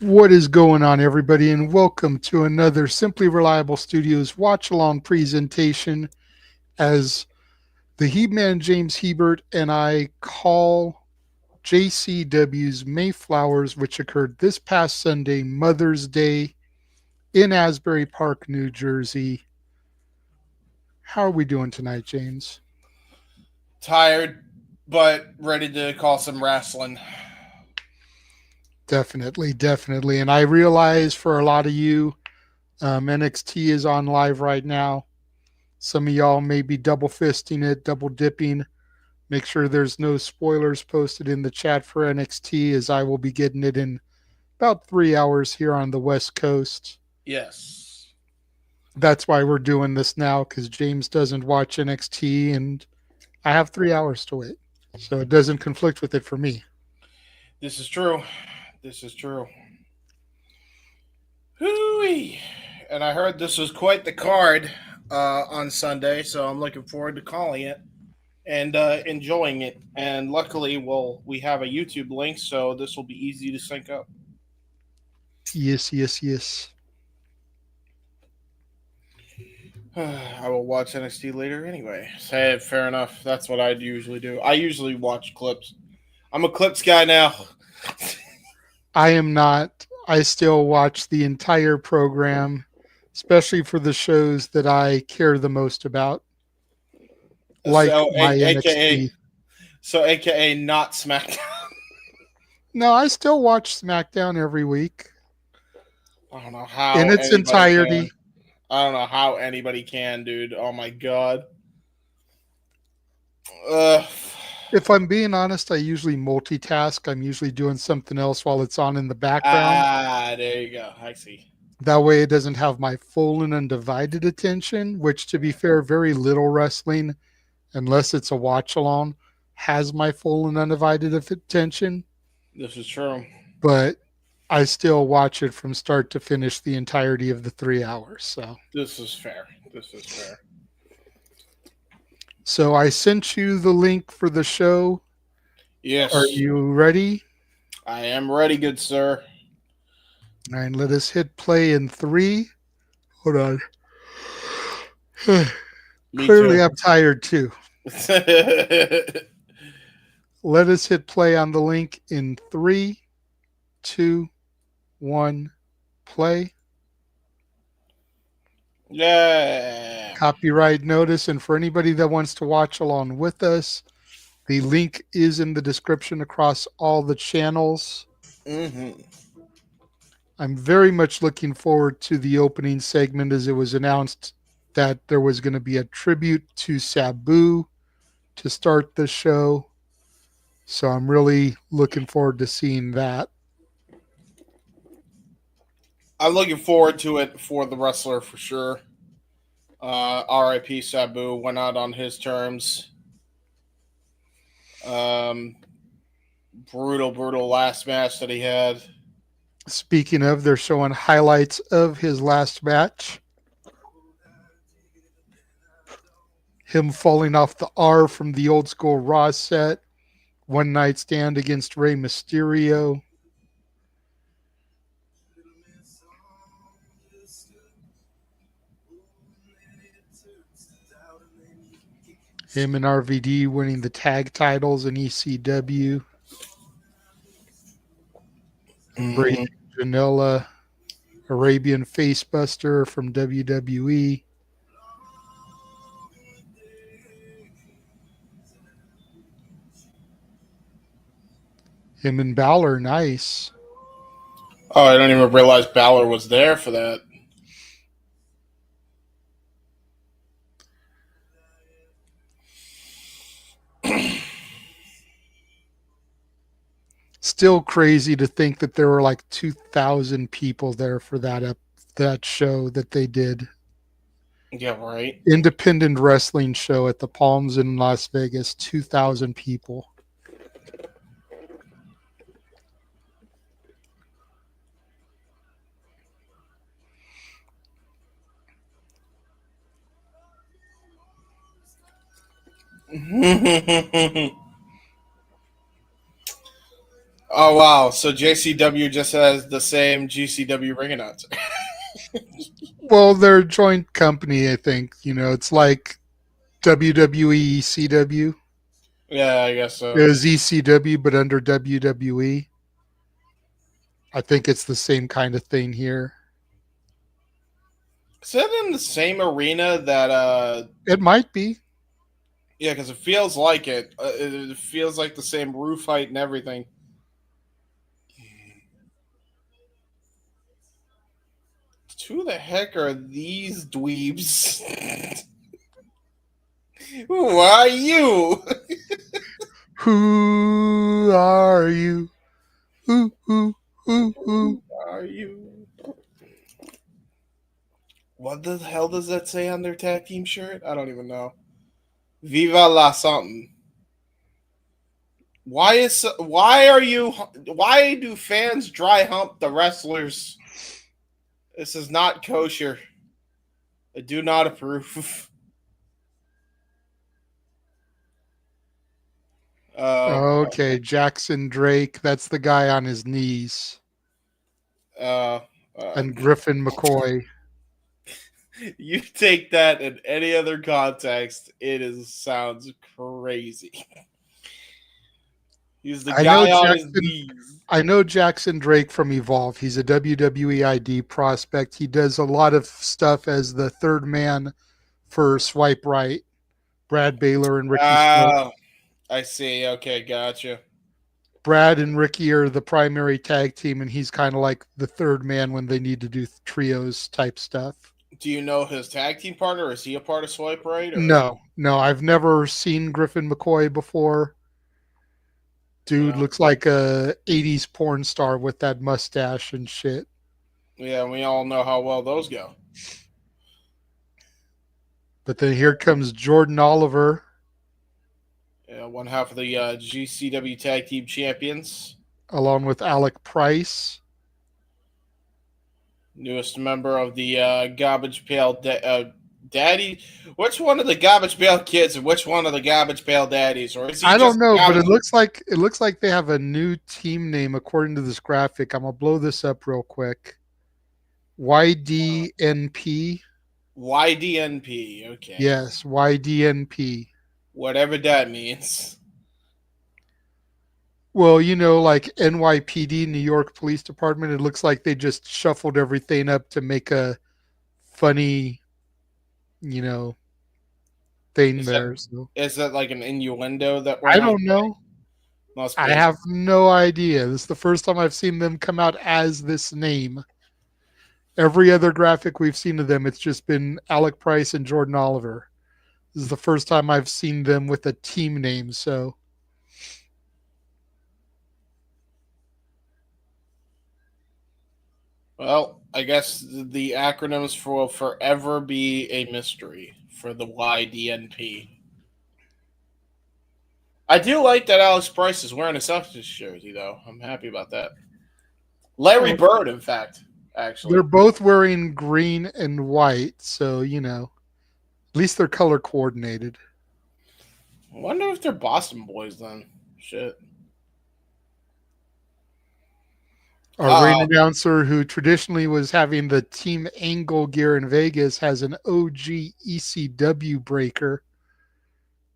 What is going on, everybody, and welcome to another Simply Reliable Studios watch-along presentation as the Heb Man James Hebert and I call JCW's Mayflowers, which occurred this past Sunday, Mother's Day, in Asbury Park, New Jersey. How are we doing tonight, James? Tired, but ready to call some wrestling. Definitely. And I realize for a lot of you, NXT is on live right now. Some of y'all may be double fisting it, double dipping. Make sure there's no spoilers posted in the chat for NXT, as I will be getting it in about 3 hours here on the West Coast. Yes. That's why we're doing this now, because James doesn't watch NXT and I have 3 hours to wait. So it doesn't conflict with it for me. This is true. Hooey. And I heard this was quite the card on Sunday, so I'm looking forward to calling it and enjoying it. And luckily, we have a YouTube link, so this will be easy to sync up. Yes. I will watch NXT later anyway. Say fair enough. That's what I'd usually do. I usually watch clips. I'm a clips guy now. I am not. I still watch the entire program, especially for the shows that I care the most about, like my NXT. AKA not SmackDown. No, I still watch SmackDown every week. I don't know how in its entirety. I don't know how anybody can, dude. Oh my god. If I'm being honest, I usually multitask. I'm usually doing something else while it's on in the background. There you go. I see. That way it doesn't have my full and undivided attention, which, to be fair, very little wrestling, unless it's a watch along, has my full and undivided attention. This is true. But I still watch it from start to finish the entirety of the 3 hours. So this is fair. So I sent you the link for the show. Yes. Are you ready? I am ready, good sir. All right, let us hit play in 3. Hold on. Clearly, I'm tired too. Let us hit play on the link in 3, 2, 1, play. Yeah. Copyright notice. And for anybody that wants to watch along with us, the link is in the description across all the channels. Mm-hmm. I'm very much looking forward to the opening segment, as it was announced that there was going to be a tribute to Sabu to start the show. So I'm really looking forward to seeing that. I'm looking forward to it for the wrestler for sure. RIP Sabu went out on his terms. Brutal last match that he had. Speaking of, they're showing highlights of his last match. Him falling off the R from the old school Raw set. One night stand against Rey Mysterio. Him and RVD winning the tag titles in ECW. Embracing Janela, Arabian Facebuster from WWE. Him and Balor, nice. Oh, I didn't even realize Balor was there for that. Still crazy to think that there were like 2,000 people there for that show that they did. Yeah, right. Independent wrestling show at the Palms in Las Vegas. 2,000 people. Oh wow! So JCW just has the same GCW ring announcer. Well, they're a joint company, I think. It's like WWE CW. Yeah, I guess It so. was ECW, but under WWE. I think it's the same kind of thing here. Is that in the same arena that? It might be. Yeah, because it feels like it. It feels like the same roof height and everything. Who the heck are these dweebs? Who are you? Who are you? Who? Who are you? What the hell does that say on their tag team shirt? I don't even know. Viva la something. Why do fans dry hump the wrestlers? This is not kosher. I do not approve. Oh, Okay, Jackson Drake. That's the guy on his knees. uh, uh, And Griffin McCoy. you take that in any other context, sounds crazy. He's the I know guy on his Jackson. knees. I know Jackson Drake from Evolve. He's a WWE ID prospect. He does a lot of stuff as the third man for Swipe Right. Brad Baylor and Ricky Stark. Ah, I see. Okay, gotcha. Brad and Ricky are the primary tag team, and he's kind of like the third man when they need to do trios type stuff. Do you know his tag team partner? Is he a part of Swipe Right or? No, I've never seen Griffin McCoy before. Dude No. looks like a 80s porn star with that mustache and shit. Yeah, we all know how well those go. But then here comes Jordan Oliver, Yeah, one half of the GCW Tag Team Champions, along with Alec Price. newest member of the Garbage Pail Daddy. Which one of the Garbage Pail kids and which one of the Garbage Pail Daddies, or is he I don't just know, but garbage? it looks like they have a new team name according to this graphic. I'm gonna blow this up real quick. YDNP. YDNP? Okay, Yes, YDNP. whatever that means. Well, like NYPD, New York Police Department, it looks like they just shuffled everything up to make a funny, you know, thing Is that there. So is that like an innuendo that we're I not? don't know. Must I be. have no idea. This is the first time I've seen them come out as this name. Every other graphic we've seen of them, it's just been Alec Price and Jordan Oliver. This is the first time I've seen them with a team name. So Well, I guess the acronyms will forever be a mystery for the YDNP. I do like that Alex Price is wearing a Celtics jersey, though. I'm happy about that. Larry well, Bird, in fact, they're actually. both wearing green and white. So, at least they're color coordinated. I wonder if they're Boston boys then. Shit. Our ring Uh announcer, who traditionally was having the team angle gear in Vegas, has an OG ECW breaker.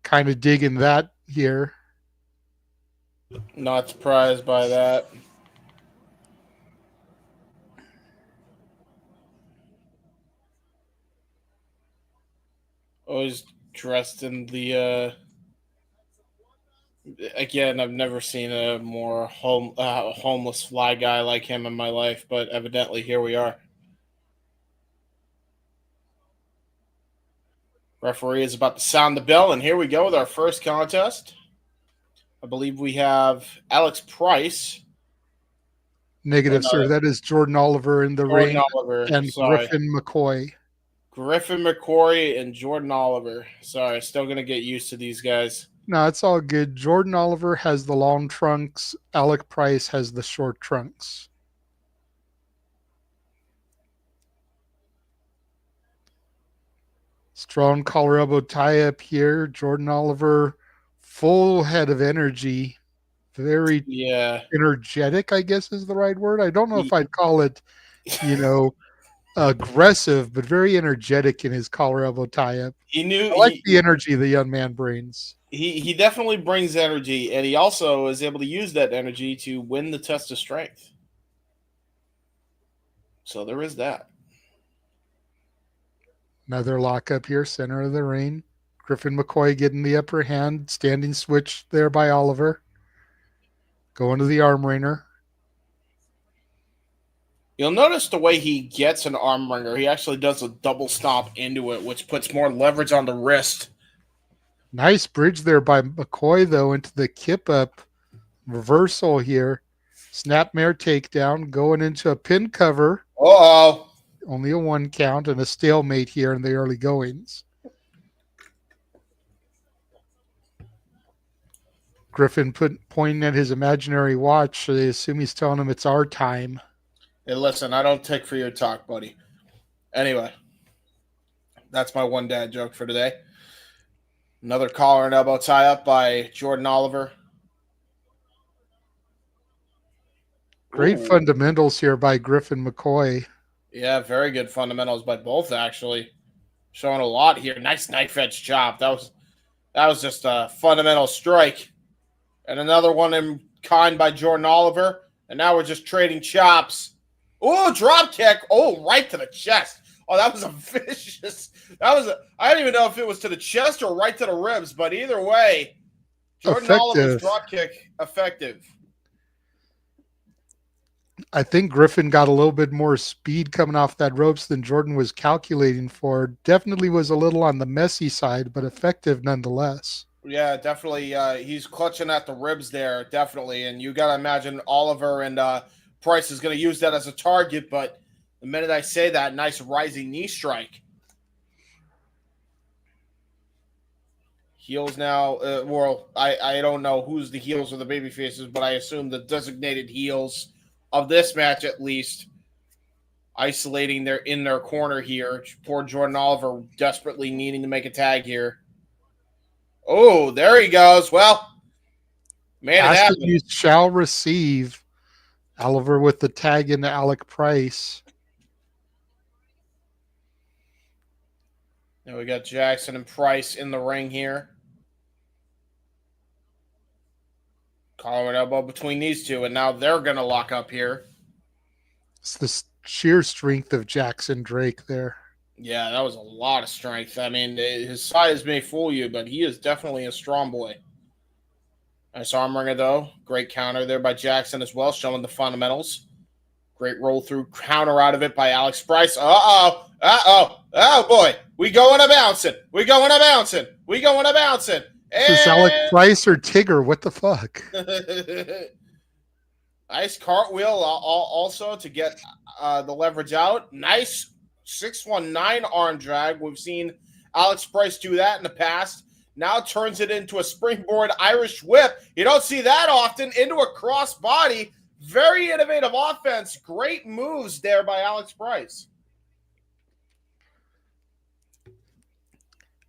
Kind of digging that here. Not surprised by that. Always dressed in the. Again, I've never seen a more homeless fly guy like him in my life, but evidently here we are. Referee is about to sound the bell, and here we go with our first contest. I believe we have Alex Price. Or Negative, no, sir. That is Jordan Oliver in the Jordan ring Oliver. and Sorry. Griffin McCoy. Griffin McCoy and Jordan Oliver. Sorry, still going to get used to these guys. No, it's all good. Jordan Oliver has the long trunks. Alec Price has the short trunks. Strong collar elbow tie up here. Jordan Oliver, full head of energy. very Yeah. energetic, I guess is the right word. I don't know if He, I'd call it, you know, aggressive, but very energetic in his collar elbow tie up. he knew I like the energy the young man brings. he definitely brings energy, and he also is able to use that energy to win the test of strength. So there is that. Another lockup here, center of the ring. Griffin McCoy getting the upper hand, standing switch there by Oliver. Going to the arm wringer. You'll notice the way he gets an arm wringer, he actually does a double stomp into it, which puts more leverage on the wrist. Nice bridge there by McCoy, though, into the kip up reversal here. Snapmare takedown, going into a pin cover. Uh-oh. Only a 1 count and a stalemate here in the early goings. Griffin pointing at his imaginary watch, so they assume he's telling him it's our time. Hey, listen, I don't take for your talk, buddy. Anyway, that's my one dad joke for today. Another collar and elbow tie up by Jordan Oliver. Great fundamentals here by Griffin McCoy. Yeah, very good fundamentals by both, actually. Showing a lot here. Nice knife edge chop. That was just a fundamental strike. And another one in kind by Jordan Oliver. And now we're just trading chops. Oh, drop kick. Oh, right to the chest. Oh, that was a vicious. I don't even know if it was to the chest or right to the ribs, but either way, Jordan Oliver's drop kick effective. I think Griffin got a little bit more speed coming off that ropes than Jordan was calculating for. Definitely was a little on the messy side, but effective nonetheless. Yeah, definitely. He's clutching at the ribs there, definitely. And you got to imagine Oliver and Price is going to use that as a target, but the minute I say that, nice rising knee strike. Heels now. Well, I don't know who's the heels or the baby faces, but I assume the designated heels of this match at least, isolating in their corner here. Poor Jordan Oliver desperately needing to make a tag here. Oh, there he goes. Well, man, it happened. You shall receive. Oliver with the tag into Alec Price. Now we got Jackson and Price in the ring here. Collar and elbow between these two, and now they're going to lock up here. It's the sheer strength of Jackson Drake there. Yeah, that was a lot of strength. I mean, his size may fool you, but he is definitely a strong boy. Nice arm wringer, though. Great counter there by Jackson as well, showing the fundamentals. Great roll-through counter out of it by Alex Price. Uh-oh. Uh-oh. Oh, boy. We going to bouncing. We going to bouncing. We going to bouncing. Is this Alec Price or Tigger? What the fuck? Nice cartwheel also to get the leverage out. Nice 619 arm drag. We've seen Alex Price do that in the past. Now turns it into a springboard Irish whip. You don't see that often. Into a cross body. Very innovative offense. Great moves there by Alex Price.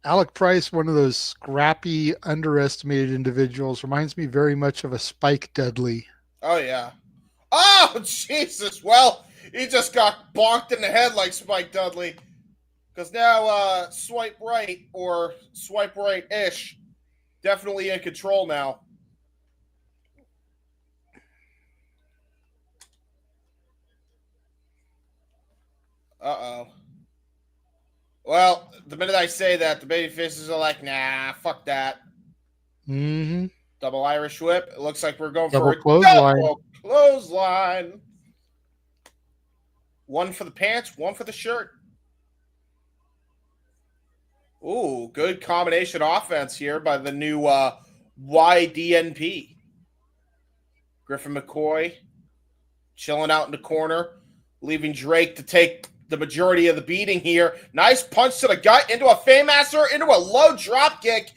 Alec Price, one of those scrappy, underestimated individuals, reminds me very much of a Spike Dudley. Oh, yeah. Oh, Jesus. Well, he just got bonked in the head like Spike Dudley. Because now swipe right or swipe right-ish. Definitely in control now. Uh-oh. Well, the minute I say that, the baby faces are like, nah, fuck that. Mm-hmm. Double Irish whip. It looks like we're going double for a clothesline. Double clothesline. One for the pants, one for the shirt. Ooh, good combination offense here by the new YDNP. Griffin McCoy chilling out in the corner, leaving Drake to take the majority of the beating here. Nice punch to the gut, into a Faymaster, into a low drop kick.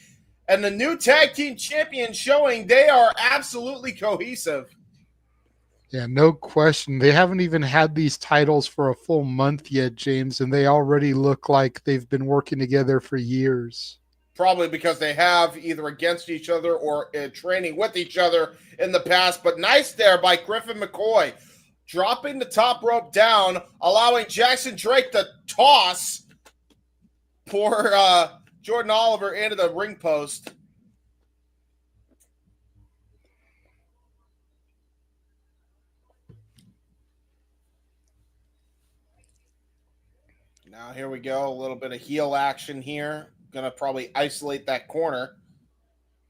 And the new tag team champions showing they are absolutely cohesive. Yeah, no question. They haven't even had these titles for a full month yet, James, and they already look like they've been working together for years. probably because they have either against each other or training with each other in the past. But nice there by Griffin McCoy, dropping the top rope down, allowing Jackson Drake to toss poor Jordan Oliver into the ring post. Now here we go, a little bit of heel action here. Gonna probably isolate that corner.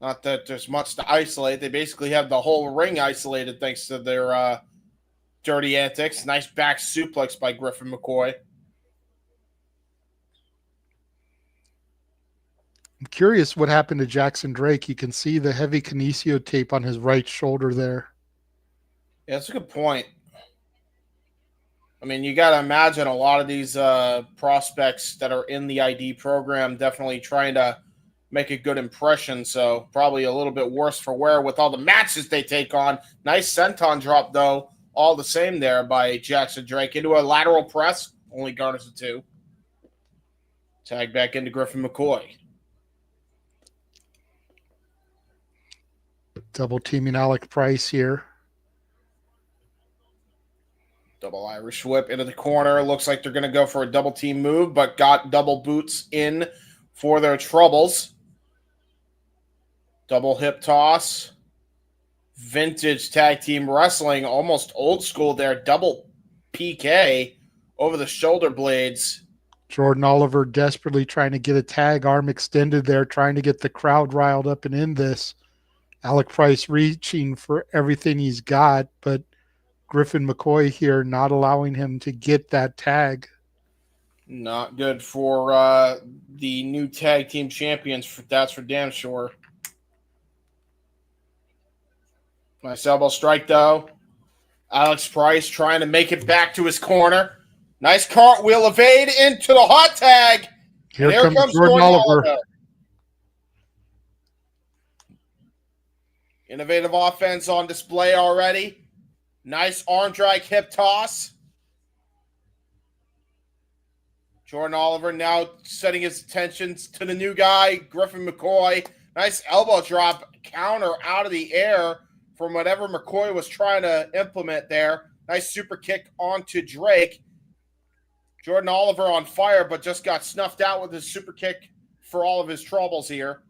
Not that there's much to isolate. They basically have the whole ring isolated thanks to their dirty antics. Nice back suplex by Griffin McCoy. I'm curious what happened to Jackson Drake. You can see the heavy kinesio tape on his right shoulder there. Yeah, that's a good point. I mean, you got to imagine a lot of these prospects that are in the ID program definitely trying to make a good impression. So probably a little bit worse for wear with all the matches they take on. Nice senton drop, though, all the same there by Jackson Drake into a lateral press. Only garners a 2. Tag back into Griffin McCoy. Double teaming Alec Price here. Double Irish whip into the corner. Looks like they're going to go for a double team move, but got double boots in for their troubles. Double hip toss. Vintage tag team wrestling. Almost old school there. Double PK over the shoulder blades. Jordan Oliver desperately trying to get a tag, arm extended there, trying to get the crowd riled up and in this. Alec Price reaching for everything he's got, but Griffin McCoy here not allowing him to get that tag. Not good for the new tag team champions. That's for damn sure. Nice elbow strike, though. Alex Price trying to make it back to his corner. Nice cartwheel evade into the hot tag. Here comes Jordan Oliver. Innovative offense on display already. Nice arm drag hip toss. Jordan Oliver now setting his attentions to the new guy, Griffin McCoy. Nice elbow drop counter out of the air from whatever McCoy was trying to implement there. Nice super kick onto Drake. Jordan Oliver on fire, but just got snuffed out with his super kick for all of his troubles here.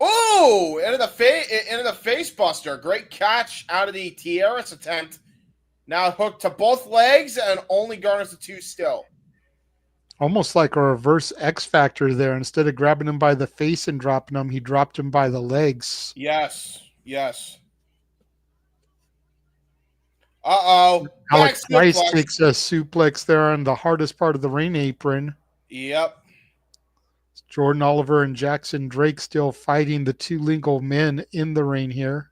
Oh, into the face buster. Great catch out of the Tierras attempt. Now hooked to both legs and only garners a 2 still. Almost like a reverse X Factor there. Instead of grabbing him by the face and dropping him, he dropped him by the legs. Yes. Uh-oh. Alex Price takes a suplex there on the hardest part of the ring apron. Yep. Jordan Oliver and Jackson Drake still fighting the two legal men in the ring here.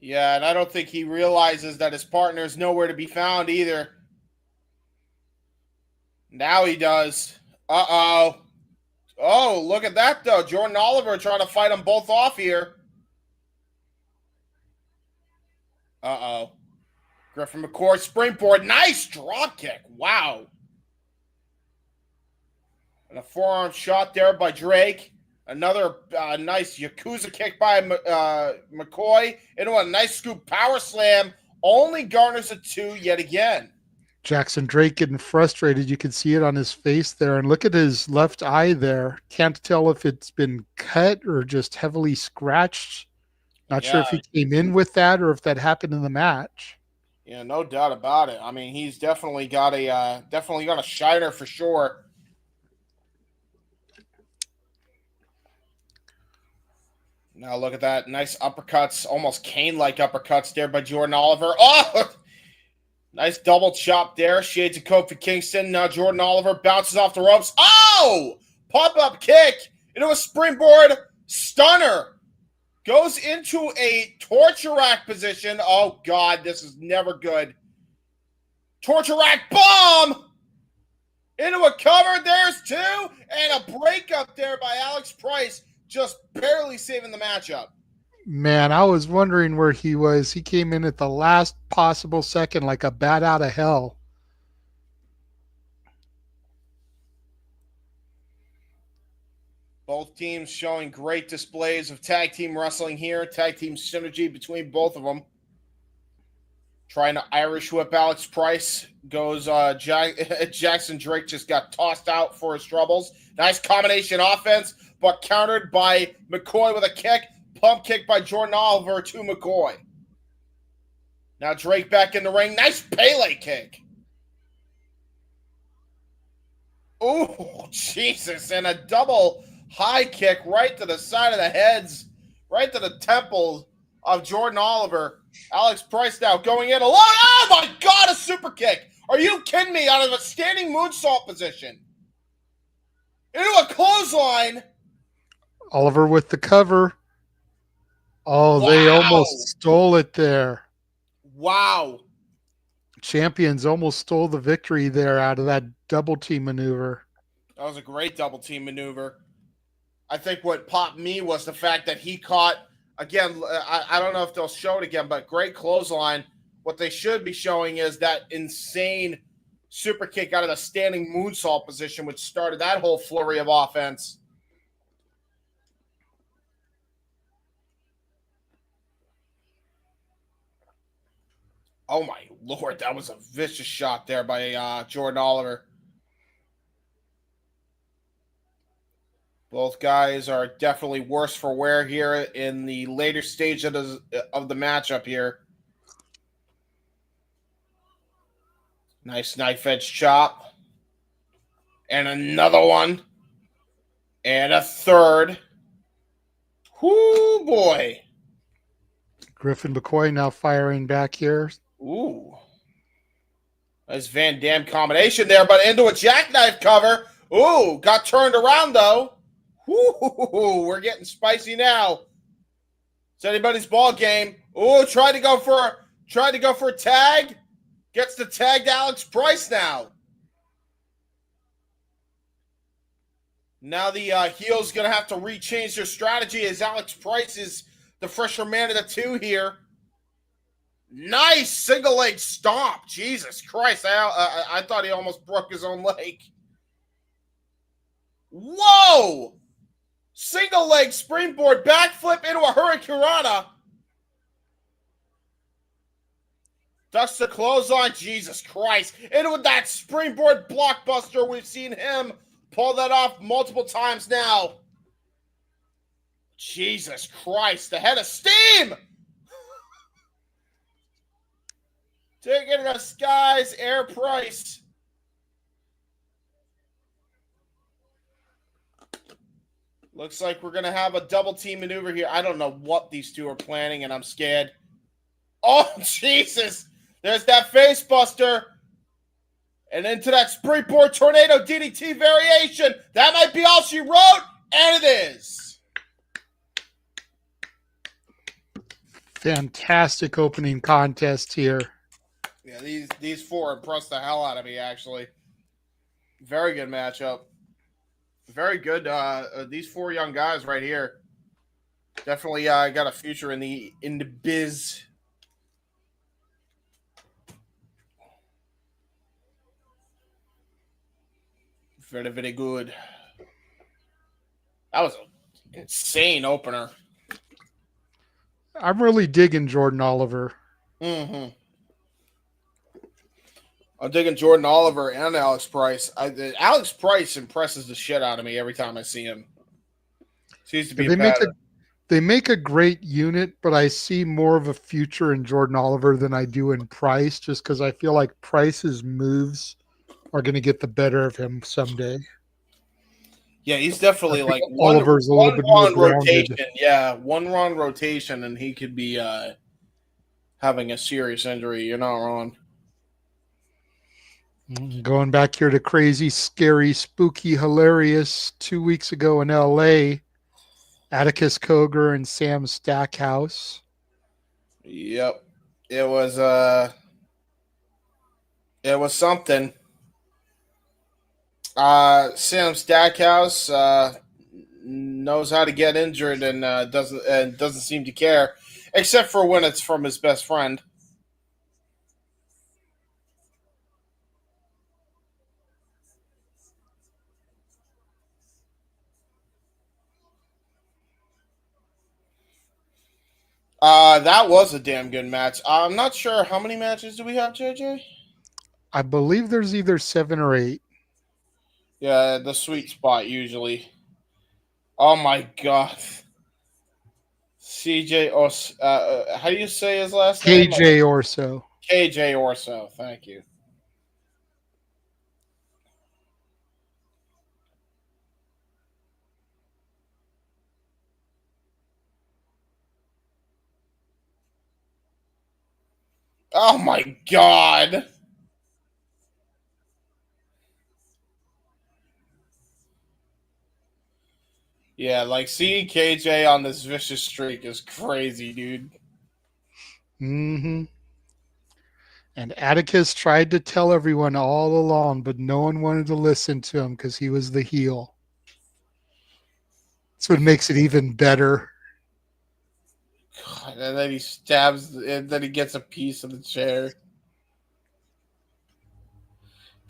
Yeah, and I don't think he realizes that his partner is nowhere to be found either. Now he does. Uh-oh. Oh, look at that, though. Jordan Oliver trying to fight them both off here. Uh-oh. Griffin McCoy springboard. Nice drop kick. Wow. And a forearm shot there by Drake. Another nice Yakuza kick by McCoy. Into a nice scoop power slam. Only garners a 2 yet again. Jackson Drake getting frustrated. You can see it on his face there. And look at his left eye there. Can't tell if it's been cut or just heavily scratched. Not sure if he came in with that or if that happened in the match. Yeah, no doubt about it. I mean, he's definitely got a shiner for sure. Now look at that. Nice uppercuts, almost Kane-like uppercuts there by Jordan Oliver. Oh! Nice double chop there. Shades of Kofi Kingston. Now Jordan Oliver bounces off the ropes. Oh! Pop-up kick into a springboard stunner. Goes into a torture rack position. Oh, God, this is never good. Torture rack bomb! Into a cover. There's 2. And a breakup there by Alex Price. Just barely saving the matchup. Man, I was wondering where he was. He came in at the last possible second like a bat out of hell. Both teams showing great displays of tag team wrestling here. Tag team synergy between both of them. Trying to Irish whip Alex Price. Goes Jackson Drake just got tossed out for his troubles. Nice combination offense, but countered by McCoy with a kick. Pump kick by Jordan Oliver to McCoy. Now Drake back in the ring. Nice Pele kick. Oh, Jesus. And a double high kick right to the side of the heads, right to the temple of Jordan Oliver. Alex Price now going in alone. Oh, my God, a super kick. Are you kidding me? Out of a standing moonsault position. Into a clothesline. Oliver with the cover. Oh, Wow. They almost stole it there. Wow. Champions almost stole the victory there out of that double team maneuver. That was a great double team maneuver. I think what popped me was the fact that he caught, again, I don't know if they'll show it again, but great clothesline. What they should be showing is that insane super kick out of the standing moonsault position, which started that whole flurry of offense. Oh, my Lord, that was a vicious shot there by Jordan Oliver. Both guys are definitely worse for wear here in the later stage of the matchup here. Nice knife edge chop. And another one. And a third. Whoo, boy. Griffin McCoy now firing back here. Ooh. Nice Van Dam combination there, but into a jackknife cover. Ooh, got turned around though. Ooh, we're getting spicy now. It's anybody's ball game. Ooh, tried to go for a tag. Gets the tag to Alex Price now. Now the heel's going to have to rechange their strategy as Alex Price is the fresher man of the two here. Nice single leg stomp. Jesus Christ. I thought he almost broke his own leg. Whoa! Single leg springboard backflip into a hurricanrana. Ducks the clothesline. Jesus Christ. Into that springboard blockbuster. We've seen him pull that off multiple times now. Jesus Christ. The head of steam. Taking the skies, Air Price. Looks like we're going to have a double team maneuver here. I don't know what these two are planning, and I'm scared. Oh, Jesus. There's that face buster. And into that springboard tornado DDT variation. That might be all she wrote, and it is. Fantastic opening contest here. Yeah, these four impressed the hell out of me, actually. Very good matchup. Very good. These four young guys right here definitely got a future in the biz. Very, very good. That was an insane opener. I'm really digging Jordan Oliver. Mm-hmm. I'm digging Jordan Oliver and Alex Price. Alex Price impresses the shit out of me every time I see him. Seems to be they make a great unit, but I see more of a future in Jordan Oliver than I do in Price, just because I feel like Price's moves are going to get the better of him someday. Yeah, he's definitely like Oliver's a little bit more grounded. rotation. Yeah, one run rotation, and he could be having a serious injury. You're not wrong. Going back here to crazy, scary, spooky, hilarious 2 weeks ago in LA, Atticus Cogar and Sam Stackhouse. Yep. It was something. Sam Stackhouse knows how to get injured and doesn't seem to care, except for when it's from his best friend. That was a damn good match. I'm not sure how many matches do we have, JJ? I believe there's either 7 or 8. Yeah, the sweet spot usually. Oh my god. CJ Os. How do you say his last name? KJ or so. KJ Orso. Thank you. Oh my god. Yeah, like seeing KJ on this vicious streak is crazy, dude. Mm-hmm. And Atticus tried to tell everyone all along, but no one wanted to listen to him because he was the heel. That's what makes it even better. God, and then he stabs, and then he gets a piece of the chair.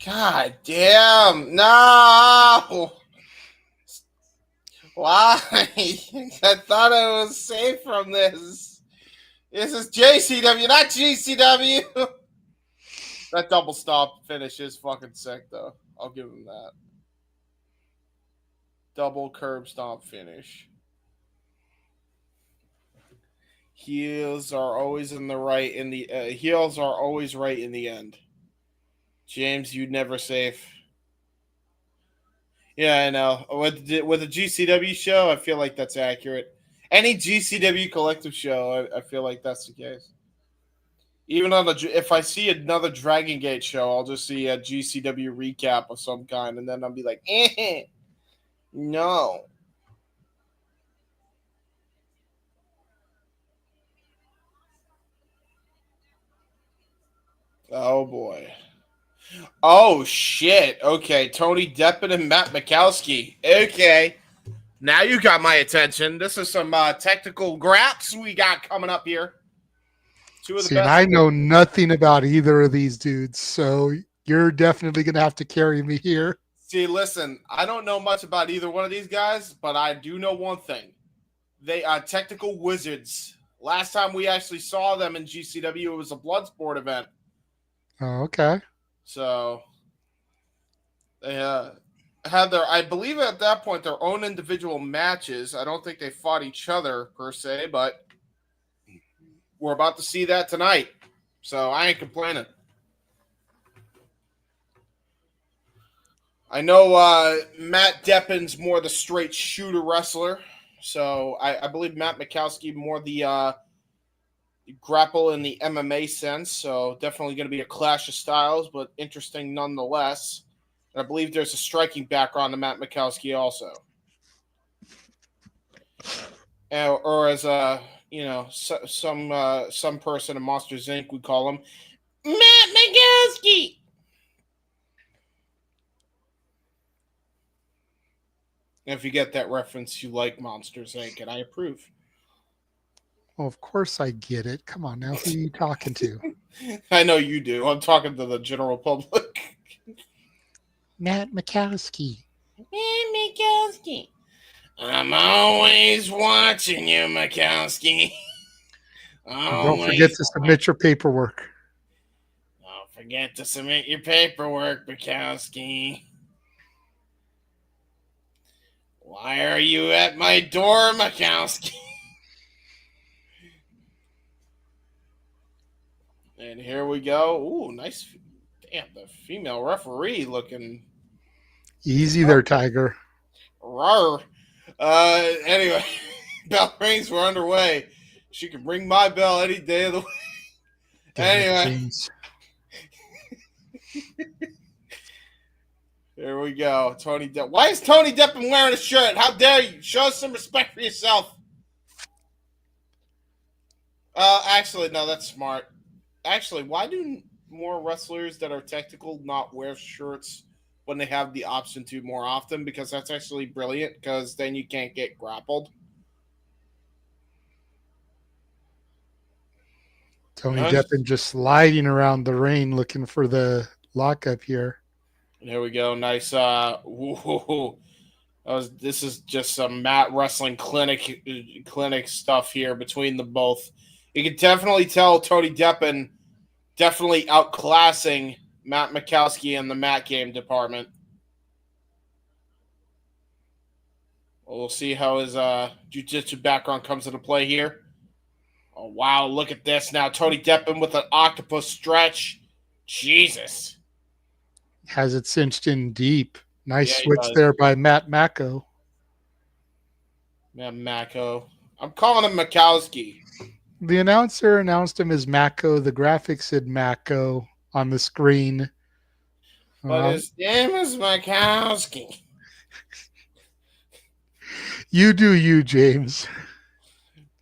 God damn! No! Why? I thought I was safe from this. This is JCW, not GCW. That double stop finish is fucking sick, though. I'll give him that. Double curb stomp finish. Heels are always in the right in the heels are always right in the end. James, you never safe. Yeah, I know. With a GCW show, I feel like that's accurate. Any GCW collective show, I feel like that's the case. Even on if I see another Dragon Gate show, I'll just see a GCW recap of some kind, and then I'll be like, no. Oh boy. Oh shit. Okay, Tony Deppen and Matt Makowski. Okay. Now you got my attention. This is some technical graps we got coming up here. Two of the See, and best. I know nothing about either of these dudes, so you're definitely going to have to carry me here. See, listen, I don't know much about either one of these guys, but I do know one thing. They are technical wizards. Last time we actually saw them in GCW, it was a Bloodsport event. Oh, okay. So they had their, I believe at that point, their own individual matches. I don't think they fought each other per se, but we're about to see that tonight. So I ain't complaining. I know Matt Deppen's more the straight shooter wrestler. So I believe Matt Makowski more the grapple in the MMA sense. So definitely going to be a clash of styles, but interesting nonetheless. And I believe there's a striking background to Matt Makowski also. Or as a some person in Monsters Inc. would call him Matt Makowski. If you get that reference, you like Monsters Inc., and I approve. Well, of course I get it. Come on now, who are you talking to? I know you do. I'm talking to the general public. Matt Makowski. Matt Makowski. I'm always watching you, Makowski. Don't forget to submit your paperwork. Don't forget to submit your paperwork, Makowski. Why are you at my door, Makowski? And here we go. Ooh, nice. Damn, the female referee looking. Easy there, Tiger. Rawr. Anyway, bell rings. We're underway. She can ring my bell any day of the week. Anyway. Here we go. Tony Depp. Why is Tony Deppen wearing a shirt? How dare you? Show some respect for yourself. Actually, no, that's smart. Actually, why do more wrestlers that are technical not wear shirts when they have the option to more often? Because that's actually brilliant, because then you can't get grappled. Tony Deppen just sliding around the ring looking for the lockup here. There we go. Nice. This is just some mat wrestling clinic stuff here between the both. You can definitely tell Tony Deppen definitely outclassing Matt Makowski in the mat game department. We'll see how his jiu-jitsu background comes into play here. Oh, wow, look at this now. Tony Deppen with an octopus stretch. Jesus. Has it cinched in deep. Nice Yeah, he switch does. there by Matt Mako. Matt Mako. I'm calling him Makowski. The announcer announced him as Mako. The graphics said Mako on the screen. But his name is Makowski. You do you, James.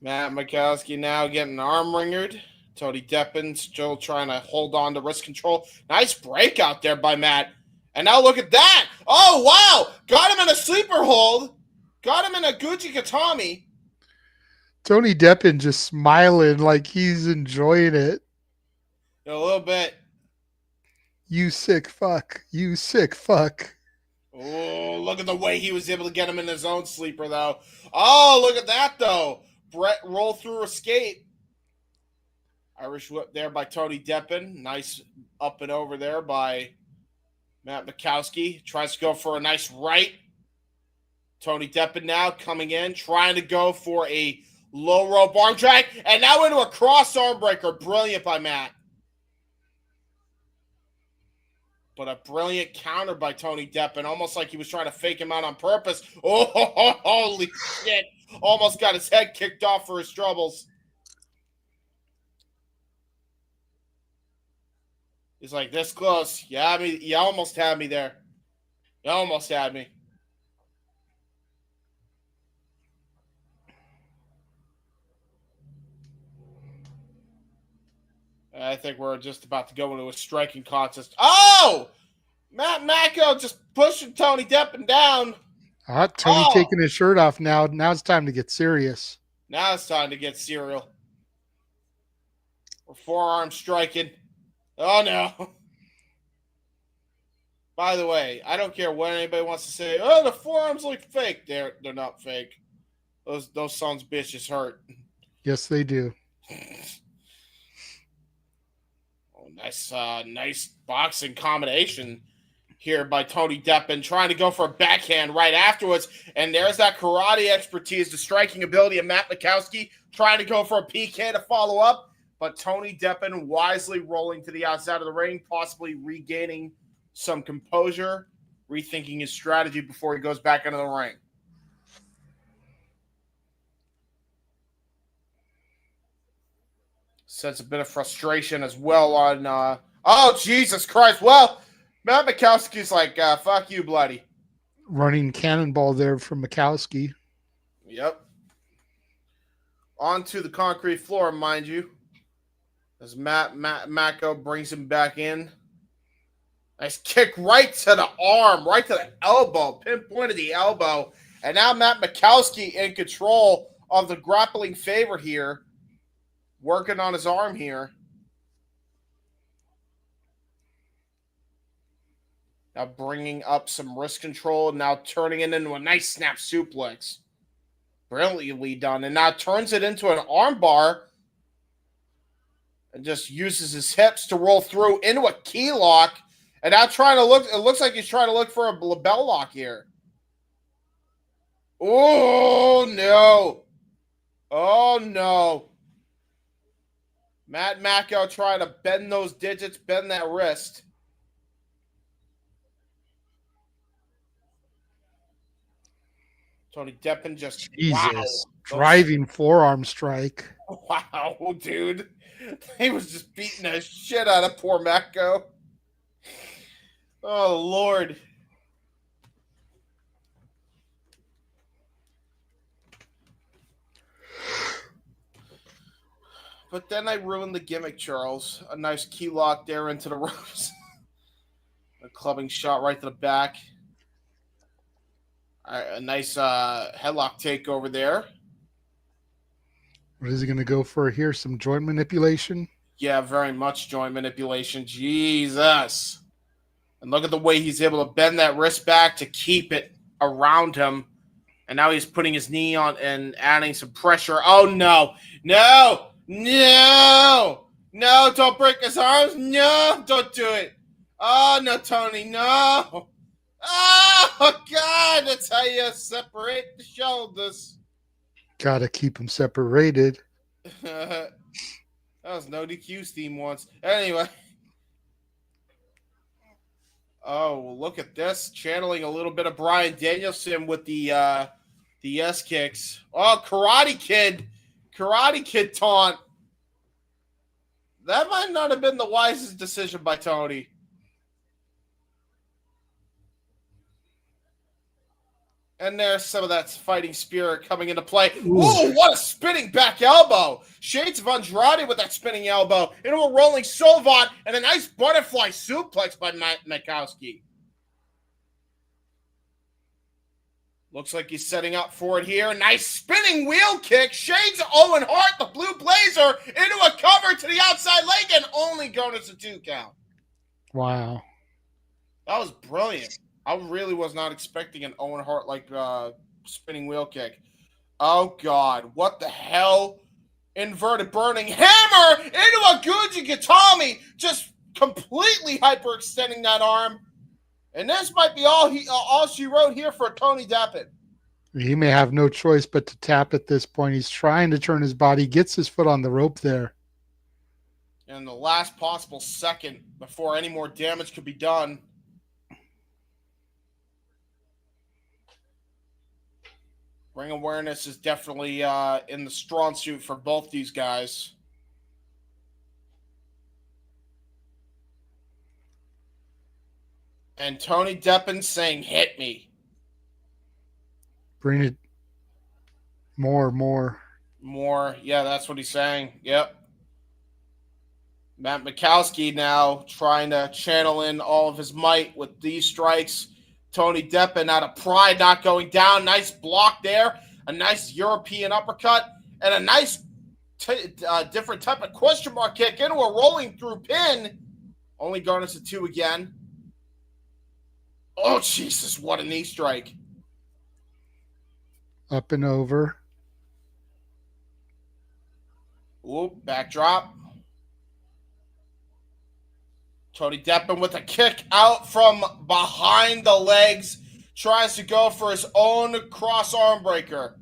Matt Makowski now getting arm ringered. Tony Deppen still trying to hold on to wrist control. Nice breakout there by Matt. And now look at that. Oh, wow. Got him in a sleeper hold. Got him in a Gucci Katami. Tony Deppen just smiling like he's enjoying it. A little bit. You sick fuck. You sick fuck. Oh, look at the way he was able to get him in his own sleeper, though. Oh, look at that, though. Brett roll through escape. Irish whip there by Tony Deppen. Nice up and over there by Matt Makowski. Tries to go for a nice right. Tony Deppen now coming in, trying to go for a low rope arm drag. And now into a cross arm breaker. Brilliant by Matt. But a brilliant counter by Tony Deppen, almost like he was trying to fake him out on purpose. Oh, holy shit. Almost got his head kicked off for his troubles. He's like, this close. You almost had me there. You almost had me. I think we're just about to go into a striking contest. Oh! Matt Mako just pushing Tony Deppen down. Tony taking his shirt off now. Now it's time to get serious. Now it's time to get serial. We're forearm striking. Oh, no. By the way, I don't care what anybody wants to say. Oh, the forearms look fake. They're not fake. Those sons of bitches hurt. Yes, they do. Oh, nice boxing combination here by Tony Deppen, trying to go for a backhand right afterwards. And there's that karate expertise, the striking ability of Matt Makowski, trying to go for a PK to follow up. But Tony Deppen wisely rolling to the outside of the ring, possibly regaining some composure, rethinking his strategy before he goes back into the ring. Sense a bit of frustration as well on... oh, Jesus Christ. Well, Matt Makowski's like, fuck you, bloody. Running cannonball there from Makowski. Yep. Onto the concrete floor, mind you. As Mako brings him back in. Nice kick right to the arm, right to the elbow, pinpointed the elbow. And now Matt Makowski in control of the grappling favorite here. Working on his arm here. Now bringing up some wrist control. Now turning it into a nice snap suplex. Brilliantly done. And now turns it into an arm bar. And just uses his hips to roll through into a key lock. And now trying to look, it looks like he's trying to look for a label lock here. Oh, no. Oh, no. Matt Mako trying to bend those digits, bend that wrist. Tony Deppen just, Jesus. Wow. Driving forearm strike. Wow, dude. He was just beating the shit out of poor Mako. Oh, Lord. But then I ruined the gimmick, Charles. A nice key lock there into the ropes. A clubbing shot right to the back. A nice headlock takeover there. What is he going to go for here? Some joint manipulation? Yeah, very much joint manipulation. Jesus. And look at the way he's able to bend that wrist back to keep it. around him. And now he's putting his knee on and adding some pressure. Oh, no. No. No. No, don't break his arms. No, don't do it. Oh, no, Tony. No. Oh, God. That's how you separate the shoulders. Gotta keep them separated. That was no DQ theme once. Anyway. Oh, look at this. Channeling a little bit of Bryan Danielson with the S kicks. Oh, Karate Kid taunt. That might not have been the wisest decision by Tony. And there's some of that fighting spirit coming into play. Ooh, what a spinning back elbow. Shades of Andrade with that spinning elbow. Into a rolling Sullivan and a nice butterfly suplex by Makowski. Looks like he's setting up for it here. Nice spinning wheel kick. Shades of Owen Hart, the blue blazer, into a cover to the outside leg and only going as a 2 count. Wow. That was brilliant. I really was not expecting an Owen Hart like spinning wheel kick. Oh, God. What the hell? Inverted burning hammer into a Guji Gatami. Just completely hyperextending that arm. And this might be all she wrote here for Tony Deppen. He may have no choice but to tap at this point. He's trying to turn his body, gets his foot on the rope there. And the last possible second before any more damage could be done. Ring awareness is definitely in the strong suit for both these guys. And Tony Deppen saying, hit me. Bring it more. Yeah, that's what he's saying. Yep. Matt Makowski now trying to channel in all of his might with these strikes. Tony Deppen out of pride not going down. Nice block there. A nice European uppercut. And a nice different type of question mark kick into a rolling through pin. Only going as a 2 again. Oh, Jesus, what a knee strike. Up and over. Ooh, backdrop. Tony Deppen with a kick out from behind the legs. Tries to go for his own cross arm breaker.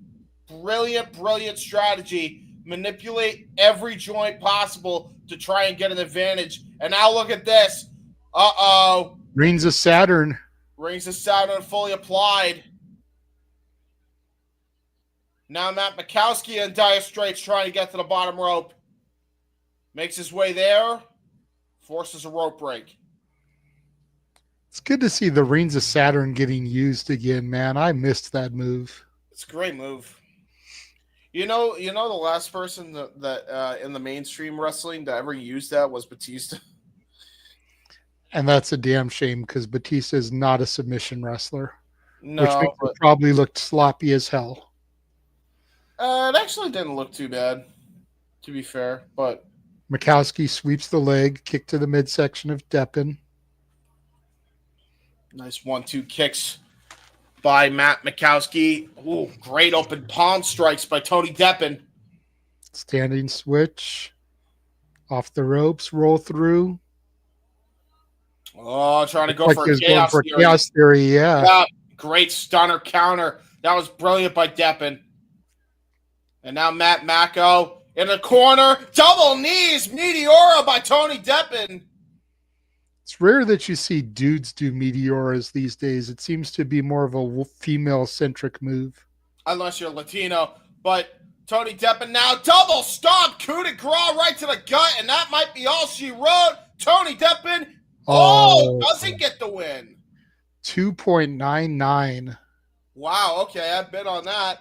Brilliant strategy. Manipulate every joint possible to try and get an advantage. And now look at this. Uh-oh. Rings of Saturn. Rings of Saturn fully applied. Now Matt Makowski in dire straits trying to get to the bottom rope. Makes his way there. Forces a rope break. It's good to see the Rings of Saturn getting used again, man. I missed that move. It's a great move. You know the last person that in the mainstream wrestling that ever used that was Batista. And that's a damn shame because Batista is not a submission wrestler. No, which means it probably looked sloppy as hell. It actually didn't look too bad, to be fair. But Makowski sweeps the leg, kick to the midsection of Deppen. Nice 1-2 kicks by Matt Makowski. Ooh, great open palm strikes by Tony Deppen. Standing switch. Off the ropes, roll through. Oh, trying to go for a chaos theory. Yeah. Great stunner counter. That was brilliant by Deppen. And now Matt Mako in the corner. Double knees. Meteora by Tony Deppen. It's rare that you see dudes do Meteoras these days. It seems to be more of a female-centric move. Unless you're Latino. But Tony Deppen now double stomp. Coup de grace right to the gut. And that might be all she wrote. Tony Deppen. Oh, does he get the win? 2.99. Wow, okay, I bet on that.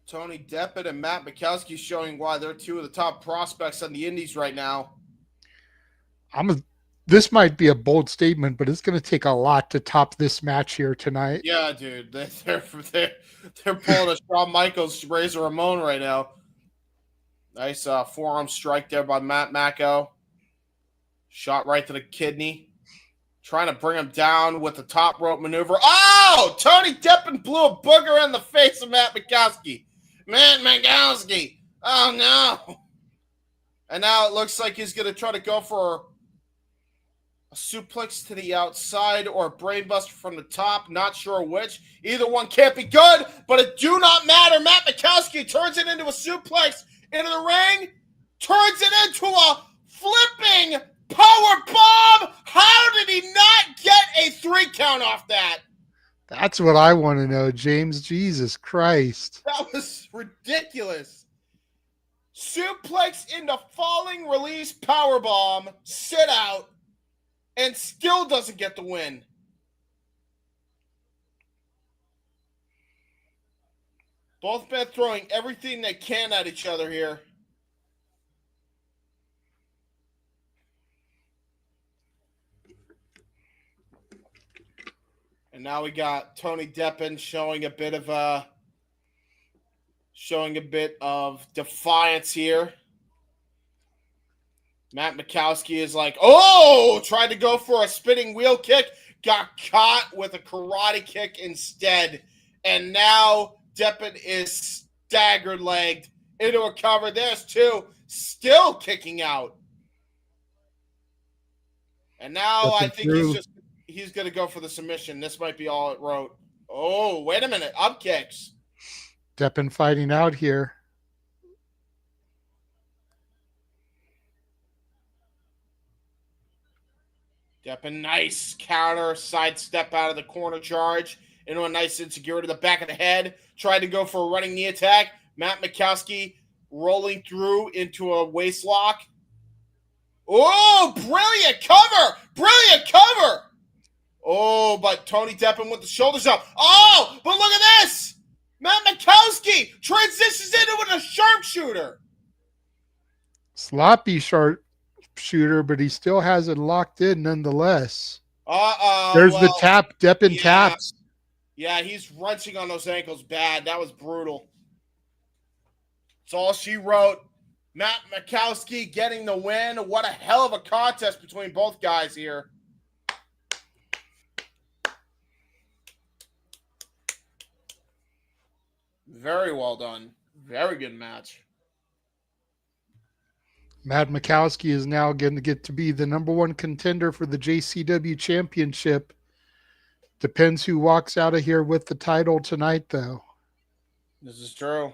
Tony Deppen and Matt Makowski showing why they're two of the top prospects on the Indies right now. This might be a bold statement, but it's going to take a lot to top this match here tonight. Yeah, dude. They're pulling a Shawn Michaels, Razor Ramon right now. Nice forearm strike there by Matt Mako. Shot right to the kidney. Trying to bring him down with the top rope maneuver. Oh! Tony Deppen blew a booger in the face of Matt Makowski. Matt Makowski. Oh, no. And now it looks like he's going to try to go for a suplex to the outside or a brainbuster from the top. Not sure which. Either one can't be good, but it do not matter. Matt Makowski turns it into a suplex into the ring. Turns it into a flipping power bomb. How did he not get a 3 count off that? That's what I want to know, James. Jesus Christ. That was ridiculous. Suplex into falling release power bomb, sit out, and still doesn't get the win. Both men throwing everything they can at each other here. And now we got Tony Deppen showing a bit of defiance here. Matt Makowski is like, oh, tried to go for a spinning wheel kick, got caught with a karate kick instead. And now Deppen is staggered legged into a cover. There's 2, still kicking out. And now I think he's going to go for the submission. This might be all it wrote. Oh, wait a minute. Up kicks. Deppen fighting out here. Deppen, nice counter, sidestep out of the corner charge into a nice insecurity to the back of the head. Tried to go for a running knee attack. Matt Makowski rolling through into a waist lock. Oh, brilliant cover! Brilliant cover! Oh, but Tony Deppen with the shoulders up. Oh, but look at this! Matt Makowski transitions into a sharpshooter. Sloppy sharpshooter, but he still has it locked in nonetheless. Uh-oh. There's the tap. Deppen taps. Yeah, he's wrenching on those ankles bad. That was brutal. That's all she wrote. Matt Makowski getting the win. What a hell of a contest between both guys here. Very well done. Very good match. Matt Makowski is now going to get to be the #1 contender for the JCW Championship. Depends who walks out of here with the title tonight, though. This is true.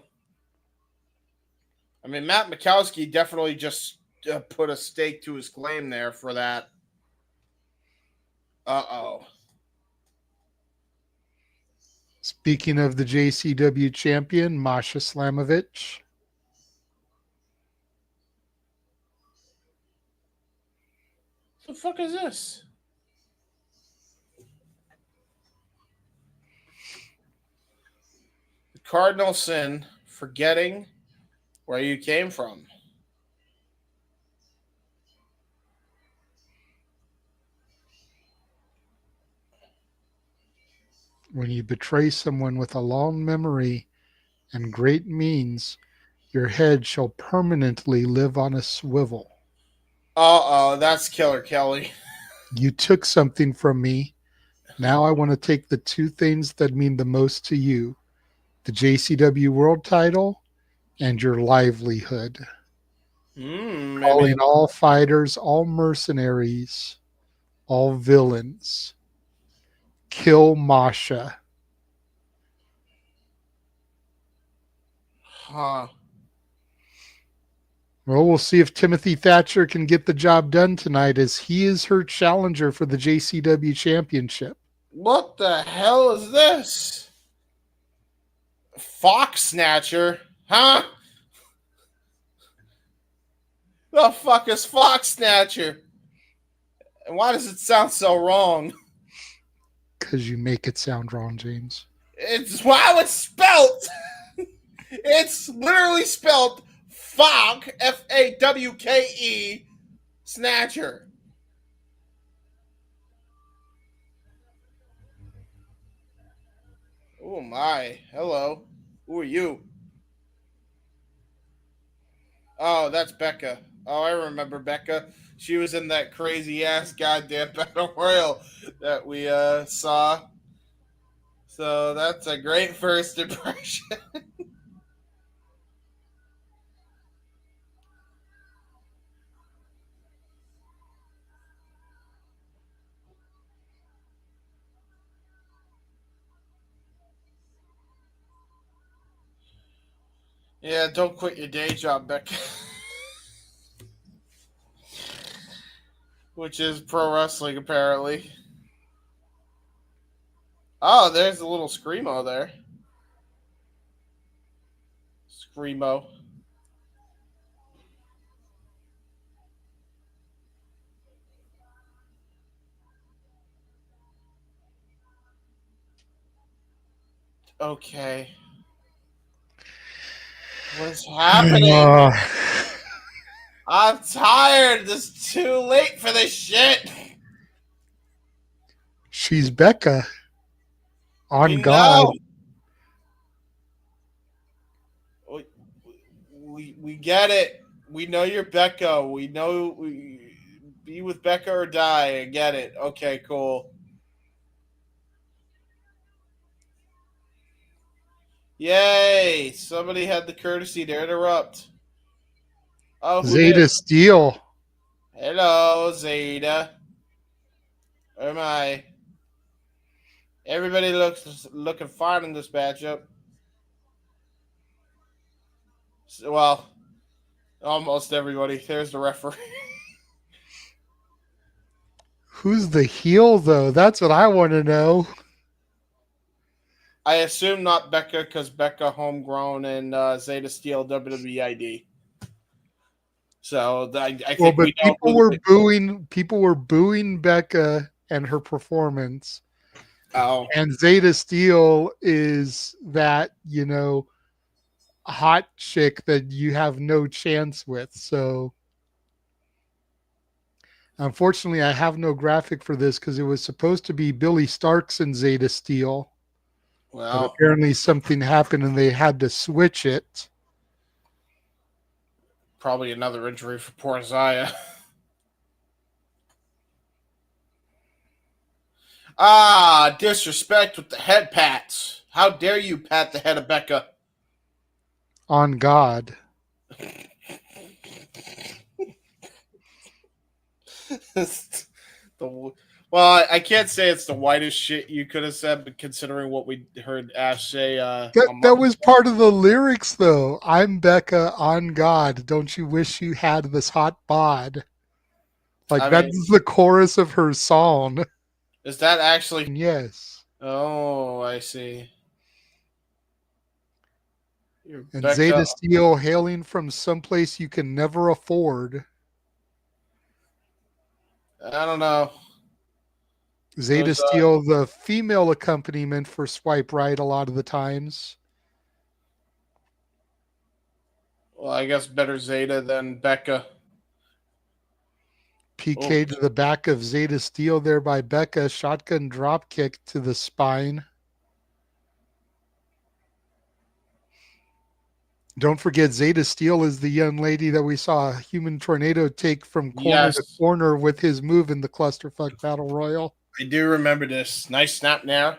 I mean, Matt Makowski definitely just put a stake to his claim there for that. Uh-oh. Speaking of the JCW champion, Masha Slamovich. What the fuck is this? The cardinal sin, forgetting where you came from. When you betray someone with a long memory and great means, your head shall permanently live on a swivel. Uh-oh, that's Killer Kelly. You took something from me. Now I want to take the 2 things that mean the most to you: the JCW World Title and your livelihood. Calling all fighters, all mercenaries, all villains. Kill Masha. Huh. Well, we'll see if Timothy Thatcher can get the job done tonight, as he is her challenger for the JCW Championship. What the hell is this? Fox Snatcher? Huh? The fuck is Fox Snatcher? And why does it sound so wrong? Because you make it sound wrong, James. It's how it's spelt. It's literally spelled Fawke, Fawke, Snatcher. Oh my. Hello. Who are you? Oh, that's Becca. Oh, I remember Becca. She was in that crazy ass goddamn battle royal that we saw. So that's a great first impression. Yeah, don't quit your day job, Becca. Which is pro wrestling, apparently. Oh, there's a little Screamo there. Screamo. Okay. What's happening? Uh, I'm tired. It's too late for this shit. she's Becca. On We God. know. We get it. We know you're Becca. We know be with Becca or die. I get it. Okay, cool. Yay! Somebody had the courtesy to interrupt. Oh, who Zayda did? Steele. Hello, Zayda. Where am I? Everybody looks looking fine in this matchup. Well, almost everybody. There's the referee. Who's the heel, though? That's what I want to know. I assume not Becca because Becca homegrown and Zayda Steel WWE ID. So I Well, think but we know who. people were booing Becca and her performance. Oh, And Zayda Steele is that, hot chick that you have no chance with. So unfortunately, I have no graphic for this because it was supposed to be Billie Starkz and Zayda Steele, but well, apparently something happened and they had to switch it. probably another injury for poor Zaya. Ah, disrespect with the head pats. How dare you pat the head of Becca? On God. Well, I can't say it's the whitest shit you could have said, but considering what we heard Ash say a That month was ago, part of the lyrics, though. I'm Becca on God. Don't you wish you had this hot bod? Like, I that's mean, the chorus of her song. is that actually? Yes. Oh, I see. You're And Becca. Zayda Steele hailing from someplace you can never afford. I don't know. Zayda Those Steele, the female accompaniment for Swipe Right a lot of the times. well, I guess better Zeta than Becca. Oh, PK to the back of Zayda Steele there by Becca. Shotgun drop kick to the spine. Don't forget, Zayda Steele is the young lady that we saw a human tornado take from corner to yes, corner with his move in the clusterfuck battle royal. I do remember this. Nice snap now.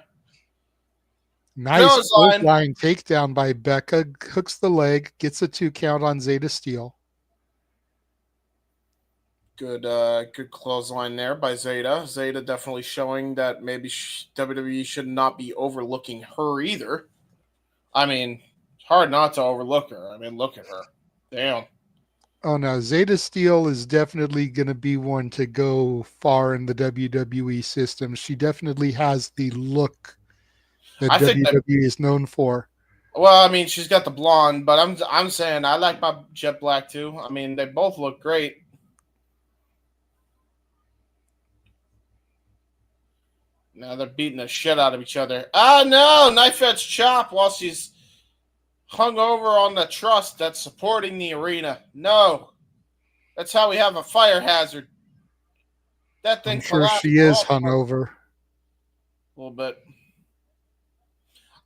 Nice Clothesline. clothesline takedown by Becca. Hooks the leg, gets a 2 count on Zayda Steele. Good clothesline there by Zeta. Zeta definitely showing that maybe WWE should not be overlooking her either. I mean, it's hard not to overlook her. I mean, look at her. Damn. Oh no, Zayda Steele is definitely going to be one to go far in the WWE system. She definitely has the look that I think that. WWE is known for. Well, I mean, she's got the blonde, but I'm saying I like my jet black too. I mean, they both look great. Now they're beating the shit out of each other. Ah, no! Knife edge chop while she's hung over on the truss that's supporting the arena. No. That's how we have a fire hazard. That I'm thing sure collapsed. she is hungover. A little bit.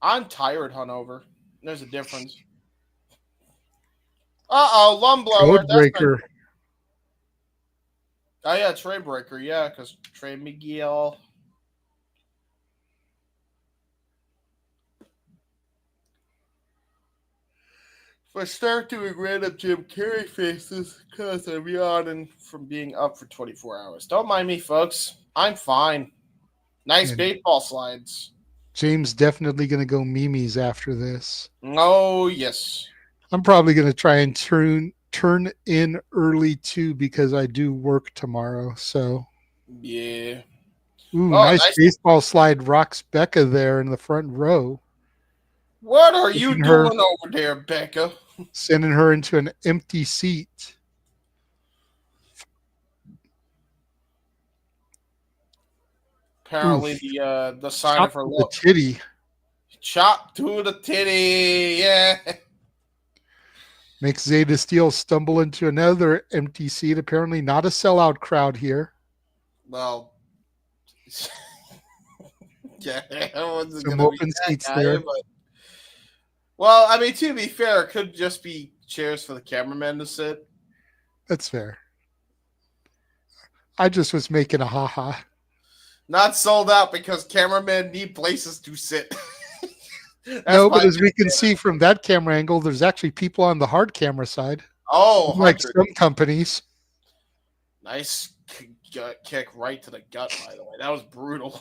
I'm tired, hungover. There's a difference. Uh-oh, lung blower. That's been Codebreaker. Oh yeah, Trainbreaker. Yeah, because Train Miguel. If I start doing random Jim Carrey faces, because I'm yawning from being up for 24 hours. Don't mind me, folks. I'm fine. Nice And baseball slides. James definitely going to go Mimi's after this. Oh yes. I'm probably going to try and turn in early too because I do work tomorrow. So, Yeah. ooh, Oh, nice nice. baseball slide rocks Becca there in the front row, What are you taking her, doing over there, Becca? sending her into an empty seat. Ooh, Apparently, the sign of chop her to the look. titty. Chop to the titty. Yeah. Makes Zayda Steele stumble into another empty seat. Apparently, not a sellout crowd here. Well, yeah, I wasn't Some gonna be open that seats guy, there. but well, I mean, to be fair, it could just be chairs for the cameraman to sit. That's fair. I just was making a haha. Not sold out because cameramen need places to sit. That's No, my but as we can understanding. see from that camera angle, there's actually people on the hard camera side, Oh, like Hunter, some companies. nice kick right to the gut. By the way, that was brutal.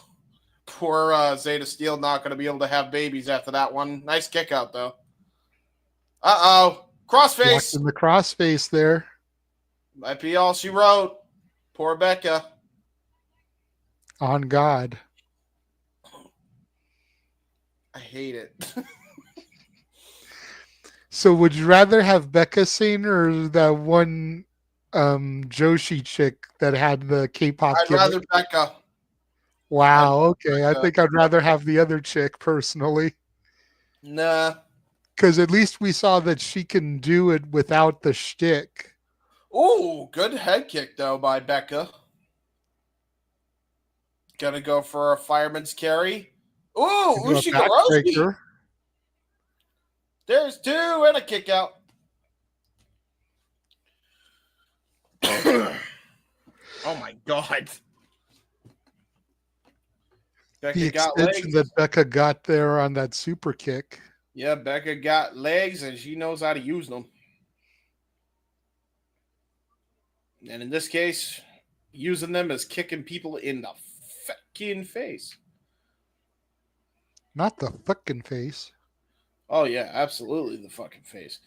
Poor Zayda Steele not going to be able to have babies after that one. Nice kick out though. Uh-oh. Locked Crossface. in the crossface there. Might be all she wrote. Poor Becca. On God. I hate it. So would you rather have Becca sing or that one Joshi chick that had the K-pop I'd gimmick? rather Becca. I'd Wow, rather okay. I Becca. think I'd rather have the other chick personally. Nah. Because at least we saw that she can do it without the shtick. Ooh, good head kick though by Becca. Gonna go for a fireman's carry. Ooh, Into a Ushigoroski. backbreaker. There's two and a kick out. Oh my god. The Becca got extension legs. that Becca got there on that super kick. Yeah, Becca got legs and she knows how to use them. And in this case, using them as kicking people in the fucking face. Not the fucking face. Oh yeah, absolutely the fucking face.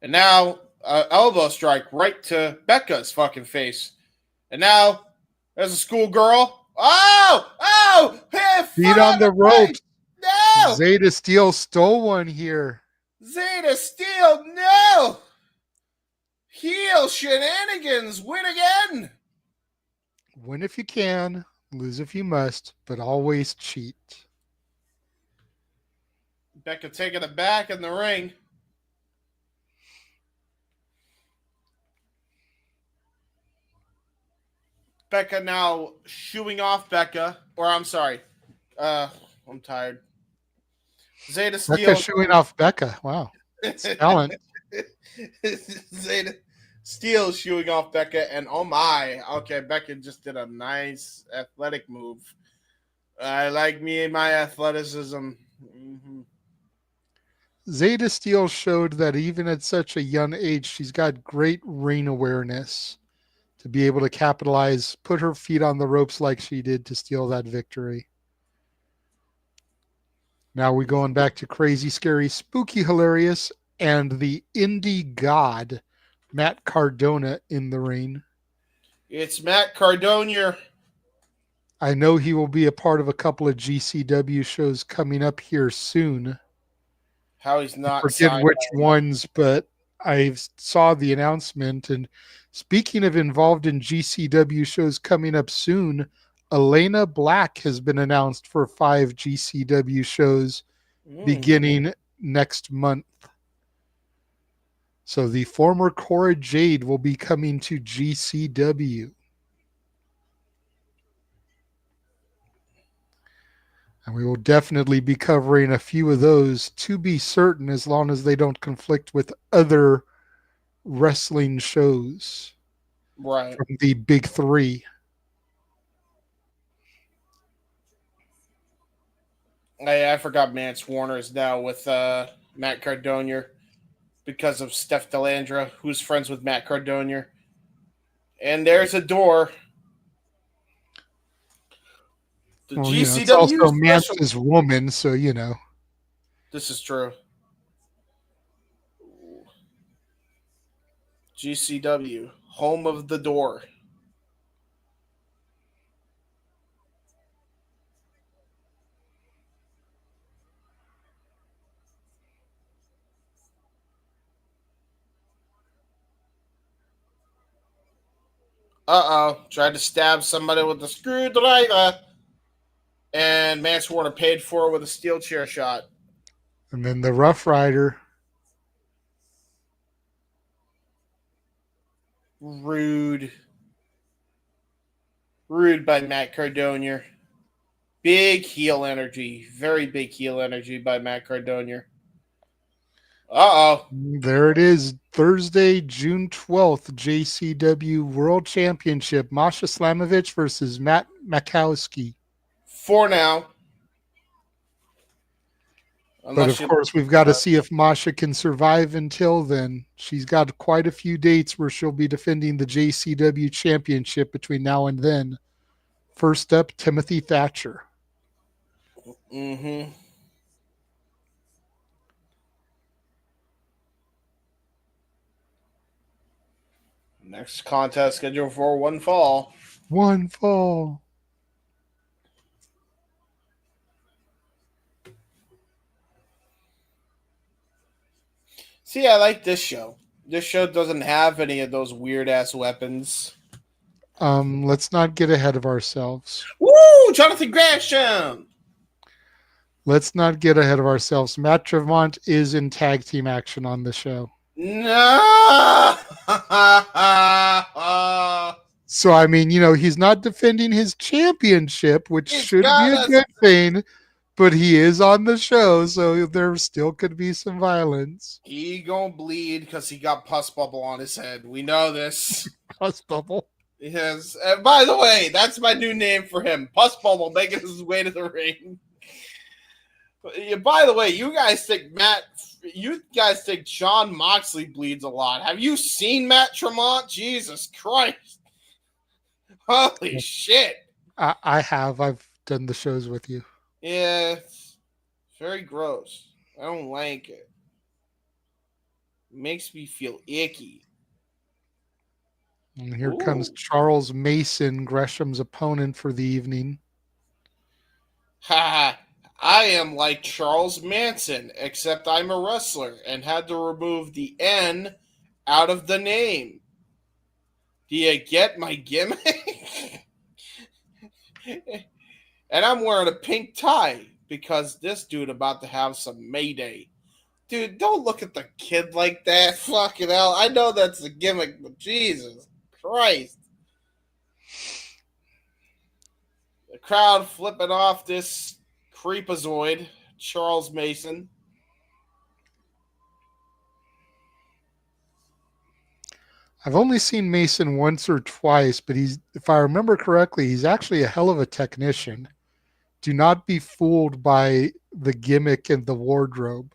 And now elbow strike right to Becca's fucking face. And now there's a schoolgirl. Oh, oh, hey, Feet foot on on the the ropes. face. No, Zayda Steele stole one here. Zayda Steele. No, heel shenanigans. Win again. Win if you can, lose if you must, but always cheat. Becca taking it back in the ring. Becca now shooing off Becca, or I'm sorry, I'm tired. Zayda Becca Steele. showing off Becca. Wow. It's talent. Zayda Steele shooing off Becca, and oh my, okay, Becca just did a nice athletic move. I like me and my athleticism. Mm-hmm. Zayda Steele showed that even at such a young age, she's got great ring awareness to be able to capitalize, put her feet on the ropes like she did to steal that victory. Now we're going back to crazy, scary, spooky, hilarious, and the indie god, Matt Cardona, in the ring. It's Matt Cardona. I know he will be a part of a couple of GCW shows coming up here soon. How he's I not forget signed. which ones, but I saw the announcement. And speaking of involved in GCW shows coming up soon, Elena Black has been announced for 5 GCW shows beginning next month. So the former Cora Jade will be coming to GCW. And we will definitely be covering a few of those to be certain, as long as they don't conflict with other wrestling shows. Right. from the big three. I forgot Mance Warner is now with Matt Cardona because of Steph Delandra, who's friends with Matt Cardona. And there's a door. The Well, it's GCW also special. Mance's woman, so This is true. GCW, home of the door. Tried to stab somebody with a screwdriver. And Mance Warner paid for it with a steel chair shot. And then the Rough Rider. Rude. Rude by Matt Cardona. Big heel energy. Very big heel energy by Matt Cardona. There it is. Thursday, June 12th, JCW World Championship. Masha Slamovich versus Matt Makowski. For now. But of course, we've got to see if Masha can survive until then. She's got quite a few dates where she'll be defending the JCW Championship between now and then. First up, Timothy Thatcher. Mm-hmm. Next contest scheduled for one fall. One fall. See, I like this show. This show doesn't have any of those weird ass weapons. Let's not get ahead of ourselves. Woo! Jonathan Gresham! Let's not get ahead of ourselves. Matt Tremont is in tag team action on the show. No! So, I mean, he's not defending his championship, which should be a good thing, but he is on the show, so there still could be some violence. He gonna bleed because he got pus bubble on his head. We know this. Pus bubble? Yes. And by the way, that's my new name for him. Pus bubble making his way to the ring. By the way, you guys think Jon Moxley bleeds a lot. Have you seen Matt Tremont? Jesus Christ. Holy shit. I have. I've done the shows with you. Yeah. It's very gross. I don't like it. Makes me feel icky. And here comes Charles Mason, Gresham's opponent for the evening. Ha! I am like Charles Manson, except I'm a wrestler and had to remove the N out of the name. Do you get my gimmick? And I'm wearing a pink tie because this dude about to have some Mayday. Dude, don't look at the kid like that. Fucking hell. I know that's a gimmick, but Jesus Christ. The crowd flipping off this creepazoid, Charles Mason. I've only seen Mason once or twice, but if I remember correctly, he's actually a hell of a technician. Do not be fooled by the gimmick and the wardrobe.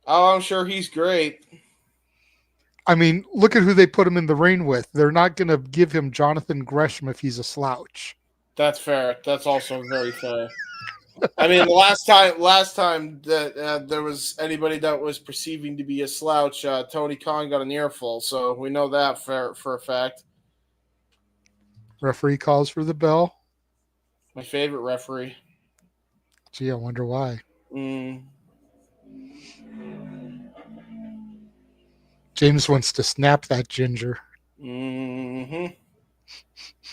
Oh, I'm sure he's great. I mean, look at who they put him in the ring with. They're not going to give him Jonathan Gresham if he's a slouch. That's fair. That's also very fair. I mean, the last time that there was anybody that was perceiving to be a slouch, Tony Khan got an earful, so we know that for a fact. Referee calls for the bell. My favorite referee. Gee, I wonder why. James wants to snap that ginger. I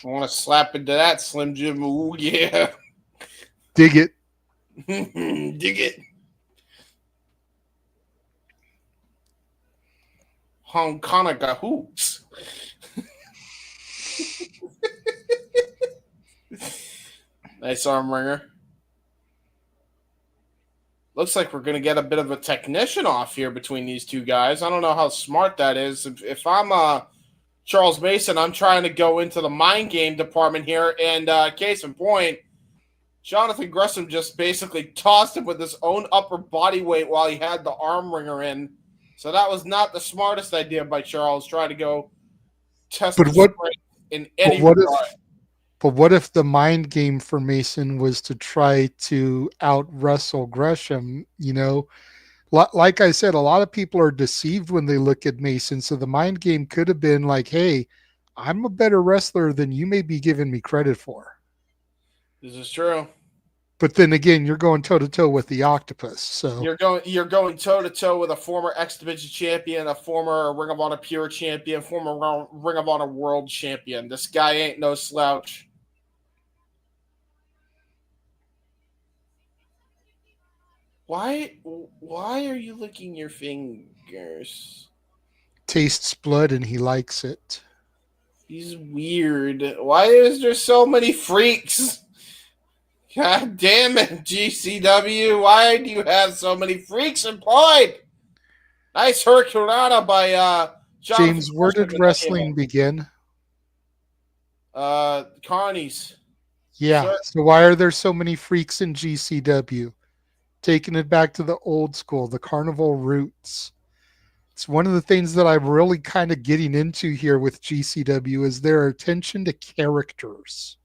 want to slap into that Slim Jim. Ooh, yeah. Dig it. Dig it. Hong Konaga hoops. Nice arm wringer. Looks like we're going to get a bit of a technician off here between these two guys. I don't know how smart that is. If I'm Charles Mason, I'm trying to go into the mind game department here, and case in point, Jonathan Gresham just basically tossed him with his own upper body weight while he had the arm wringer in. So that was not the smartest idea by Charles, trying to go test But his what? strength in But any what regard. if? But what if the mind game for Mason was to try to out wrestle Gresham? Like I said, a lot of people are deceived when they look at Mason. So the mind game could have been like, "Hey, I'm a better wrestler than you may be giving me credit for." This is true. But then again, you're going toe to toe with the octopus. So You're going toe to toe with a former X Division champion, a former Ring of Honor Pure champion, former Ring of Honor World champion. This guy ain't no slouch. Why are you licking your fingers? tastes blood and he likes it. He's weird. Why is there so many freaks? God damn it, GCW. Why do you have so many freaks employed? Nice Hurricanrana by Jonathan James, where Gresham did in that wrestling begin? Carnies. Yeah. Sir. So why are there so many freaks in GCW? Taking it back to the old school, the carnival roots. It's one of the things that I'm really kind of getting into here with GCW is their attention to characters.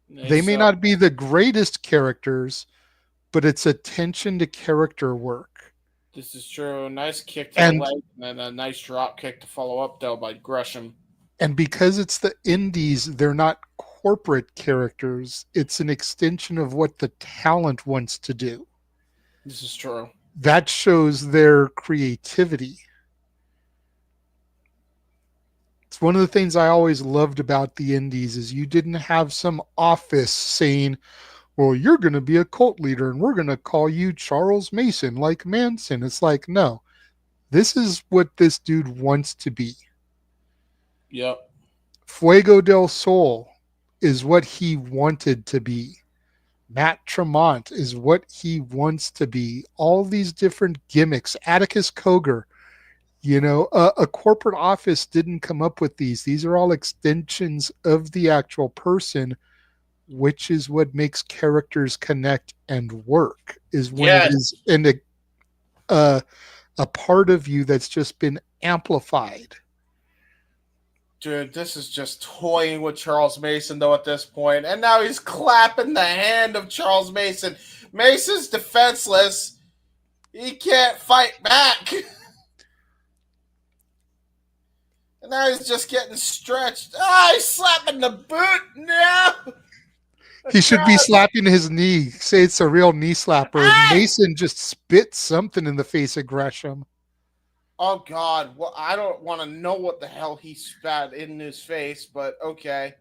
They may not be the greatest characters, but it's attention to character work. This is true. Nice kick to the leg, and then a nice drop kick to follow up, though, by Gresham. And because it's the indies, they're not corporate characters. It's an extension of what the talent wants to do. This is true. That shows their creativity. It's one of the things I always loved about the indies is you didn't have some office saying, well, you're going to be a cult leader and we're going to call you Charles Mason like Manson. It's like, no, this is what this dude wants to be. Yep. Fuego del Sol is what he wanted to be. Matt Tremont is what he wants to be. All these different gimmicks. Atticus Cogar, a corporate office didn't come up with these. These are all extensions of the actual person, which is what makes characters connect and work, is when it is in a part of you that's just been amplified. Dude, this is just toying with Charles Mason, though, at this point. And now he's clapping the hand of Charles Mason. Mason's defenseless. He can't fight back. And now he's just getting stretched. He's slapping the boot. No. He should be slapping his knee. Say it's a real knee slapper. Mason just spit something in the face of Gresham. Oh, God. Well, I don't want to know what the hell he spat in his face, but okay.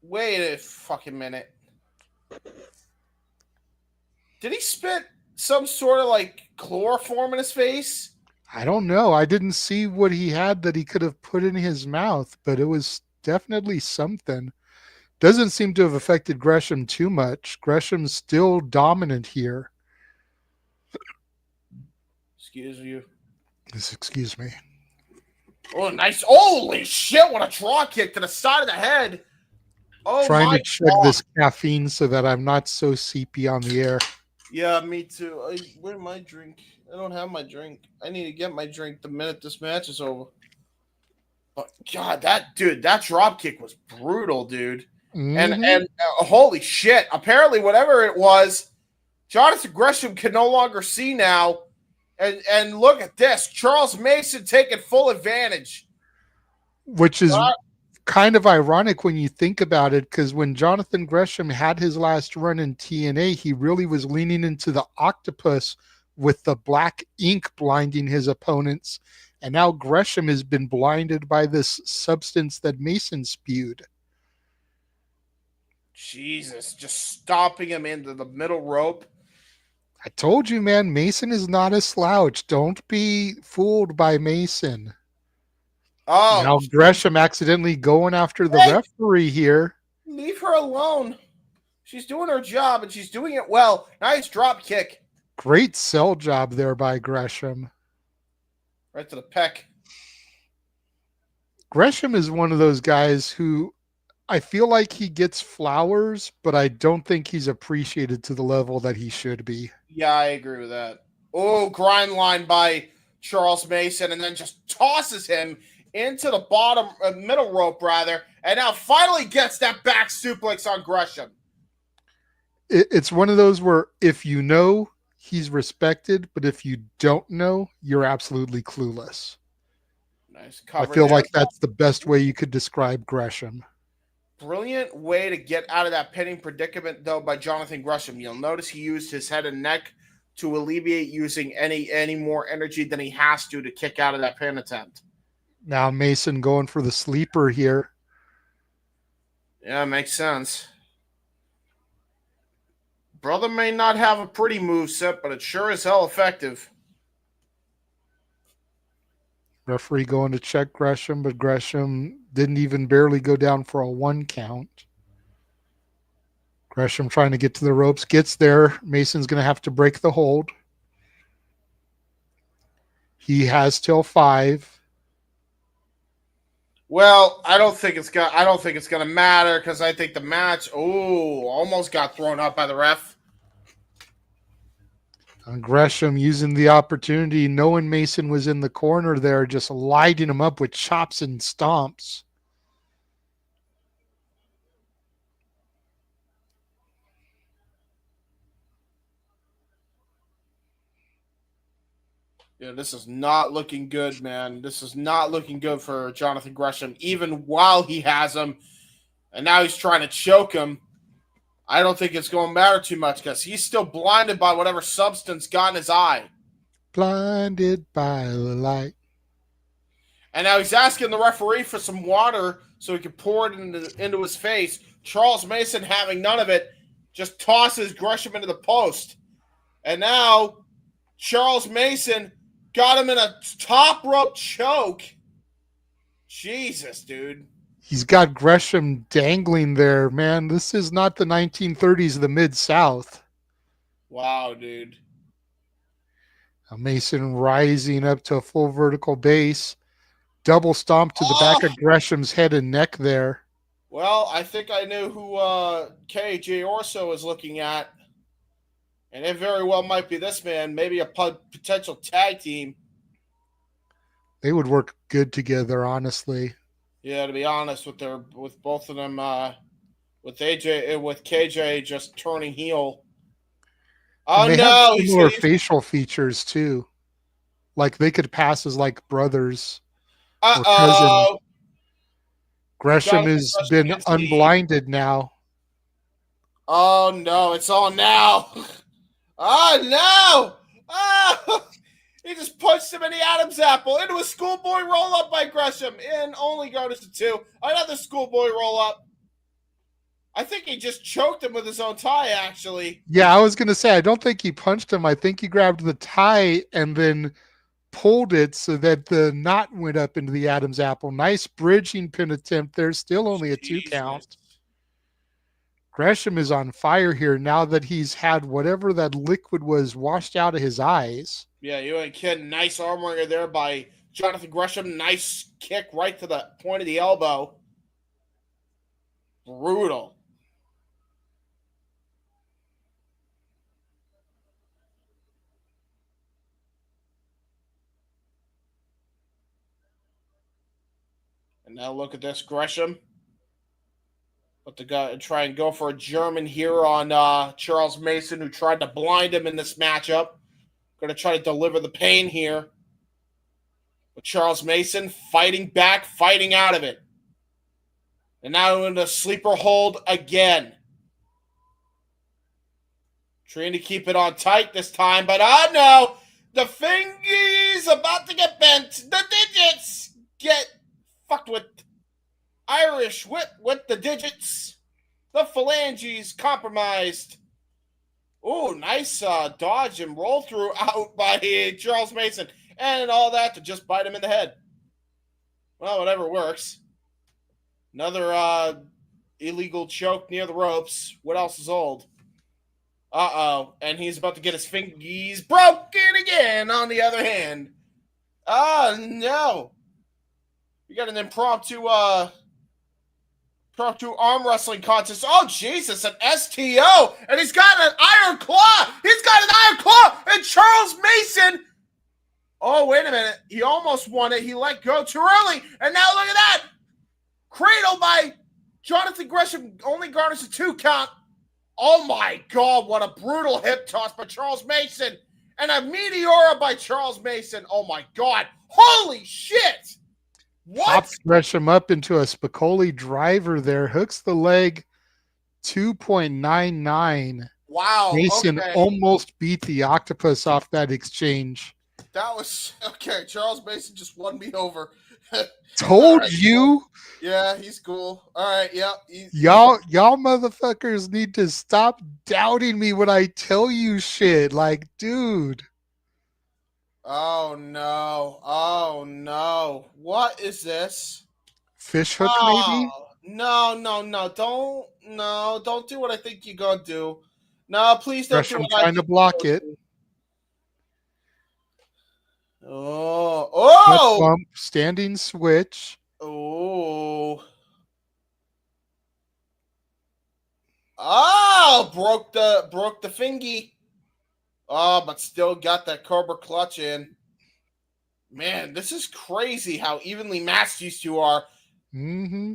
Wait a fucking minute. Did he spit some sort of like chloroform in his face? I don't know. I didn't see what he had that he could have put in his mouth, but it was definitely something. Doesn't seem to have affected Gresham too much. Gresham's still dominant here. Excuse you. Excuse me. Oh, nice. Holy shit, what a drop kick to the side of the head. Oh, trying to check this caffeine so that I'm not so seepy on the air. Yeah, me too. Where's my drink? I don't have my drink. I need to get my drink the minute this match is over. But God, that drop kick was brutal, dude. Mm-hmm. And holy shit! Apparently, whatever it was, Jonathan Gresham can no longer see now. And look at this, Charles Mason taking full advantage, which is kind of ironic when you think about it, because when Jonathan Gresham had his last run in TNA, he really was leaning into the octopus with the black ink blinding his opponents, and now Gresham has been blinded by this substance that Mason spewed. Jesus, just stomping him into the middle rope. I told you, man, Mason is not a slouch. Don't be fooled by Mason. Oh, now Gresham accidentally going after the referee here. Leave her alone. She's doing her job, and she's doing it well. Nice drop kick. Great sell job there by Gresham. Right to the pec. Gresham is one of those guys who I feel like he gets flowers, but I don't think he's appreciated to the level that he should be. Yeah, I agree with that. Oh, grind line by Charles Mason, and then just tosses him into the bottom, middle rope, rather, and now finally gets that back suplex on Gresham. It's one of those where if you know, he's respected, but if you don't know, you're absolutely clueless. Nice I cover feel there. like that's the best way you could describe Gresham. Brilliant way to get out of that pinning predicament, though, by Jonathan Gresham. You'll notice he used his head and neck to alleviate using any more energy than he has to kick out of that pin attempt. Now Mason going for the sleeper here. Yeah, makes sense. Brother may not have a pretty move set, but it's sure as hell effective. Referee going to check Gresham, but Gresham didn't even barely go down for a 1 count. Gresham trying to get to the ropes, gets there. Mason's going to have to break the hold. He has till 5. Well, I don't think it's gonna matter because I think the match almost got thrown up by the ref. And Gresham using the opportunity, knowing Mason was in the corner there, just lighting him up with chops and stomps. Yeah, this is not looking good, man. This is not looking good for Jonathan Gresham, even while he has him. And now he's trying to choke him. I don't think it's going to matter too much because he's still blinded by whatever substance got in his eye. Blinded by the light. And now he's asking the referee for some water so he can pour it into his face. Charles Mason, having none of it, just tosses Gresham into the post. And now Charles Mason got him in a top rope choke. Jesus, dude. He's got Gresham dangling there, man. This is not the 1930s of the Mid-South. Wow, dude. Mason rising up to a full vertical base. Double stomp to the back of Gresham's head and neck there. Well, I think I knew who KJ Orso is looking at. And it very well might be this man. Maybe a potential tag team. They would work good together, honestly. Yeah, to be honest, with both of them, with KJ just turning heel. Oh and they no! have similar facial features too. Like they could pass as like brothers or cousins. Gresham has been unblinded now. Oh no! It's on now. Oh no! Oh! He just punched him in the Adam's apple into a schoolboy roll up by Gresham and only goes to 2. Another schoolboy roll up. I think he just choked him with his own tie, actually. Yeah, I was going to say, I don't think he punched him. I think he grabbed the tie and then pulled it so that the knot went up into the Adam's apple. Nice bridging pin attempt there. Still only a 2 count. Gresham is on fire here now that he's had whatever that liquid was washed out of his eyes. Yeah, you ain't kidding. Nice arm wringer there by Jonathan Gresham. Nice kick right to the point of the elbow. Brutal. And now look at this, Gresham. But the guy try and go for a German here on Charles Mason, who tried to blind him in this matchup. Going to try to deliver the pain here. But Charles Mason fighting back, fighting out of it. And now in the sleeper hold again. Trying to keep it on tight this time, but oh no! The fingies about to get bent. The digits get fucked with. Irish whip with the digits. The phalanges compromised. Oh, nice dodge and roll through out by Charles Mason. And all that to just bite him in the head. Well, whatever works. Another illegal choke near the ropes. What else is old? Uh-oh. And he's about to get his fingies broken again on the other hand. Oh, no. We got an impromptu arm wrestling contest. Oh, Jesus, an STO. And he's got an iron claw. He's got an iron claw. And Charles Mason. Oh, wait a minute. He almost won it. He let go too early. And now look at that. Cradle by Jonathan Gresham only garners a 2 count. Oh, my God. What a brutal hip toss by Charles Mason. And a Meteora by Charles Mason. Oh, my God. Holy shit. What? Pops Gresham up into a Spicoli driver there. Hooks the leg 2.99. Wow. Mason Okay. almost beat the octopus off that exchange. That was okay. Charles Mason just won me over. Told right, you. Yeah, he's cool. All right, yeah. Y'all motherfuckers need to stop doubting me when I tell you shit. Like, dude. Oh no. Oh no. What is this? Fish hook, maybe? No. Don't do what I think you're gonna do. No, please don't do Gresham what I trying to think block it. do. Oh! Bump, standing switch. Oh! Oh! Broke the fingy. Oh, but still got that Cobra clutch in. Man, this is crazy how evenly matched these two are. Mm-hmm.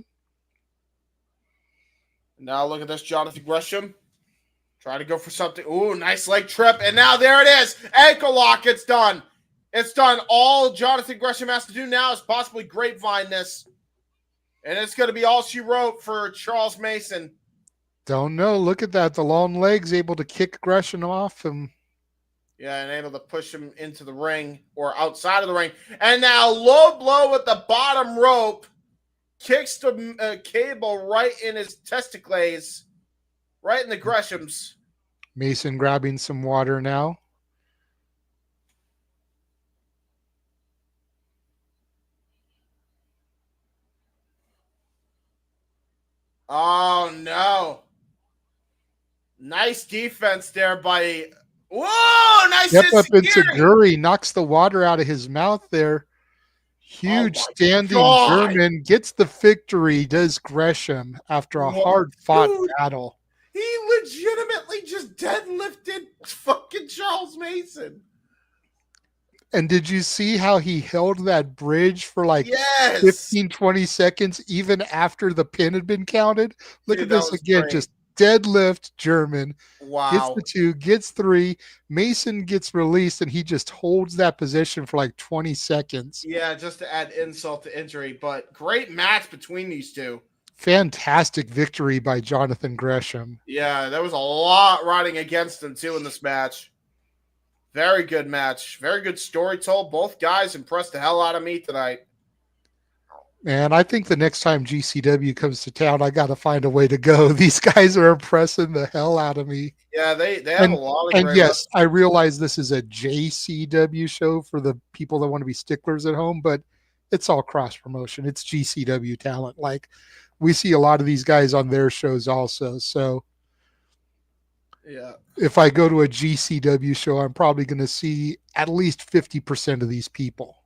Now look at this, Jonathan Gresham. Try to go for something. Ooh, nice leg trip. And now there it is. Ankle lock. It's done. It's done. All Jonathan Gresham has to do now is possibly grapevine this. And it's going to be all she wrote for Charles Mason. Don't know. Look at that. The long legs able to kick Gresham off him. Yeah, and able to push him into the ring or outside of the ring. And now low blow with the bottom rope. Kicks the cable right in his testicles. Right in the Greshams. Mason grabbing some water now. Oh, no. Nice defense there by... Whoa, nice Step up into insecurity. Guri. Knocks the water out of his mouth there. Huge standing God. German. Gets the victory, does Gresham, after a hard-fought battle. He legitimately just deadlifted fucking Charles Mason. And did you see how he held that bridge for like Yes. 15, 20 seconds even after the pin had been counted? Look at this again. Great. Just deadlift German. Wow. Gets the 2, gets 3. Mason gets released, and he just holds that position for like 20 seconds. Yeah, just to add insult to injury. But great match between these two. Fantastic victory by Jonathan Gresham. Yeah, there was a lot riding against him, too, in this match. Very good match. Very good story told. Both guys impressed the hell out of me tonight. Man, I think the next time GCW comes to town, I got to find a way to go. These guys are impressing the hell out of me. Yeah, they have a lot of and great yes, I realize this is a JCW show for the people that want to be sticklers at home, but it's all cross promotion. It's GCW talent. Like, we see a lot of these guys on their shows also. So yeah, if I go to a GCW show, I'm probably going to see at least 50% of these people.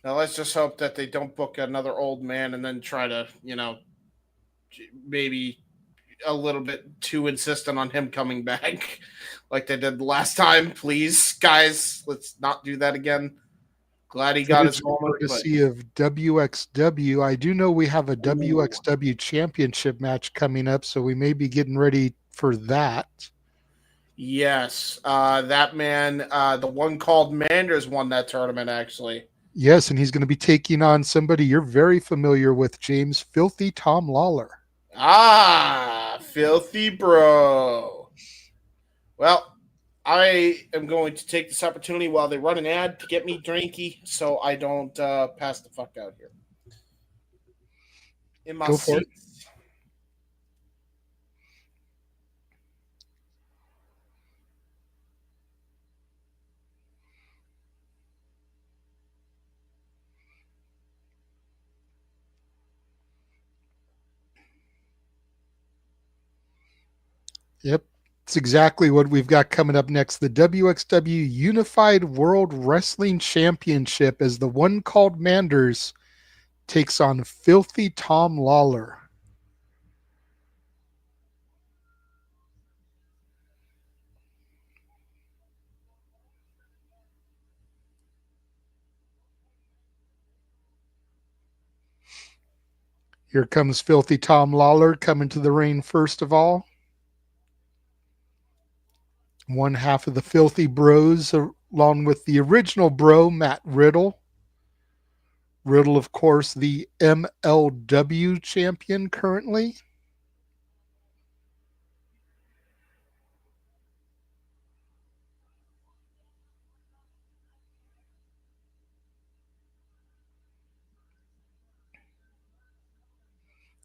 now let's just hope that they don't book another old man and then try to, maybe a little bit too insistent on him coming back like they did the last time. Please, guys, let's not do that again. Glad he got his moment. Courtesy of WXW. I do know we have a WXW championship match coming up, so we may be getting ready for that. Yes, that man, the one called Manders, won that tournament, actually. Yes, and he's going to be taking on somebody you're very familiar with, James Filthy Tom Lawlor. Ah, Filthy Bro. Well, I am going to take this opportunity while they run an ad to get me drinky so I don't pass the fuck out here. In my seat. Yep. It's exactly what we've got coming up next. The WXW Unified World Wrestling Championship as the one called Manders takes on Filthy Tom Lawlor. Here comes Filthy Tom Lawlor coming to the ring first of all. One half of the Filthy Bros, along with the original bro, Matt Riddle. Riddle, of course, the MLW champion currently.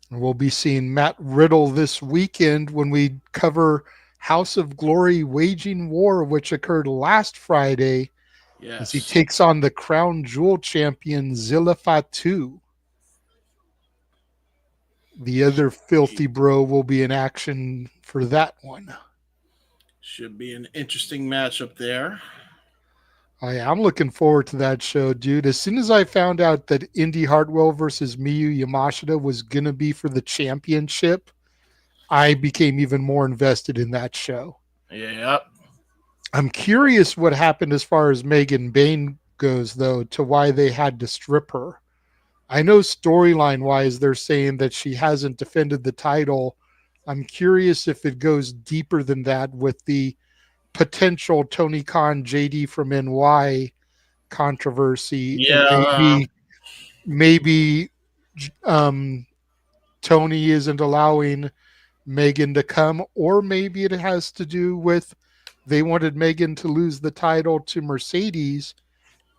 We'll be seeing Matt Riddle this weekend when we cover House of Glory Waging War, which occurred last Friday, as he Yes. takes on the Crown Jewel champion Zilla Fatu. The other Filthy Bro will be in action for that one. Should be an interesting matchup there. I'm looking forward to that show, dude. As soon as I found out that Indy Hartwell versus Miyu Yamashita was going to be for the championship, I became even more invested in that show. Yep. I'm curious what happened as far as Megan Bain goes, though, to why they had to strip her. I know storyline wise, they're saying that she hasn't defended the title. I'm curious if it goes deeper than that with the potential Tony Khan JD from NY controversy, and Yeah. maybe Tony isn't allowing Megan to come, or maybe it has to do with they wanted Megan to lose the title to Mercedes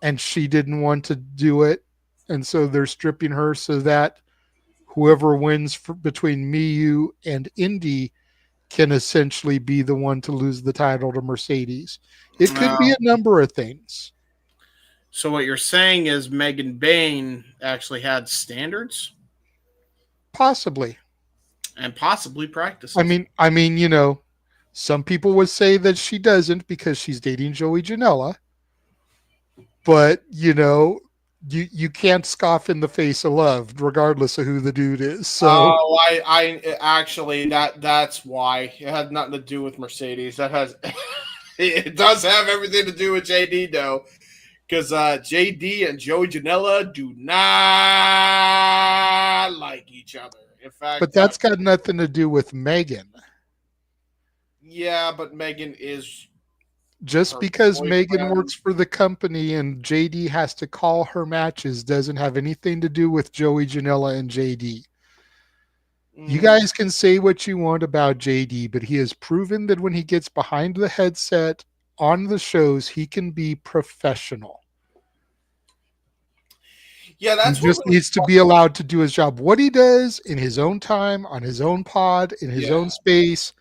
and she didn't want to do it, and so they're stripping her so that whoever wins between Miyu and Indy can essentially be the one to lose the title to Mercedes. It could be a number of things. So what you're saying is Megan Bain actually had standards Possibly. and possibly practices. I mean, some people would say that she doesn't because she's dating Joey Janela. But, you can't scoff in the face of love, regardless of who the dude is. So I actually that's why it had nothing to do with Mercedes. That has it does have everything to do with JD though, because JD and Joey Janela do not like each other. In fact, but that's got nothing to do with Megan. Yeah, but Megan is Just her because Megan boyfriend. works for the company and JD has to call her matches doesn't have anything to do with Joey Janela and JD. You guys can say what you want about JD, but he has proven that when he gets behind the headset on the shows, he can be professional. Yeah, He that's what just needs to be allowed to do his job. What he does in his own time, on his own pod, in his own space,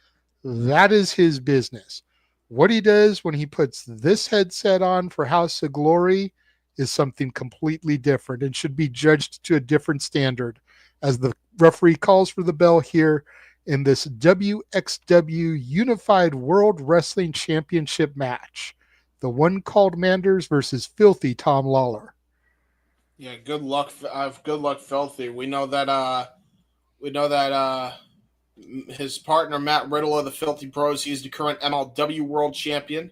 that is his business. What he does when he puts this headset on for House of Glory is something completely different and should be judged to a different standard, as the referee calls for the bell here in this WXW Unified World Wrestling Championship match. The one called Manders versus Filthy Tom Lawlor. Yeah, good luck. Good luck, Filthy. We know that his partner Matt Riddle of the Filthy Bros. He's the current MLW World Champion.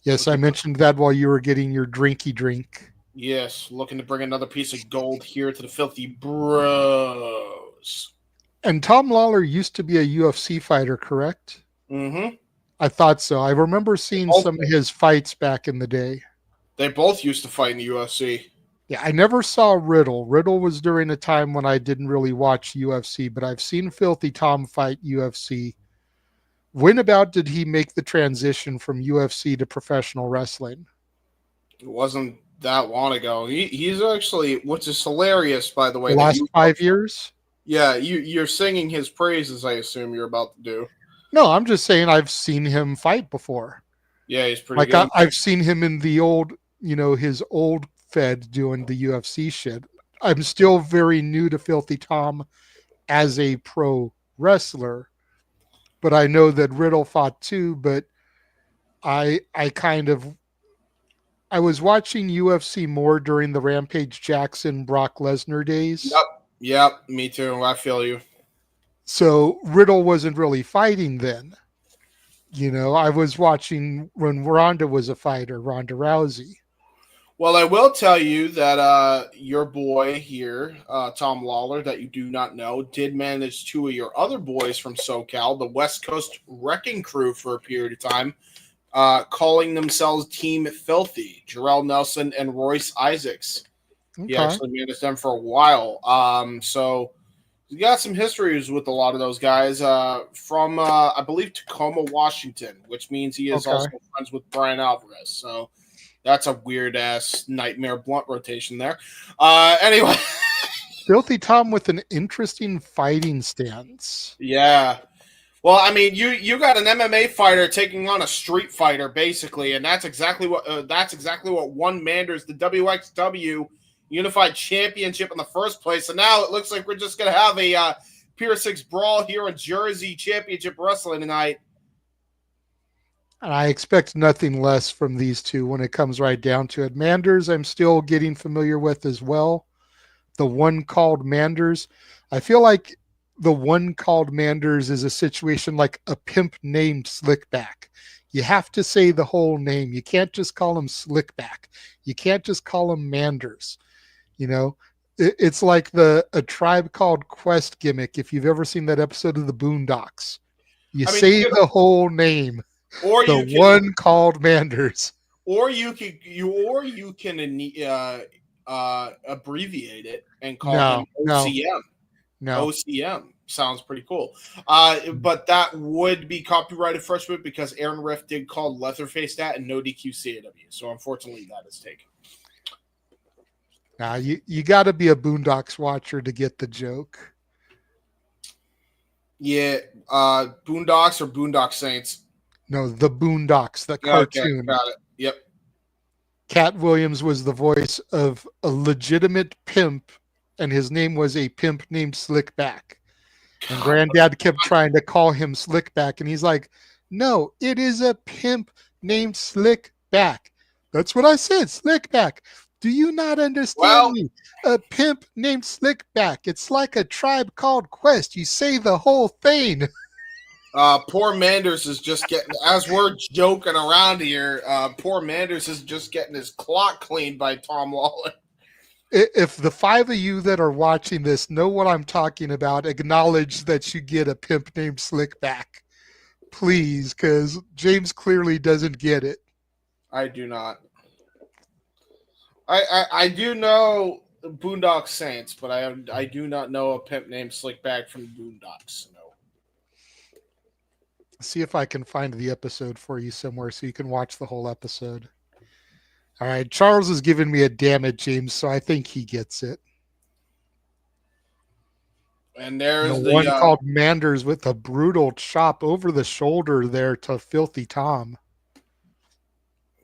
Yes, I mentioned that while you were getting your drinky drink. Yes, looking to bring another piece of gold here to the Filthy Bros. And Tom Lawlor used to be a UFC fighter, correct? Mm-hmm. I thought so. I remember seeing some of his fights back in the day. They both used to fight in the UFC. Yeah, I never saw Riddle. Riddle was during a time when I didn't really watch UFC, but I've seen Filthy Tom fight UFC. When about did he make the transition from UFC to professional wrestling? It wasn't that long ago. He's actually, which is hilarious, by the way. The last 5 years? Yeah, you're singing his praises, I assume you're about to do. No, I'm just saying I've seen him fight before. Yeah, he's pretty good. I've seen him in the old, his old Fed doing the UFC shit. I'm still very new to Filthy Tom as a pro wrestler. but I know that Riddle fought too. But I kind of I was watching UFC more during the Rampage Jackson Brock Lesnar days. Yep. Yep. Me too. I feel you. So Riddle wasn't really fighting then. I was watching when Ronda was a fighter, Ronda Rousey. Well, I will tell you that your boy here, Tom Lawlor, that you do not know, did manage two of your other boys from SoCal, the West Coast Wrecking Crew, for a period of time, calling themselves Team Filthy, Jarrell Nelson and Royce Isaacs. He Okay. actually managed them for a while. So you got some histories with a lot of those guys from, I believe, Tacoma, Washington, which means he is also Okay. friends with Brian Alvarez. So that's a weird ass nightmare blunt rotation there. Anyway, Filthy Tom with an interesting fighting stance. yeah. Well, I mean, you got an MMA fighter taking on a street fighter, basically, and that's exactly what won Manders the WXW Unified Championship in the first place. And now it looks like we're just gonna have a Pier 6 brawl here in Jersey Championship Wrestling tonight. And I expect nothing less from these two when it comes right down to it. Manders, I'm still getting familiar with as well. The one called Manders, I feel like the one called Manders is a situation like a pimp named Slickback. You have to say the whole name. You can't just call him Slickback. You can't just call him Manders. It's like a Tribe Called Quest gimmick. If you've ever seen that episode of the Boondocks, you say the whole name. Or the one called Manders. Or you can abbreviate it and call him OCM. No. OCM sounds pretty cool. But that would be copyrighted freshman because Aaron Riff did call Leatherface that and no DQ CAW. So unfortunately that is taken. Now you got to be a Boondocks watcher to get the joke. Yeah, Boondocks or Boondock Saints? No, the Boondocks, the cartoon. Okay, got it. Yep. Cat Williams was the voice of a legitimate pimp, and his name was a pimp named Slickback. And Granddad kept trying to call him Slickback, and he's like, no, it is a pimp named Slickback. That's what I said, Slickback. Do you not understand me? A pimp named Slickback. It's like a Tribe Called Quest. You say the whole thing. Poor Manders is just getting, as we're joking around here, poor Manders is just getting his clock cleaned by Tom Lawlor. If the five of you that are watching this know what I'm talking about, acknowledge that you get a pimp named Slickback. Please, because James clearly doesn't get it. I do not. I do know Boondock Saints, but I do not know a pimp named Slickback from Boondocks. No. See if I can find the episode for you somewhere so you can watch the whole episode. All right, Charles is giving me a damn it, James, so I think he gets it. And there's the one called Manders with a brutal chop over the shoulder there to Filthy Tom.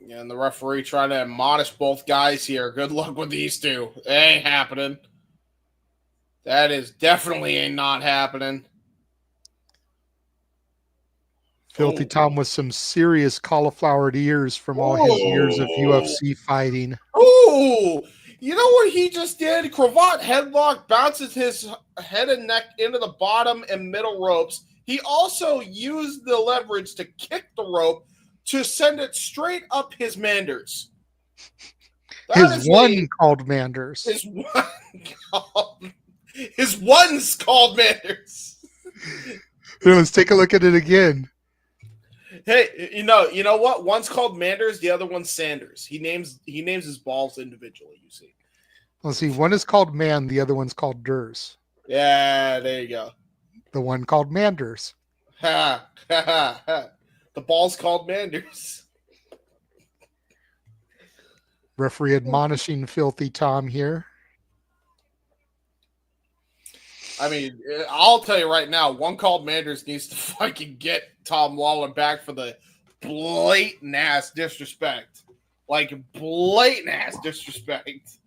And the referee trying to admonish both guys here. Good luck with these two. It ain't happening. That is definitely not happening. Filthy Tom with some serious cauliflowered ears from all his years of UFC fighting. Oh, you know what he just did? Cravat headlock, bounces his head and neck into the bottom and middle ropes. He also used the leverage to kick the rope to send it straight up his Manders. His one called Manders. His one's called Manders. Here, let's take a look at it again. Hey, you know what? One's called Manders, the other one's Sanders. He names his balls individually, you see. Let's see. One is called Man, the other one's called Durs. Yeah, there you go. The one called Manders. Ha, ha, ha, ha. The ball's called Manders. Referee admonishing Filthy Tom here. I mean, I'll tell you right now, one called Manders needs to fucking get Tom Lawlor back for the blatant ass disrespect. Like, blatant ass disrespect.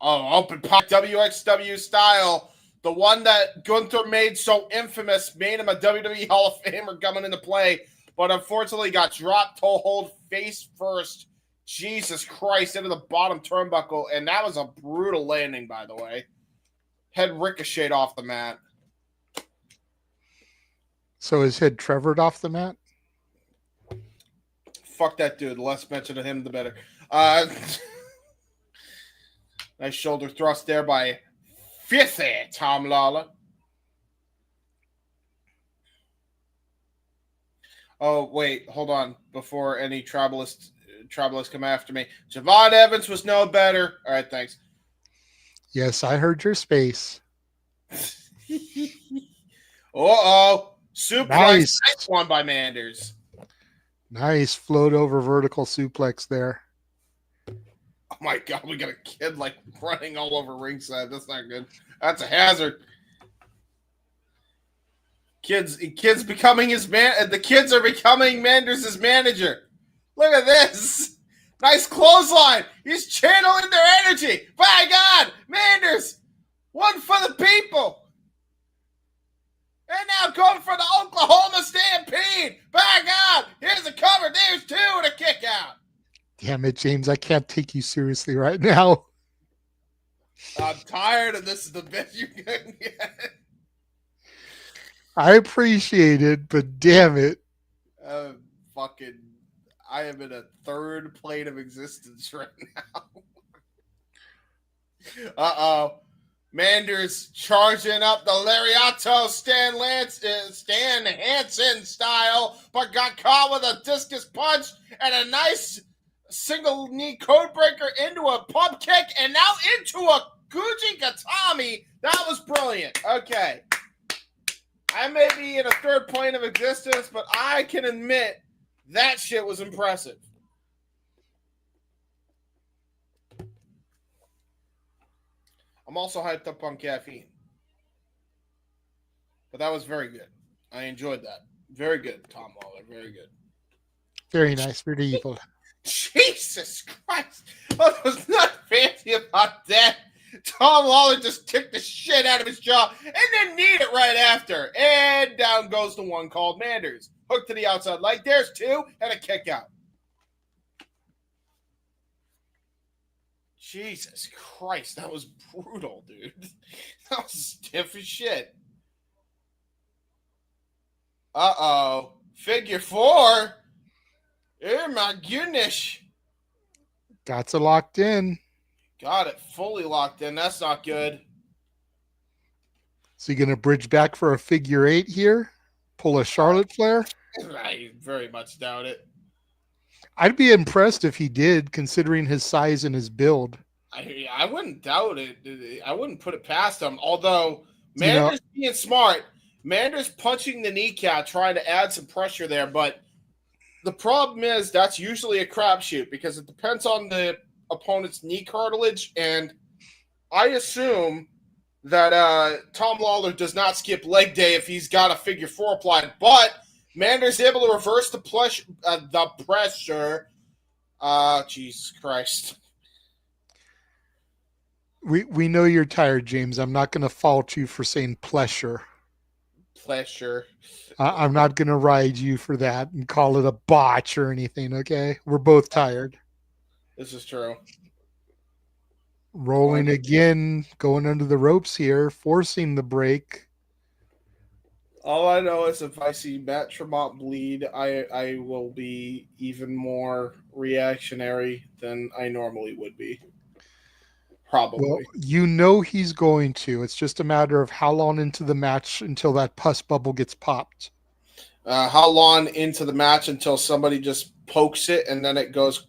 Oh, open pop WXW style. The one that Gunther made so infamous, made him a WWE Hall of Famer coming into play, but unfortunately got dropped toe hold face first. Jesus Christ, into the bottom turnbuckle, and that was a brutal landing, by the way. Head ricocheted off the mat. So his head trevored off the mat? Fuck that dude. The less mention of him, the better. Nice shoulder thrust there by Fifty Tom Lawlor. Oh, wait, hold on. Before any tribalists come after me. Javon Evans was no better. All right, thanks. Yes, I heard your space. Uh-oh. Suplex. Nice one by Manders. Nice float over vertical suplex there. Oh my God, we got a kid like running all over ringside. That's not good. That's a hazard. Kids becoming his man. The kids are becoming Manders' manager. Look at this. Nice clothesline. He's channeling their energy. By God, Manders, one for the people. And now going for the Oklahoma Stampede. By God, here's a cover. There's two and a kick out. Damn it, James. I can't take you seriously right now. I'm tired and this is the best you can get. I appreciate it, but damn it. I am in a third plane of existence right now. Uh-oh. Manders charging up the Lariato Stan Hansen style, but got caught with a discus punch and a nice single knee code breaker into a pump kick and now into a Gucci Gatami. That was brilliant. Okay. I may be in a third plane of existence, but I can admit that shit was impressive. I'm also hyped up on caffeine. But that was very good. I enjoyed that. Very good, Tom Lawlor. Very good. Very nice. Very evil. Jesus Christ. I was not fancy about that. Tom Lawlor just kicked the shit out of his jaw and then kneed it right after. And down goes the one called Manders. Hook to the outside leg. There's two and a kick out. Jesus Christ, that was brutal, dude. That was stiff as shit. Uh-oh. Figure four. Oh, my goodness. Got it locked in. Got it fully locked in. That's not good. So you going to bridge back for a figure eight here? Pull a Charlotte Flair? I very much doubt it. I'd be impressed if he did, considering his size and his build. I wouldn't doubt it. I wouldn't put it past him. Although Manders being smart, Manders punching the kneecap, trying to add some pressure there. But the problem is that's usually a crapshoot because it depends on the opponent's knee cartilage. And I assume that Tom Lawlor does not skip leg day if he's got a figure four applied. But Manders able to reverse the pressure. Jesus Christ. We know you're tired, James. I'm not going to fault you for saying pleasure. Pleasure. I'm not going to ride you for that and call it a botch or anything, okay? We're both tired. This is true. Rolling again, going under the ropes here, forcing the break. All I know is if I see Matt Tremont bleed, I will be even more reactionary than I normally would be. Probably. Well, you know he's going to. It's just a matter of how long into the match until that pus bubble gets popped. How long into the match until somebody just pokes it and then it goes.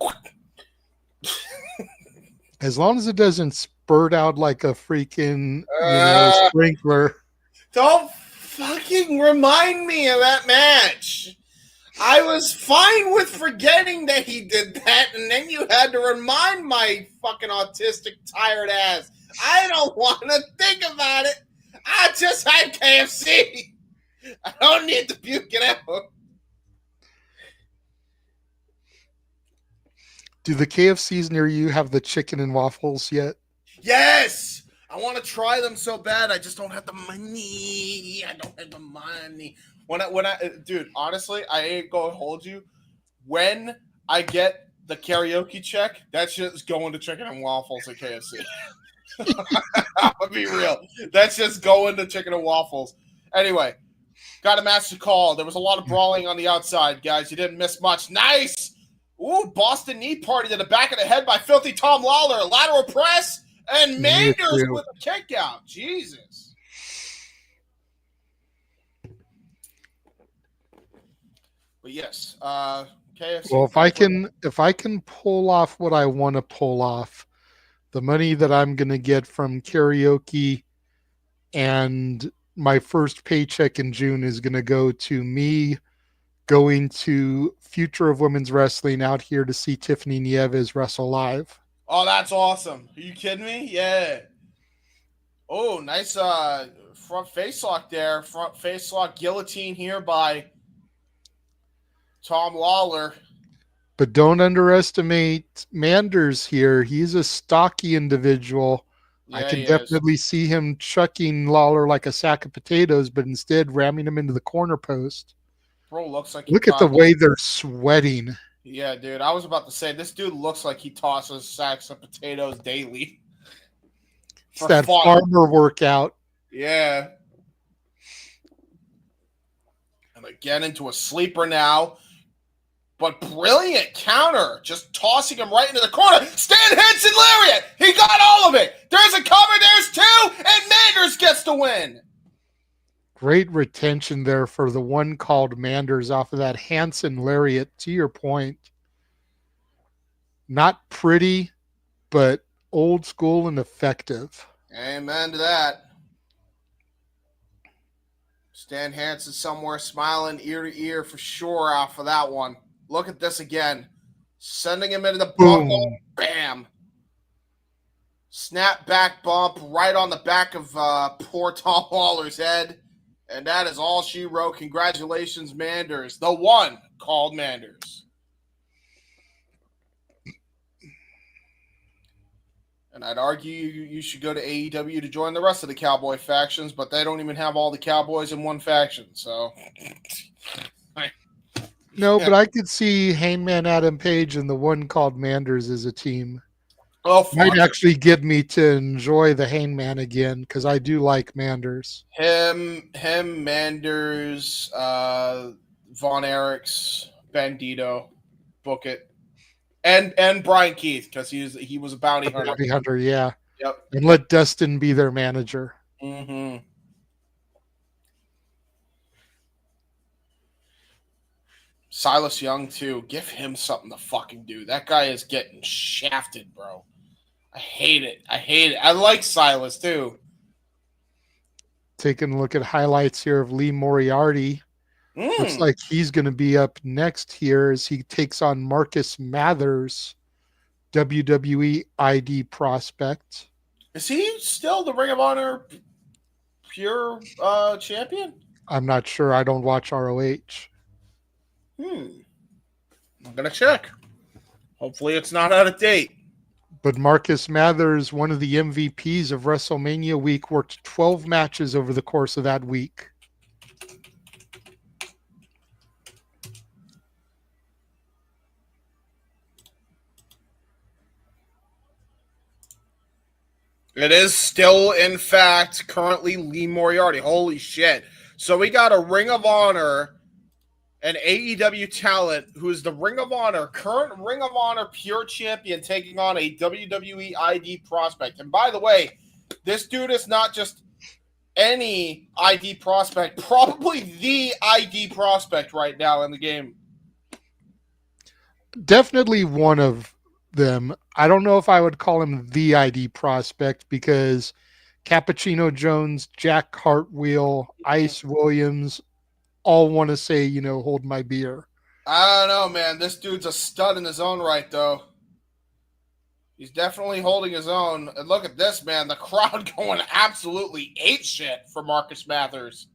As long as it doesn't spurt out like a freaking sprinkler. Don't fucking remind me of that match. I was fine with forgetting that he did that, and then you had to remind my fucking autistic, tired ass. I don't want to think about it. I just had KFC. I don't need to puke it out. Do the KFCs near you have the chicken and waffles yet? Yes! I want to try them so bad. I just don't have the money. I don't have the money. Dude, honestly, I ain't gonna hold you. When I get the karaoke check, that shit's going to chicken and waffles at KFC. I'll be real. That's just going to chicken and waffles. Anyway, got a match to call. There was a lot of brawling on the outside, guys. You didn't miss much. Nice. Ooh, Boston knee party to the back of the head by Filthy Tom Lawlor. Lateral press. And Manders with a kick out. Jesus. But yes, KFC. Well, if I can pull off what I want to pull off, the money that I'm going to get from karaoke and my first paycheck in June is going to go to me going to Future of Women's Wrestling out here to see Tiffany Nieves wrestle live. Oh, that's awesome. Are you kidding me? Yeah. Oh, nice front face lock there. Front face lock guillotine here by Tom Lawlor. But don't underestimate Manders here. He's a stocky individual. Yeah, I can definitely see him chucking Lawlor like a sack of potatoes, but instead ramming him into the corner post. Bro, looks like look at the way they're sweating. Yeah, dude. I was about to say this dude looks like he tosses sacks of potatoes daily. It's that farmer workout. Yeah. And again into a sleeper now. But brilliant counter. Just tossing him right into the corner. Stan Henson lariat. He got all of it. There's a cover. There's two. And Manders gets the win. Great retention there for the one called Manders off of that Hansen lariat, to your point. Not pretty, but old school and effective. Amen to that. Stan Hansen somewhere smiling ear to ear for sure off of that one. Look at this again. Sending him into the buckle. Bam. Snap back bump right on the back of poor Tom Lawlor's head. And that is all she wrote. Congratulations, Manders. The one called Manders. And I'd argue you should go to AEW to join the rest of the Cowboy factions, but they don't even have all the Cowboys in one faction. So, no, but I could see Hangman Adam Page and the one called Manders as a team. Oh, might actually get me to enjoy the Hangman again because I do like Manders. Him, Manders, Von Erichs, Bandito, book it, and Brian Keith because he was a bounty hunter. Bounty hunter, yeah. Yep. And let Dustin be their manager. Mm-hmm. Silas Young too. Give him something to fucking do. That guy is getting shafted, bro. I hate it. I like Silas too. Taking a look at highlights here of Lee Moriarty. Looks like he's going to be up next here as he takes on Marcus Mathers, WWE ID prospect. Is he still the Ring of Honor pure champion? I'm not sure. I don't watch ROH. I'm going to check. Hopefully it's not out of date. But Marcus Mathers, one of the MVPs of WrestleMania week, worked 12 matches over the course of that week. It is still, in fact, currently Lee Moriarty. Holy shit. So we got a Ring of Honor, an AEW talent who is the current Ring of Honor pure champion taking on a WWE ID prospect. And by the way, this dude is not just any ID prospect, probably the ID prospect right now in the game. Definitely one of them. I don't know if I would call him the ID prospect because Cappuccino Jones, Jack Cartwheel, Ice Williams all want to say, hold my beer. I don't know, man. This dude's a stud in his own right, though. He's definitely holding his own. And look at this, man. The crowd going absolutely apeshit for Marcus Mathers.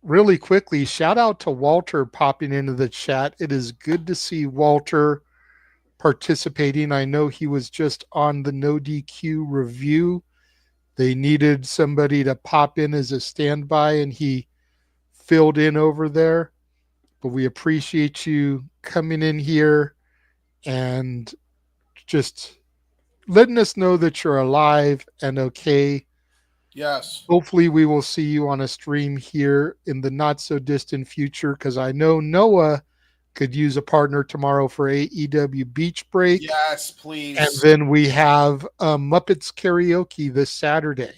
Really quickly, shout out to Walter popping into the chat. It is good to see Walter participating. I know he was just on the No DQ review They needed somebody to pop in as a standby, and he filled in over there. But we appreciate you coming in here and just letting us know that you're alive and okay. Yes. Hopefully, we will see you on a stream here in the not so distant future because I know Noah could use a partner tomorrow for AEW Beach Break. Yes, And please. then we have Muppets Karaoke this Saturday.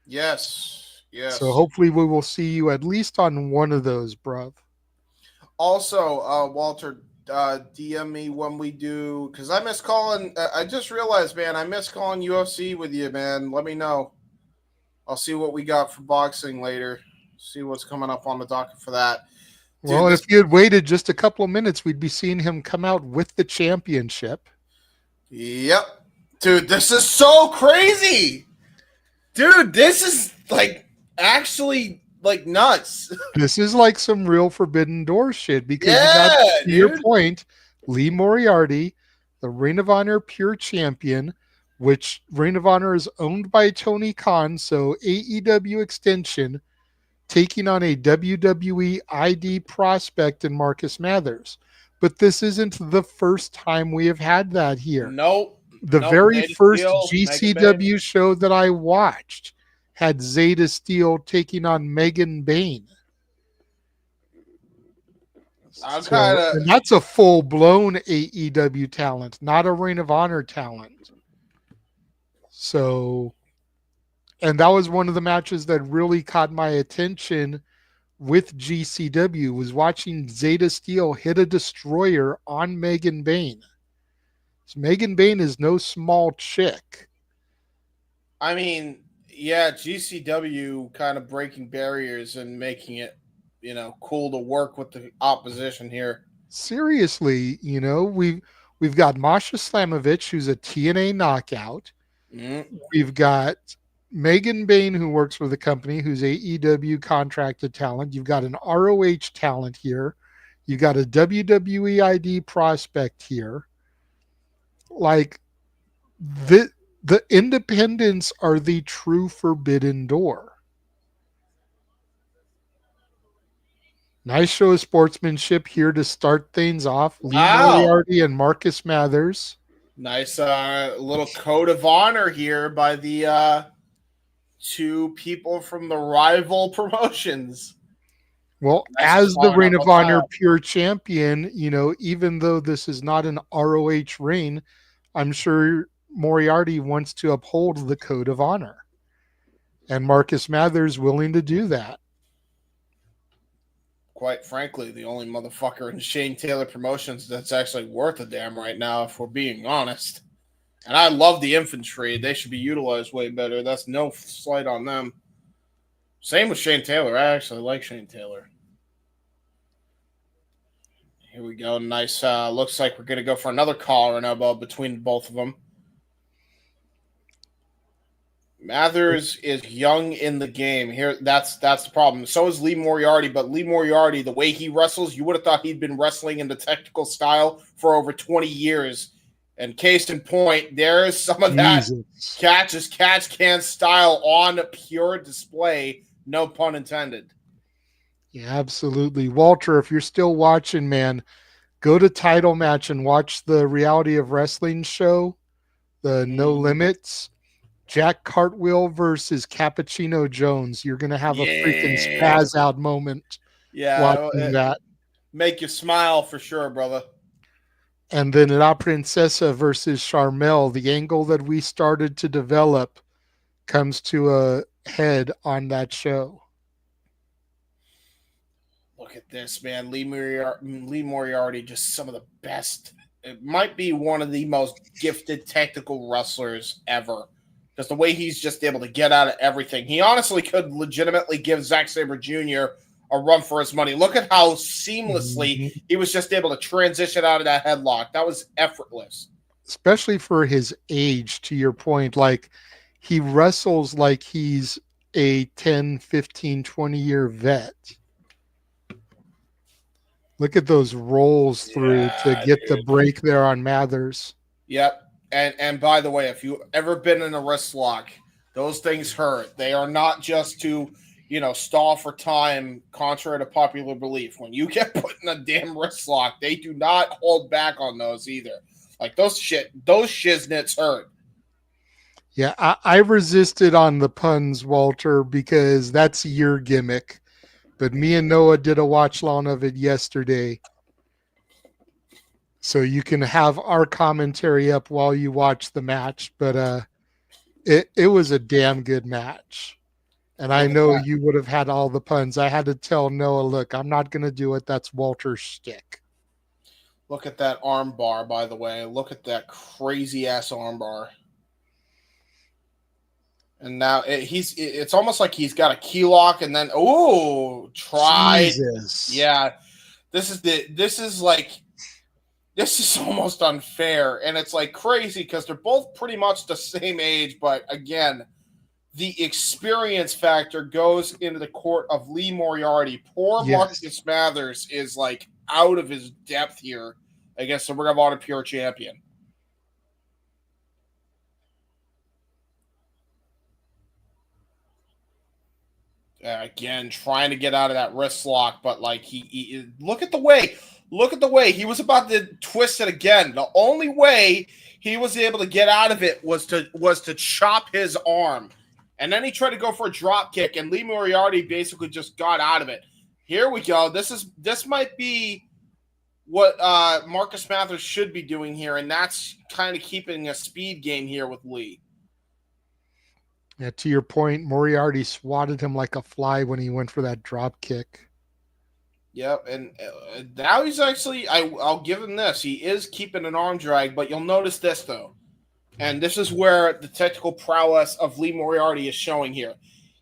Yes. So Yes. hopefully, we will see you at least on one of those, bruv. Also, Walter, DM me when we do, because I miss calling. I just realized, man, I miss calling UFC with you, man. Let me know. I'll see what we got for boxing later. See what's coming up on the docket for that. Dude, Well, this. if you had waited just a couple of minutes, we'd be seeing him come out with the championship. Yep. Dude, this is so crazy. Dude, this is like actually like nuts. This is like some real Forbidden Door shit because you got, Yeah, to your dude. point, Lee Moriarty, the Ring of Honor Pure Champion, which Ring of Honor is owned by Tony Khan, so AEW extension, taking on a WWE ID prospect in Marcus Mathers. But this isn't the first time we have had that here. Nope. The Nope. very Zayda first Steel, Megan Bain. GCW show that I watched had Zayda Steel taking on Megan Bain. I'm So, kind of. and that's a full blown AEW talent, not a Ring of Honor talent. So, and that was one of the matches that really caught my attention with GCW was watching Zayda Steel hit a destroyer on Megan Bain. So Megan Bain is no small chick. I mean, yeah, GCW kind of breaking barriers and making it, cool to work with the opposition here. Seriously, we've got Masha Slamovich, who's a TNA knockout. Mm-hmm. We've got Megan Bain, who works for the company, who's AEW contracted talent. You've got an ROH talent here. You've got a WWE ID prospect here. Like the independents are the true Forbidden Door. Nice show of sportsmanship here to start things off. Lee Wow. Moriarty and Marcus Mathers. Nice little code of honor here by the two people from the rival promotions. Well, Nice as the calling Ring out of the Honor foul. Pure Champion, even though this is not an ROH reign, I'm sure Moriarty wants to uphold the code of honor. And Marcus Mathers willing to do that. Quite frankly, the only motherfucker in Shane Taylor Promotions that's actually worth a damn right now, if we're being honest. And I love the infantry. They should be utilized way better. That's no slight on them. Same with Shane Taylor. I actually like Shane Taylor. Here we go. Nice. Looks like we're going to go for another collar and elbow between both of them. Mathers is young in the game. Here, that's the problem. So is Lee Moriarty, but Lee Moriarty, the way he wrestles, you would have thought he'd been wrestling in the technical style for over 20 years. And case in point, there is some of that catch can style on pure display. No pun intended. Yeah, absolutely. Walter, if you're still watching, man, go to Title Match and watch the Reality of Wrestling show, the No Limits. Jack Cartwheel versus Cappuccino Jones. You're going to have a freaking spaz out moment watching that. Make you smile for sure, brother. And then La Princesa versus Charmel, the angle that we started to develop comes to a head on that show. Look at this, man. Lee Moriarty, just some of the best. It might be one of the most gifted technical wrestlers ever. Just the way he's just able to get out of everything. He honestly could legitimately give Zack Sabre Jr. a run for his money. Look at how seamlessly he was just able to transition out of that headlock. That was effortless. Especially for his age, to your point. Like, he wrestles like he's a 10, 15, 20-year vet. Look at those rolls through to get the break there on Mathers. Yep. And by the way, if you've ever been in a wrist lock, Those things hurt. They are not just to, stall for time, contrary to popular belief. When you get put in a damn wrist lock, they do not hold back on those either. Like those shiznits hurt. Yeah, I resisted on the puns, Walter, because that's your gimmick. But me and Noah did a watch long of it yesterday. So you can have our commentary up while you watch the match. But it was a damn good match. And I know you would have had all the puns. I had to tell Noah, look, I'm not going to do it. That's Walter's shtick. Look at that arm bar, by the way. Look at that crazy ass arm bar. And now it's almost like he's got a key lock and then, try. Jesus. Yeah. This is almost unfair. And it's like crazy because they're both pretty much the same age. But again, the experience factor goes into the court of Lee Moriarty. Poor Marcus Mathers is like out of his depth here against the Ring of Honor Pure Champion. Again, trying to get out of that wrist lock, but like he look at the way he was about to twist it again. The only way he was able to get out of it was to chop his arm. And then he tried to go for a drop kick, and Lee Moriarty basically just got out of it. Here we go. This might be what Marcus Mathers should be doing here, and that's kind of keeping a speed game here with Lee. Yeah, to your point, Moriarty swatted him like a fly when he went for that drop kick. Yep, and now he's actually, I'll give him this. He is keeping an arm drag, but you'll notice this, though. And this is where the technical prowess of Lee Moriarty is showing here.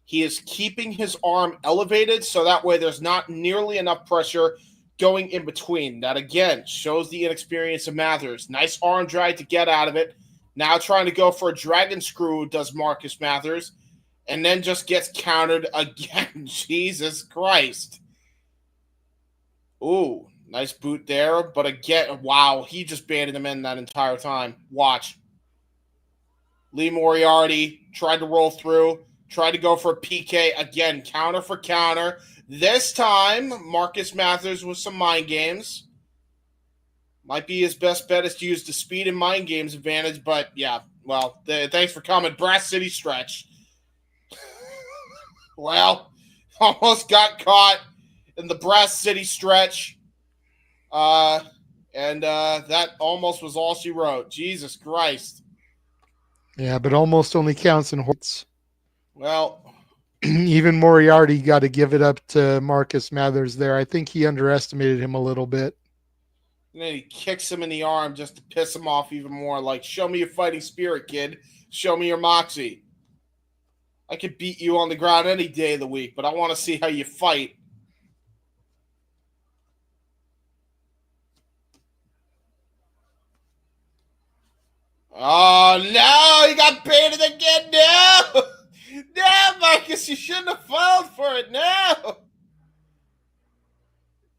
He is keeping his arm elevated, so that way there's not nearly enough pressure going in between. That, again, shows the inexperience of Mathers. Nice arm drag to get out of it. Now trying to go for a dragon screw does Marcus Mathers, and then just gets countered again. Jesus Christ. Ooh, nice boot there. But again, wow, he just banded him in that entire time. Watch. Lee Moriarty tried to roll through, tried to go for a PK. Again, counter for counter. This time, Marcus Mathers with some mind games. Might be his best bet is to use the speed and mind games advantage, but yeah, well, thanks for coming. Brass City stretch. Well, almost got caught in the Brass City stretch. And that almost was all she wrote. Jesus Christ. Yeah, but almost only counts in hits. Well, even Moriarty got to give it up to Marcus Mathers there. I think he underestimated him a little bit. And then he kicks him in the arm just to piss him off even more. Like, show me your fighting spirit, kid. Show me your moxie. I could beat you on the ground any day of the week, but I want to see how you fight. Oh, no! He got baited again! No! No, Marcus, you shouldn't have fallen for it. No!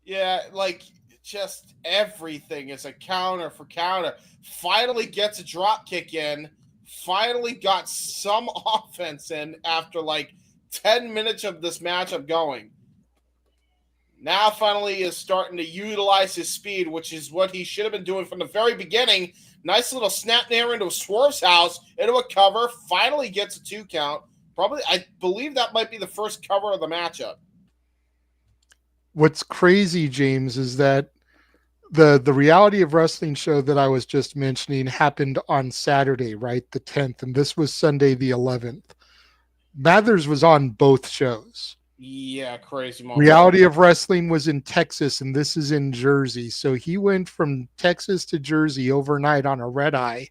Yeah, like, just everything is a counter for counter. Finally gets a drop kick in. Finally got some offense in after like 10 minutes of this matchup going. Now finally is starting to utilize his speed, which is what he should have been doing from the very beginning. Nice little snap nair into a Swerve's house, into a cover. Finally gets a 2 count. Probably, I believe that might be the first cover of the matchup. What's crazy, James, is that the Reality of Wrestling show that I was just mentioning happened on Saturday, right? The 10th, and this was Sunday, the 11th. Mathers was on both shows. Yeah, crazy moment. Reality of Wrestling was in Texas, and this is in Jersey. So he went from Texas to Jersey overnight on a red eye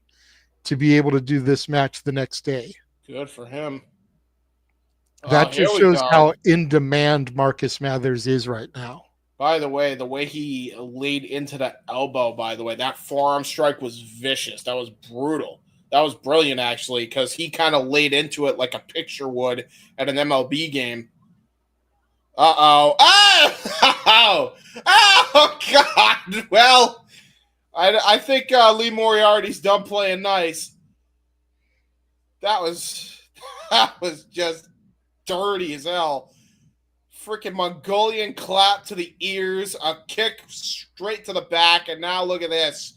to be able to do this match the next day. Good for him. That just shows how in demand Marcus Mathers is right now. By the way he laid into that elbow, by the way, that forearm strike was vicious. That was brutal. That was brilliant, actually, because he kind of laid into it like a picture would at an MLB game. Uh-oh. Oh! Oh, God. Well, I think Lee Moriarty's done playing nice. That was That was just dirty as hell. Freaking Mongolian clap to the ears, a kick straight to the back, and now look at this.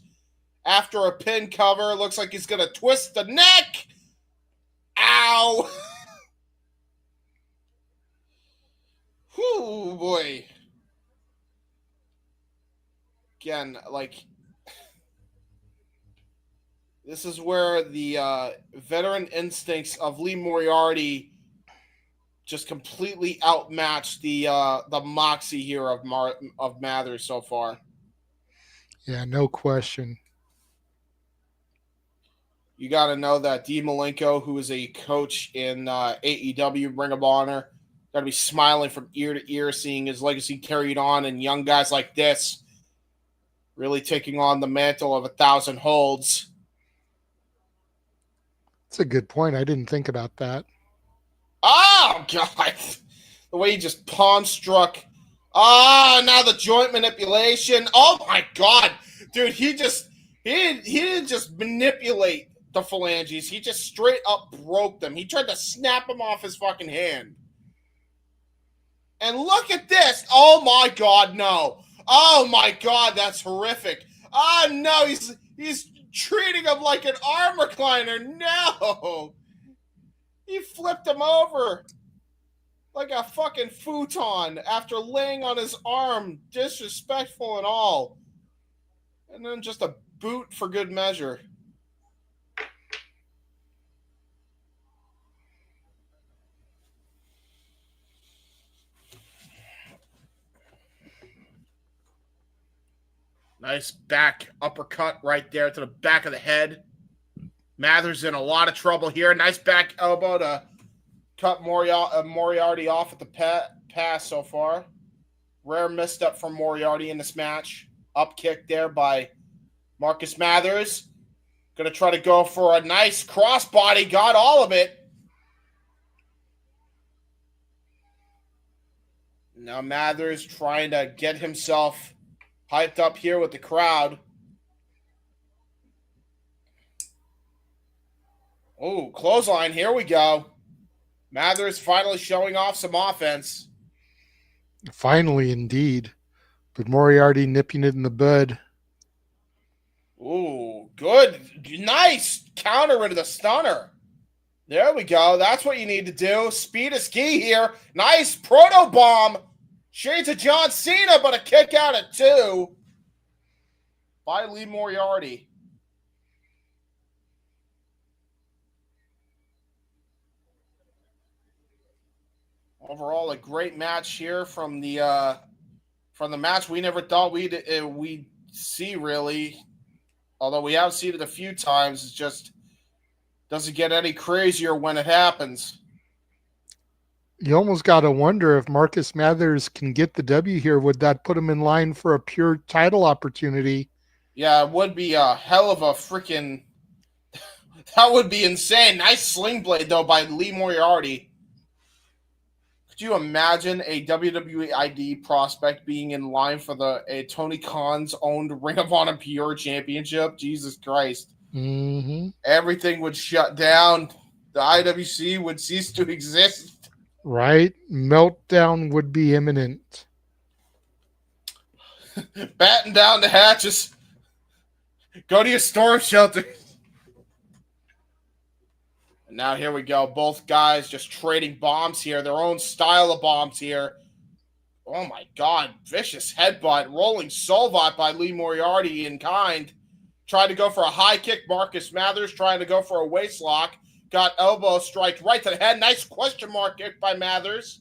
After a pin cover, looks like he's going to twist the neck. Ow! Whew, boy. Again, like, this is where the veteran instincts of Lee Moriarty just completely outmatched the moxie here of Mathers so far. Yeah, no question. You got to know that D. Malenko, who is a coach in AEW Ring of Honor, got to be smiling from ear to ear, seeing his legacy carried on, and young guys like this really taking on the mantle of 1,000 holds. That's a good point. I didn't think about that. Oh, God. The way he just pawn struck. Oh, now the joint manipulation. Oh, my God. Dude, he didn't just manipulate the phalanges. He just straight up broke them. He tried to snap them off his fucking hand. And look at this. Oh, my God, no. Oh, my God, that's horrific. Oh, no, he's treating him like an arm recliner. No. He flipped him over like a fucking futon after laying on his arm, disrespectful and all. And then just a boot for good measure. Nice back uppercut right there to the back of the head. Mathers in a lot of trouble here. Nice back elbow to cut Moriarty off at the pass so far. Rare misstep from Moriarty in this match. Up kick there by Marcus Mathers. Going to try to go for a nice crossbody. Got all of it. Now Mathers trying to get himself hyped up here with the crowd. Oh, clothesline. Here we go. Mathers finally showing off some offense. Finally, indeed. But Moriarty nipping it in the bud. Ooh, good. Nice counter into the stunner. There we go. That's what you need to do. Speed is key here. Nice proto bomb. Shades of John Cena, but a kick out at 2 by Lee Moriarty. Overall, a great match here from the match we never thought we'd see, really. Although we have seen it a few times, it just doesn't get any crazier when it happens. You almost got to wonder if Marcus Mathers can get the W here. Would that put him in line for a pure title opportunity? Yeah, it would be a hell of a freaking... That would be insane. Nice sling blade, though, by Lee Moriarty. Could you imagine a WWE ID prospect being in line for a Tony Khan's owned Ring of Honor Pure Championship? Jesus Christ. Mm-hmm. Everything would shut down. The IWC would cease to exist. Right? Meltdown would be imminent. Batten down the hatches. Go to your storm shelter. And now here we go. Both guys just trading bombs here. Their own style of bombs here. Oh my God. Vicious headbutt. Rolling Solvat by Lee Moriarty in kind. Tried to go for a high kick. Marcus Mathers trying to go for a waist lock. Got elbow strike right to the head. Nice question mark kick by Mathers.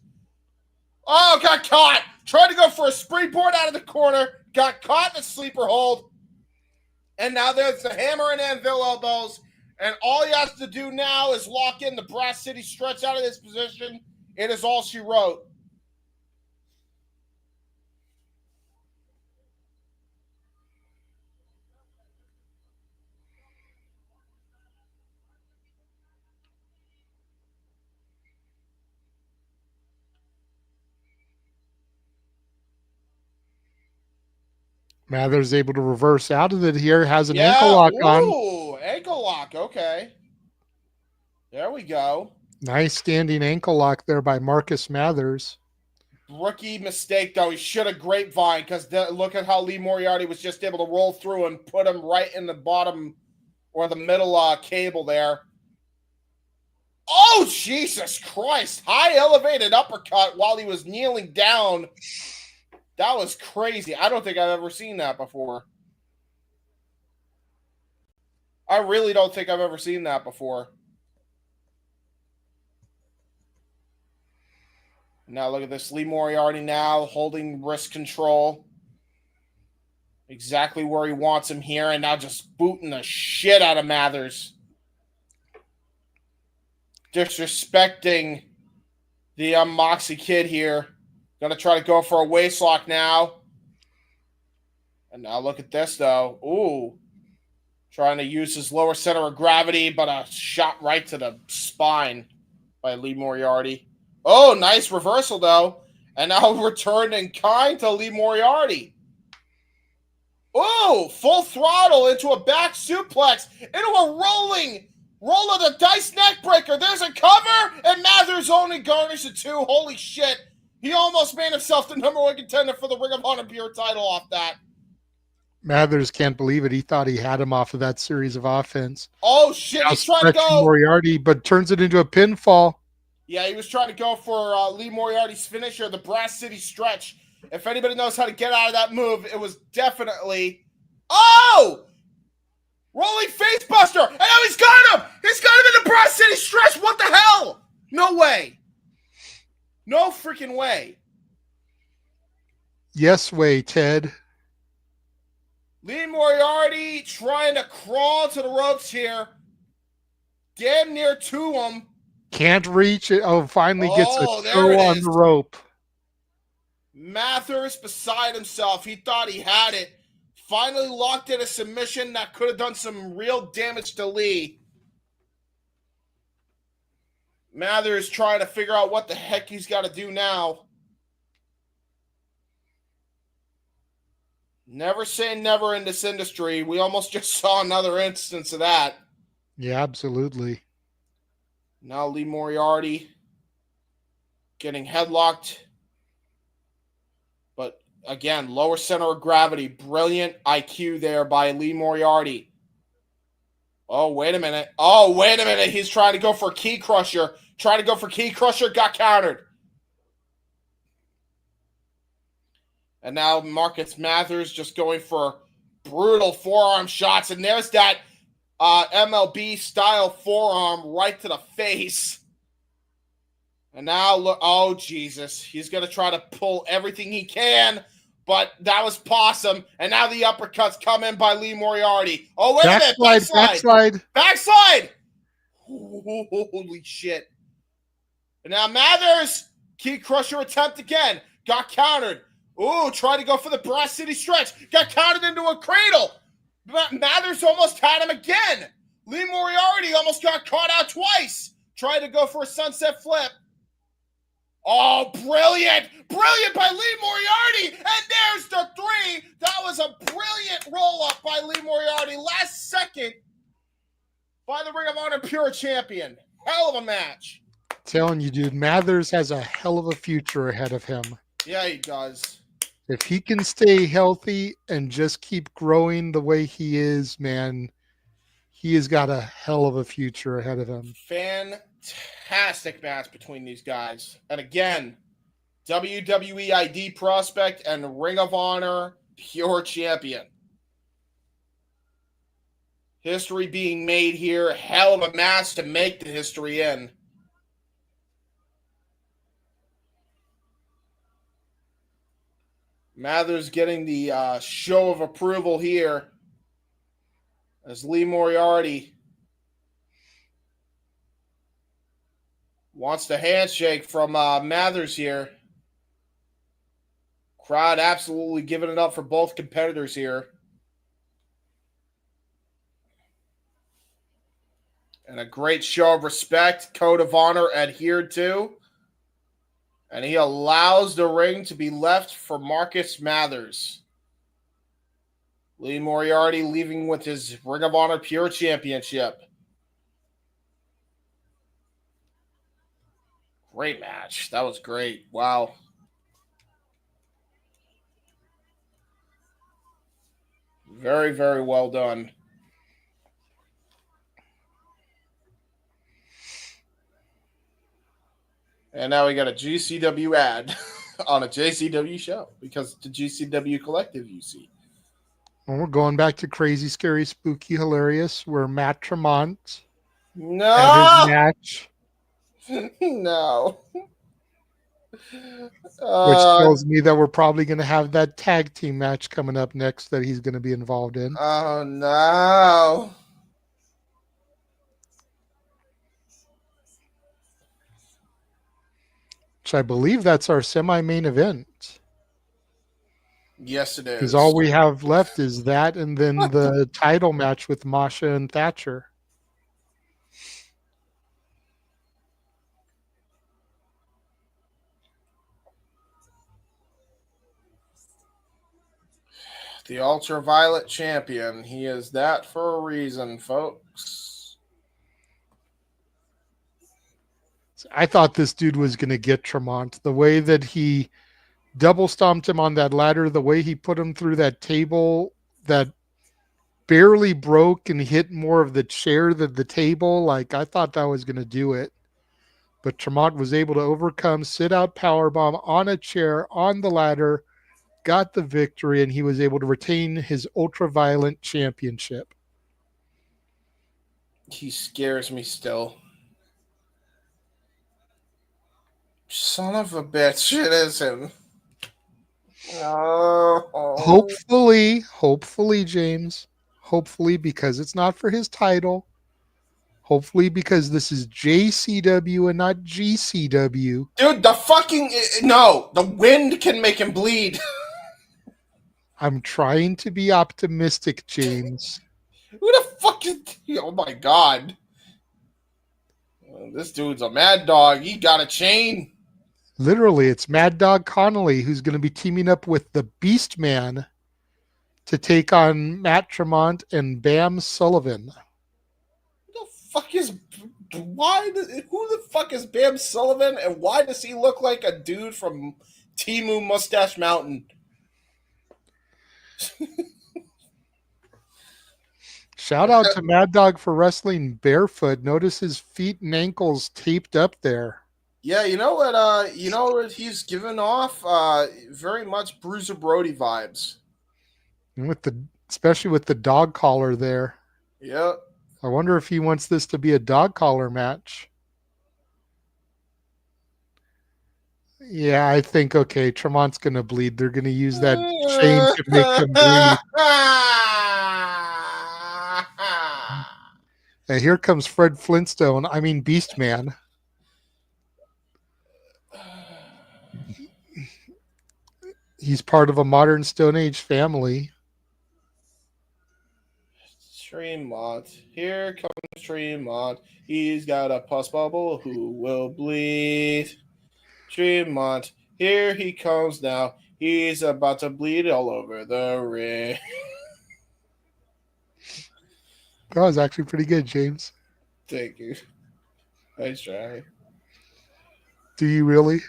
Oh, got caught. Tried to go for a springboard out of the corner. Got caught in a sleeper hold. And now there's the hammer and anvil elbows. And all he has to do now is lock in the Brass City stretch out of this position. It is all she wrote. Mathers able to reverse out of it here. Has an ankle lock on. Ooh, ankle lock. Okay. There we go. Nice standing ankle lock there by Marcus Mathers. Rookie mistake, though. He should have grapevine because look at how Lee Moriarty was just able to roll through and put him right in the bottom or the middle cable there. Oh, Jesus Christ. High elevated uppercut while he was kneeling down. That was crazy. I don't think I've ever seen that before. I really don't think I've ever seen that before. Now look at this. Lee Moriarty now holding wrist control. Exactly where he wants him here. And now just booting the shit out of Mathers. Disrespecting the Moxie kid here. Gonna try to go for a waistlock now. And now look at this, though. Ooh. Trying to use his lower center of gravity, but a shot right to the spine by Lee Moriarty. Oh, nice reversal, though. And now returned in kind to Lee Moriarty. Oh, full throttle into a back suplex, into a roll of the dice neck breaker. There's a cover, and Mathers only garnished a 2. Holy shit. He almost made himself the #1 contender for the Ring of Honor Pure title off that. Mathers can't believe it. He thought he had him off of that series of offense. Oh, shit. Now He's trying to go. Moriarty, but turns it into a pinfall. Yeah, he was trying to go for Lee Moriarty's finisher, the Brass City Stretch. If anybody knows how to get out of that move, it was definitely... Oh! Rolling facebuster! And now he's got him! He's got him in the Brass City Stretch! What the hell? No way. No freaking way. Yes way, Ted. Lee Moriarty trying to crawl to the ropes here. Damn near to him. Can't reach it. Oh, finally gets a there throw it on is. the rope. Mathers beside himself. He thought he had it. Finally locked in a submission that could have done some real damage to Lee. Mathers trying to figure out what the heck he's got to do now. Never say never in this industry. We almost just saw another instance of that. Yeah, absolutely. Now Lee Moriarty getting headlocked. But again, lower center of gravity. Brilliant IQ there by Lee Moriarty. Oh, wait a minute. He's trying to go for a key crusher. Got countered. And now Marcus Mathers just going for brutal forearm shots. And there's that MLB-style forearm right to the face. And now, look, oh, Jesus. He's going to try to pull everything he can. But that was possum. And now the uppercuts come in by Lee Moriarty. Oh, wait a minute. Backslide. Holy shit. And now Mathers, key crusher attempt again. Got countered. Ooh, tried to go for the Brass City Stretch. Got counted into a cradle. Mathers almost had him again. Lee Moriarty almost got caught out twice. Tried to go for a sunset flip. Oh, brilliant. Brilliant by Lee Moriarty. And there's the 3. That was a brilliant roll-up by Lee Moriarty. Last second by the Ring of Honor Pure Champion. Hell of a match. Telling you, dude, Mathers has a hell of a future ahead of him. Yeah, he does. If he can stay healthy and just keep growing the way he is, man, he has got a hell of a future ahead of him. Fantastic match between these guys. And again, WWE ID prospect and Ring of Honor Pure Champion. History being made here. Hell of a match to make the history in. Mathers getting the show of approval here as Lee Moriarty wants the handshake from Mathers here. Crowd absolutely giving it up for both competitors here. And a great show of respect, code of honor adhered to. And he allows the ring to be left for Marcus Mathers. Lee Moriarty leaving with his Ring of Honor Pure Championship. Great match. That was great. Wow. Very, very well done. And now we got a GCW ad on a JCW show because it's the GCW collective, you see. And we're going back to Crazy, Scary, Spooky, Hilarious, where Matt Tremont had his No! match, No. which tells me that we're probably going to have that tag team match coming up next that he's going to be involved in. Oh, no. Which I believe that's our semi-main event. Yes, it Because is. all we have left is that and then the title match with Masha and Thatcher. The Ultraviolet Champion. He is that for a reason, folks. I thought this dude was going to get Tremont. The way that he double stomped him on that ladder, the way he put him through that table that barely broke and hit more of the chair than the table, like I thought that was going to do it. But Tremont was able to overcome, sit out powerbomb on a chair on the ladder, got the victory, and he was able to retain his ultraviolet championship. He scares me still. Son of a bitch, it is him. Oh. Hopefully, James, hopefully, because it's not for his title, hopefully because this is JCW and not GCW. Dude, the wind can make him bleed. I'm trying to be optimistic, James. Who the fuck is... Oh my god. This dude's a mad dog. He got a chain. Literally, it's Mad Dog Connelly who's going to be teaming up with the Beastman to take on Matt Tremont and Bam Sullivan. Who the fuck is Bam Sullivan, and why does he look like a dude from Timu Mustache Mountain? Shout out to Mad Dog for wrestling barefoot. Notice his feet and ankles taped up there. Yeah, you know what he's given off? Very much Bruiser Brody vibes. And especially with the dog collar there. Yep. I wonder if he wants this to be a dog collar match. Yeah, I think, okay, Tremont's going to bleed. They're going to use that chain to make him bleed. And here comes Fred Flintstone. I mean, Beastman. He's part of a modern Stone Age family. Tremont. Here comes Tremont. He's got a pus bubble who will bleed. Tremont. Here he comes now. He's about to bleed all over the ring. That was actually pretty good, James. Thank you. I try. Do you really?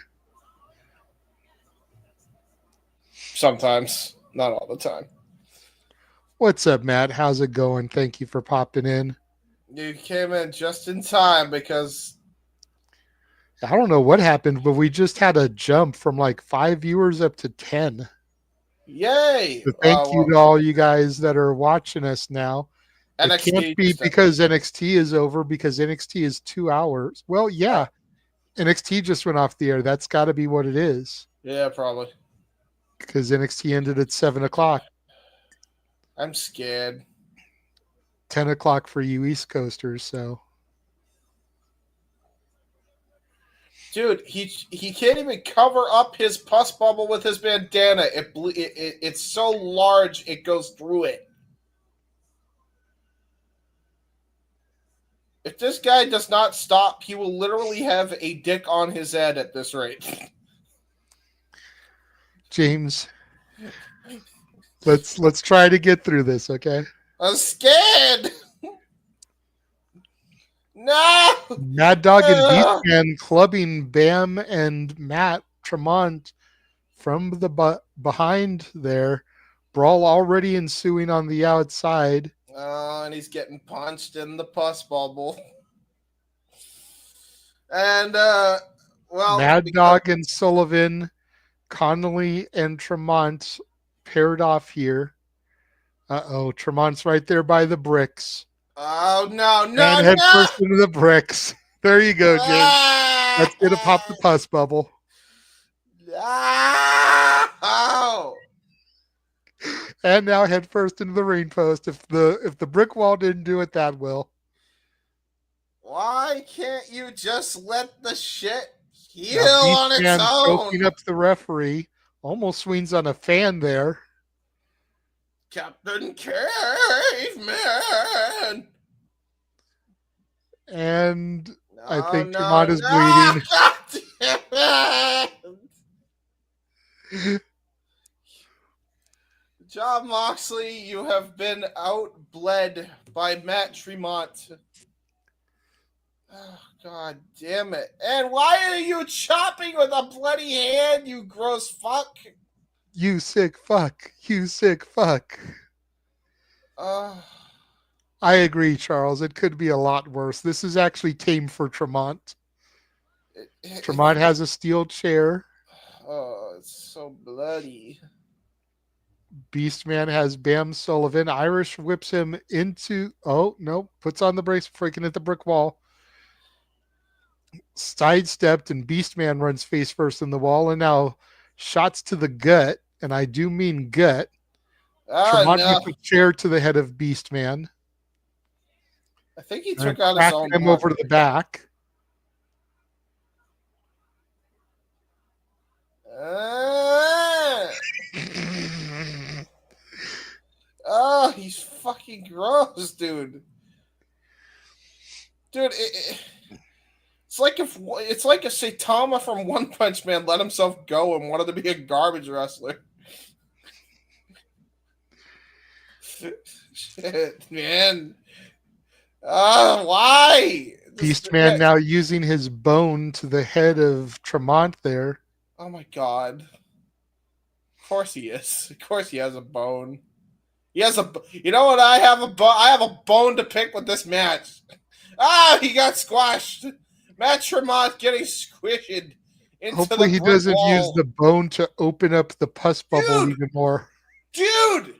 Sometimes. Not all the time. What's up, Matt? How's it going? Thank you for popping in. You came in just in time because... I don't know what happened, but we just had a jump from like 5 viewers up to 10. Yay! So thank you to all you guys that are watching us now. NXT, it can't be because NXT is over, because NXT is 2 hours. Well, yeah. NXT just went off the air. That's got to be what it is. Yeah, probably. Because NXT ended at 7 o'clock. I'm scared. 10 o'clock for you East Coasters, so. Dude, he can't even cover up his pus bubble with his bandana. It's so large, it goes through it. If this guy does not stop, he will literally have a dick on his head at this rate. James, let's try to get through this, okay? I'm scared. No! Mad Dog and Ugh. Beastman clubbing Bam and Matt Tremont from the behind there. Brawl already ensuing on the outside. Oh, and he's getting punched in the pus bubble. And, well, Mad Dog and Sullivan, Connelly and Tremont paired off here. Uh-oh, Tremont's right there by the bricks. oh, no, And no, head no! first into the bricks. There you go, James. That's going to pop the pus bubble. No! And now head first into the ring post. If the brick wall didn't do it, that will. Why can't you just let the shit heal Now on its Beastman own? choking up the referee. Almost swings on a fan there. Captain Caveman! And I No, think no, Tremont is no! bleeding. God damn it! John Moxley, you have been outbled by Matt Tremont. Oh, God damn it. And why are you chopping with a bloody hand, you gross fuck? You sick fuck. You sick fuck. Uh, I agree, Charles. It could be a lot worse. This is actually tame for Tremont. Tremont has a steel chair. Oh, it's so bloody. Beastman has Bam Sullivan. Irish whips him into. Oh, no. Puts on the brace, freaking at the brick wall. Sidestepped, and Beastman runs face first in the wall. And now shots to the gut. And I do mean gut. Oh, Tremont no. with a chair to the head of Beastman. I think he And took out his cracked own him blood. over to the back. Oh, he's fucking gross, dude. Dude, it's like if Saitama from One Punch Man let himself go and wanted to be a garbage wrestler. Shit, man. Why? Beastman now using his bone to the head of Tremont there. Oh my god. Of course he is. Of course he has a bone. He has a. You know what? I have a bone to pick with this match. Ah, he got squashed. Matt Tremont getting squished into Hopefully the he brick doesn't wall. use the bone to open up the pus bubble even more. Dude,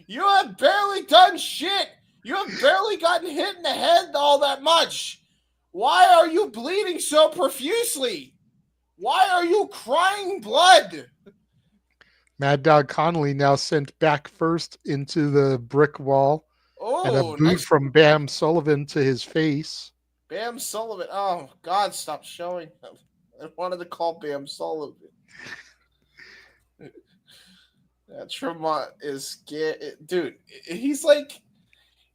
you have barely done shit. You have barely gotten hit in the head all that much. Why are you bleeding so profusely? Why are you crying blood? Mad Dog Connelly now sent back first into the brick wall. And a Oh, boot nice. from Bam Sullivan to his face. Bam Sullivan. Oh, God, stop showing him. I wanted to call Bam Sullivan. Tremont is dude. He's like,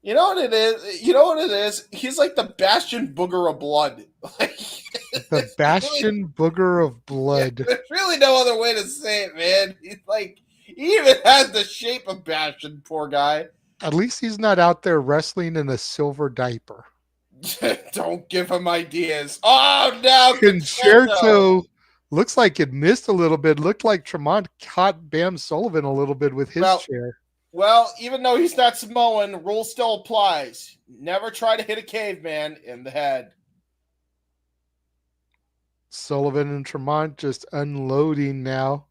you know what it is. You know what it is. He's like the Bastion Booger of blood. Like The Bastion Booger of Blood. There's really no other way to say it, man. He's like, he even has the shape of Bastion. Poor guy. At least he's not out there wrestling in a silver diaper. Don't give him ideas. Oh no, Concerto looks like it missed a little bit. Looked like Tremont caught Bam Sullivan a little bit with his chair. Well, even though he's not Samoan, rule still applies. Never try to hit a caveman in the head. Sullivan and Tremont just unloading now.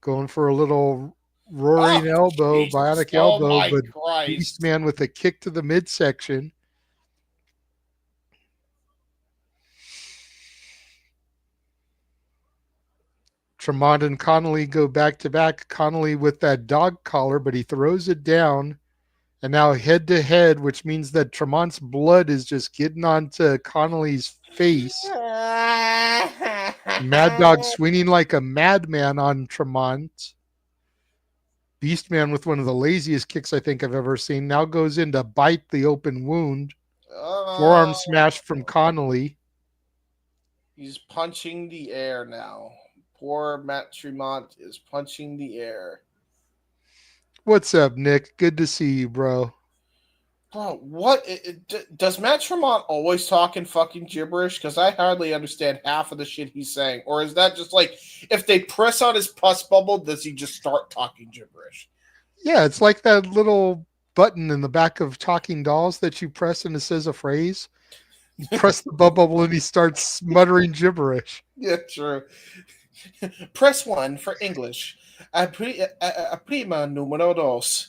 Going for a little roaring elbow, Jesus. bionic elbow, but Christ. Beastman with a kick to the midsection. Tremont and Connelly go back to back. Connelly with that dog collar, but he throws it down. And now head to head, which means that Tremont's blood is just getting onto Connelly's face. Mad Dog swinging like a madman on Tremont. Beastman with one of the laziest kicks I think I've ever seen. Now goes in to bite the open wound. Forearm smash from Connelly. He's punching the air now. Poor Matt Tremont is punching the air. What's up, Nick? Good to see you, bro. Bro, what does Matt Tremont always talk in fucking gibberish? Because I hardly understand half of the shit he's saying. Or is that just like if they press on his pus bubble, does he just start talking gibberish? Yeah, it's like that little button in the back of Talking Dolls that you press and it says a phrase. You press the bubble and he starts muttering gibberish. Yeah, true. Press 1 for English. Prima numero dos.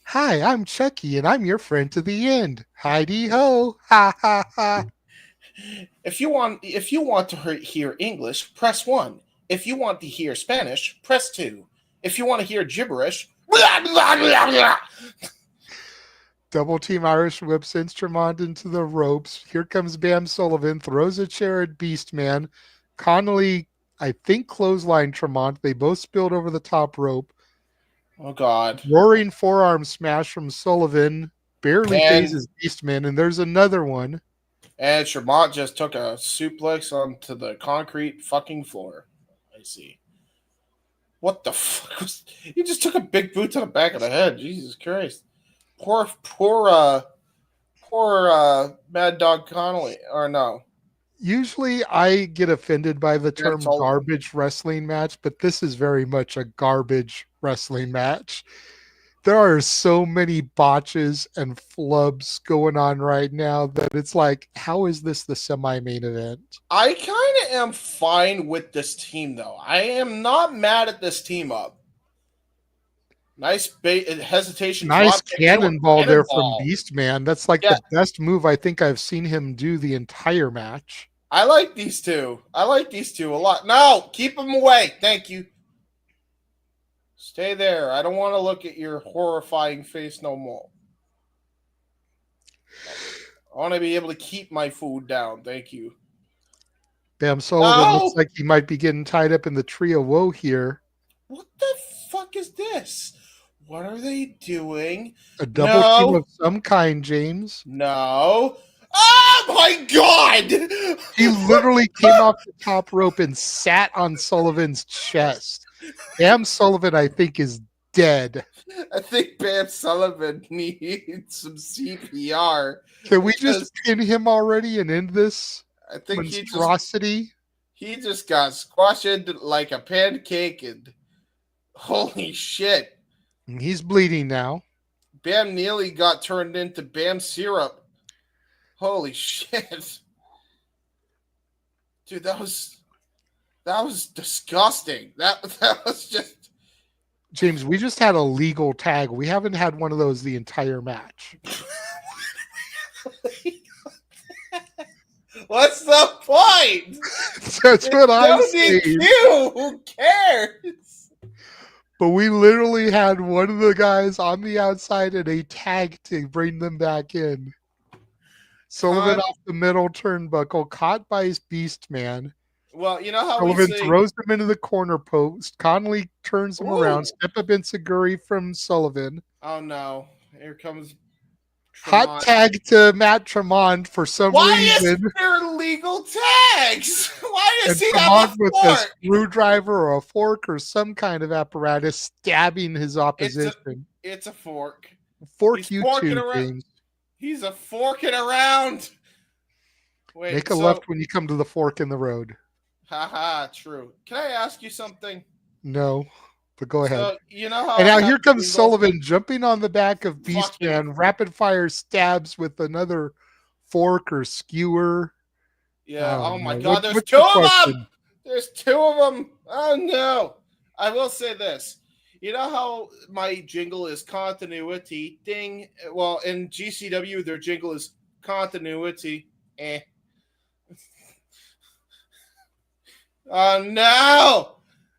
Hi, I'm Chucky and I'm your friend to the end. Heidi ho, ha ha ha. If you want to hear English, press 1. If you want to hear Spanish, press 2. If you want to hear gibberish, blah, blah, blah, blah. Double team Irish whip sends Tremont into the ropes. Here comes Bam Sullivan, throws a chair at Beastman. Connelly, I think, clothesline Tremont. They both spilled over the top rope. Oh, God. Roaring forearm smash from Sullivan. Barely And phases Beastman. And there's another one. And Tremont just took a suplex onto the concrete fucking floor. I see. What the fuck was... He just took a big boot to the back of the head. Jesus Christ. Poor Mad Dog Connelly. Or no. Usually I get offended by the term Sullivan. garbage wrestling match, but this is very much a garbage wrestling match. There are so many botches and flubs going on right now that it's like, how is this the semi-main event? I kind of am fine with this team, though. I am not mad at this team up. Nice hesitation. Nice Drop cannonball there from cannonball. Beastman. That's like the best move I think I've seen him do the entire match. I like these two. I like these two a lot. No, keep them away. Thank you. Stay there. I don't want to look at your horrifying face no more. I want to be able to keep my food down. Thank you. Bam Sullivan looks like he might be getting tied up in the trio woe here. What the fuck is this? What are they doing? A double team of some kind, James. No. Oh my God! He literally came off the top rope and sat on Sullivan's chest. Bam Sullivan, I think, is dead. I think Bam Sullivan needs some CPR. Can we just pin him already and end this I think monstrosity? He just got squashed like a pancake, and holy shit. He's bleeding now. Bam nearly got turned into Bam syrup. Holy shit. Dude, that was disgusting. That was just... James, we just had a legal tag. We haven't had one of those the entire match. What's the point? That's what I'm saying. Who cares? But we literally had one of the guys on the outside and a tag to bring them back in. Sullivan off the middle turnbuckle, caught by his Beastman. Well, you know how Sullivan throws him into the corner post. Connelly turns him around. Step up Enziguri from Sullivan. Oh no! Here comes Tremont. Hot tag to Matt Tremont for some reason. Why is there legal tags? Why does he have a with fork? a screwdriver or a fork or some kind of apparatus stabbing his opposition? It's a fork. Fork you too, James. He's a forking around. Wait, make a left when you come to the fork in the road. Haha, true. Can I ask you something? No, but go ahead. So, you know how and now here comes Sullivan jumping on the back of Beastman, rapid fire stabs with another fork or skewer. Yeah, oh my God, there's two of them! There's two of them! Oh no! I will say this. You know how my jingle is continuity? Ding. Well, in GCW, their jingle is continuity. Oh, no!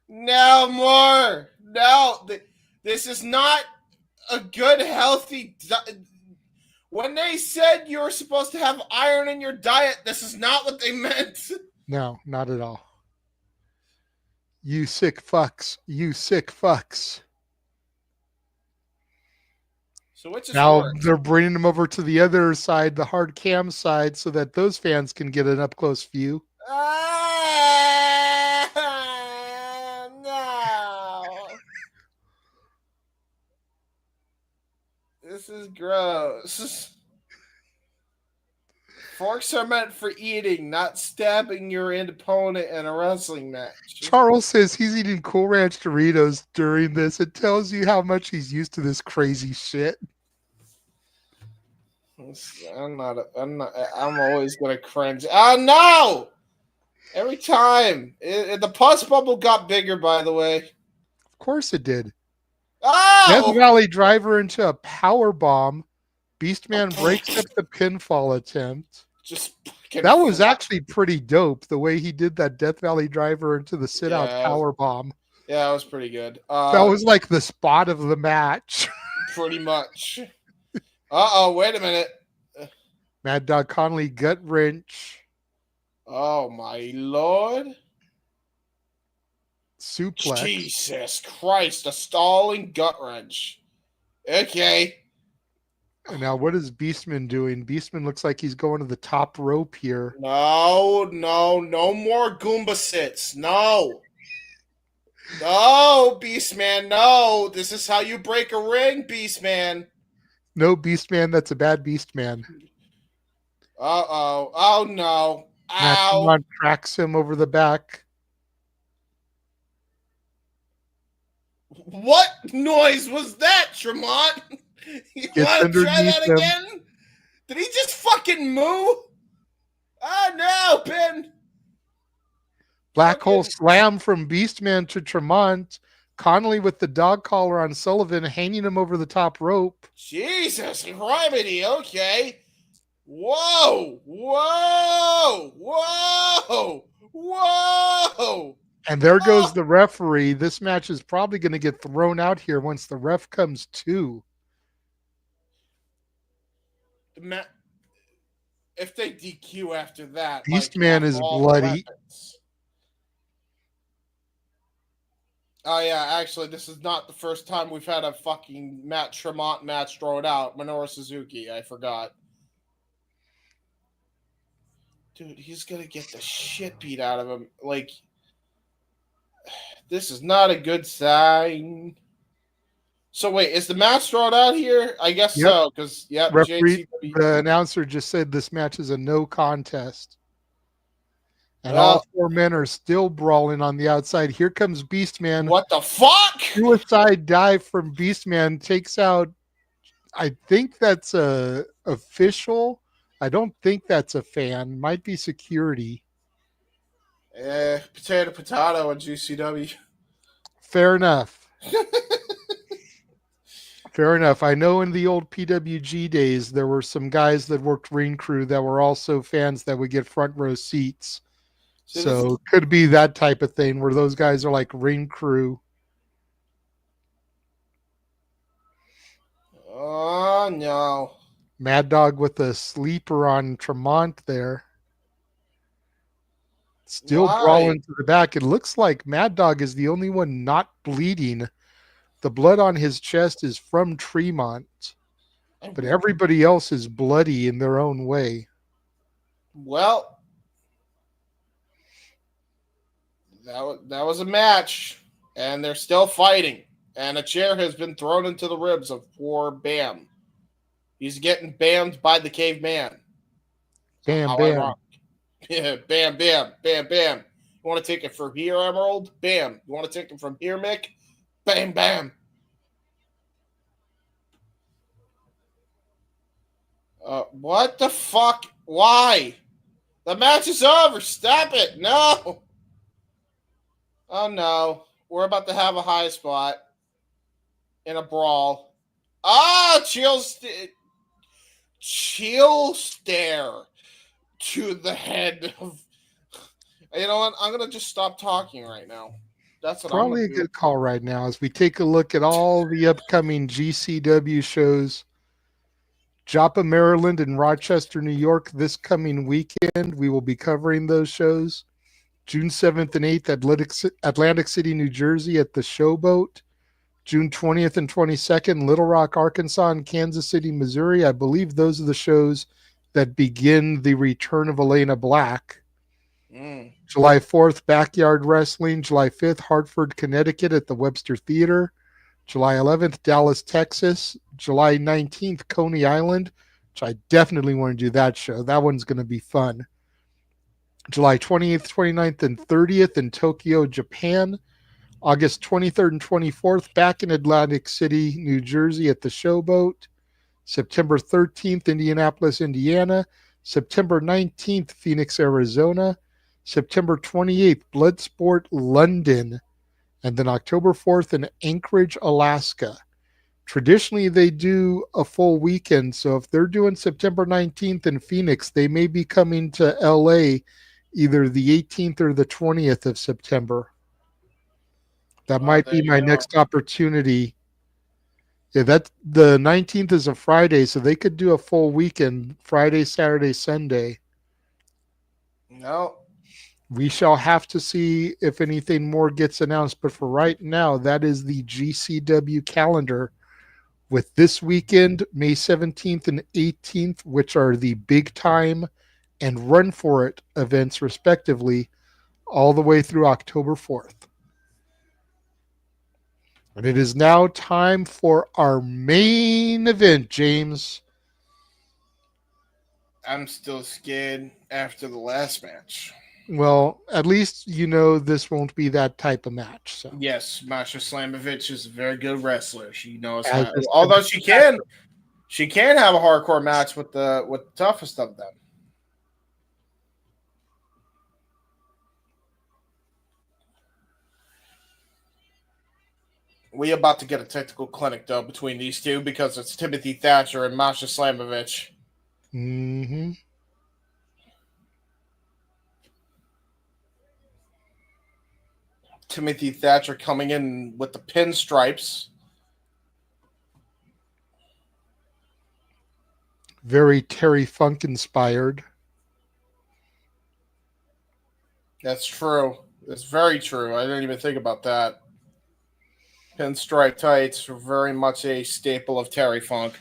No more! No! This is not a good, healthy... When they said you were supposed to have iron in your diet, this is not what they meant. No, not at all. You sick fucks. You sick fucks. So which is now worse? They're bringing them over to the other side, the hard cam side, so that those fans can get an up close view. No. This is gross. Forks are meant for eating, not stabbing your opponent in a wrestling match. Charles says he's eating Cool Ranch Doritos during this. It tells you how much he's used to this crazy shit. I'm always gonna cringe. Oh no! Every time. The pus bubble got bigger, by the way. Of course it did. Oh! Death Valley Driver into a power bomb. Beastman breaks up the pinfall attempt. That was actually pretty dope, the way he did that Death Valley Driver into the sit-out power bomb. Yeah, that was pretty good. That was like the spot of the match. Pretty much. Uh-oh, wait a minute. Mad Dog Connelly gut wrench. Oh, my Lord. Suplex. Jesus Christ, a stalling gut wrench. Okay. And now what is Beastman doing? Beastman looks like he's going to the top rope here. No more Goomba sits. No, Beastman, no. This is how you break a ring, Beastman. No, Beastman, that's a bad Beastman. Uh-oh. Oh, no. Ow. Tremont tracks him over the back. What noise was that, Tremont? You want to try that again? Did he just fucking move? Oh, no, Ben. Black hole slam from Beastman to Tremont. Connelly with the dog collar on Sullivan, hanging him over the top rope. Jesus, criminy, okay. Whoa. And there goes the referee. This match is probably going to get thrown out here once the ref comes to. If they DQ after that, Beastman is bloody. Oh yeah, actually, this is not the first time we've had a fucking Tremont match thrown out. Minoru Suzuki, I forgot. Dude, he's gonna get the shit beat out of him. Like, this is not a good sign. So wait, is the match thrown out here? I guess so, because referee, the announcer just said this match is a no contest. And all four men are still brawling on the outside. Here comes Beastman. What the fuck? Suicide dive from Beastman takes out, I think that's a official. I don't think that's a fan. Might be security. Potato in GCW. Fair enough. Fair enough. I know in the old PWG days, there were some guys that worked ring crew that were also fans that would get front row seats. So it could be that type of thing where those guys are like ring crew. Oh, no. Mad Dog with a sleeper on Tremont there. Still brawling to the back. It looks like Mad Dog is the only one not bleeding. The blood on his chest is from Tremont. But everybody else is bloody in their own way. Well, that was a match, and they're still fighting. And a chair has been thrown into the ribs of poor Bam. He's getting bammed by the caveman. Bam. Yeah, bam. You want to take it from here, Emerald? Bam. You want to take it from here, Mick? Bam. What the fuck? Why? The match is over. Stop it. No. Oh, no. We're about to have a high spot in a brawl. Chill stare to the head of... You know what? I'm going to just stop talking right now. That's what probably a good call right now as we take a look at all the upcoming GCW shows. Joppa, Maryland, and Rochester, New York this coming weekend. We will be covering those shows. June 7th and 8th, Atlantic City, New Jersey at the Showboat. June 20th and 22nd, Little Rock, Arkansas, and Kansas City, Missouri. I believe those are the shows that begin the return of Elena Black. July 4th, Backyard Wrestling. July 5th, Hartford, Connecticut at the Webster Theater. July 11th, Dallas, Texas. July 19th, Coney Island. which I definitely want to do that show. That one's going to be fun. July 28th, 29th, and 30th in Tokyo, Japan. August 23rd and 24th back in Atlantic City, New Jersey at the Showboat. September 13th, Indianapolis, Indiana. September 19th, Phoenix, Arizona. September 28th, Bloodsport, London. And then October 4th in Anchorage, Alaska. Traditionally, they do a full weekend. So if they're doing September 19th in Phoenix, they may be coming to LA either the 18th or the 20th of September. That Well, might there be you my go. next opportunity. Yeah, that the 19th is a Friday, so they could do a full weekend, Friday, Saturday, Sunday. No. We shall have to see if anything more gets announced, but for right now, that is the GCW calendar with this weekend, May 17th and 18th, which are the big time and run for it events respectively, all the way through October 4th. And it is now time for our main event, James. I'm still scared after the last match. Well, at least you know this won't be that type of match. So, Yes, Masha Slamovich is a very good wrestler. She knows as how. is Although she can have a hardcore match with the toughest of them. We about to get a technical clinic though between these two because it's Timothy Thatcher and Masha Slamovich. mm-hmm. Timothy Thatcher coming in with the pinstripes. Very Terry Funk inspired. That's true. That's very true. I didn't even think about that. Pinstripe tights are very much a staple of Terry Funk.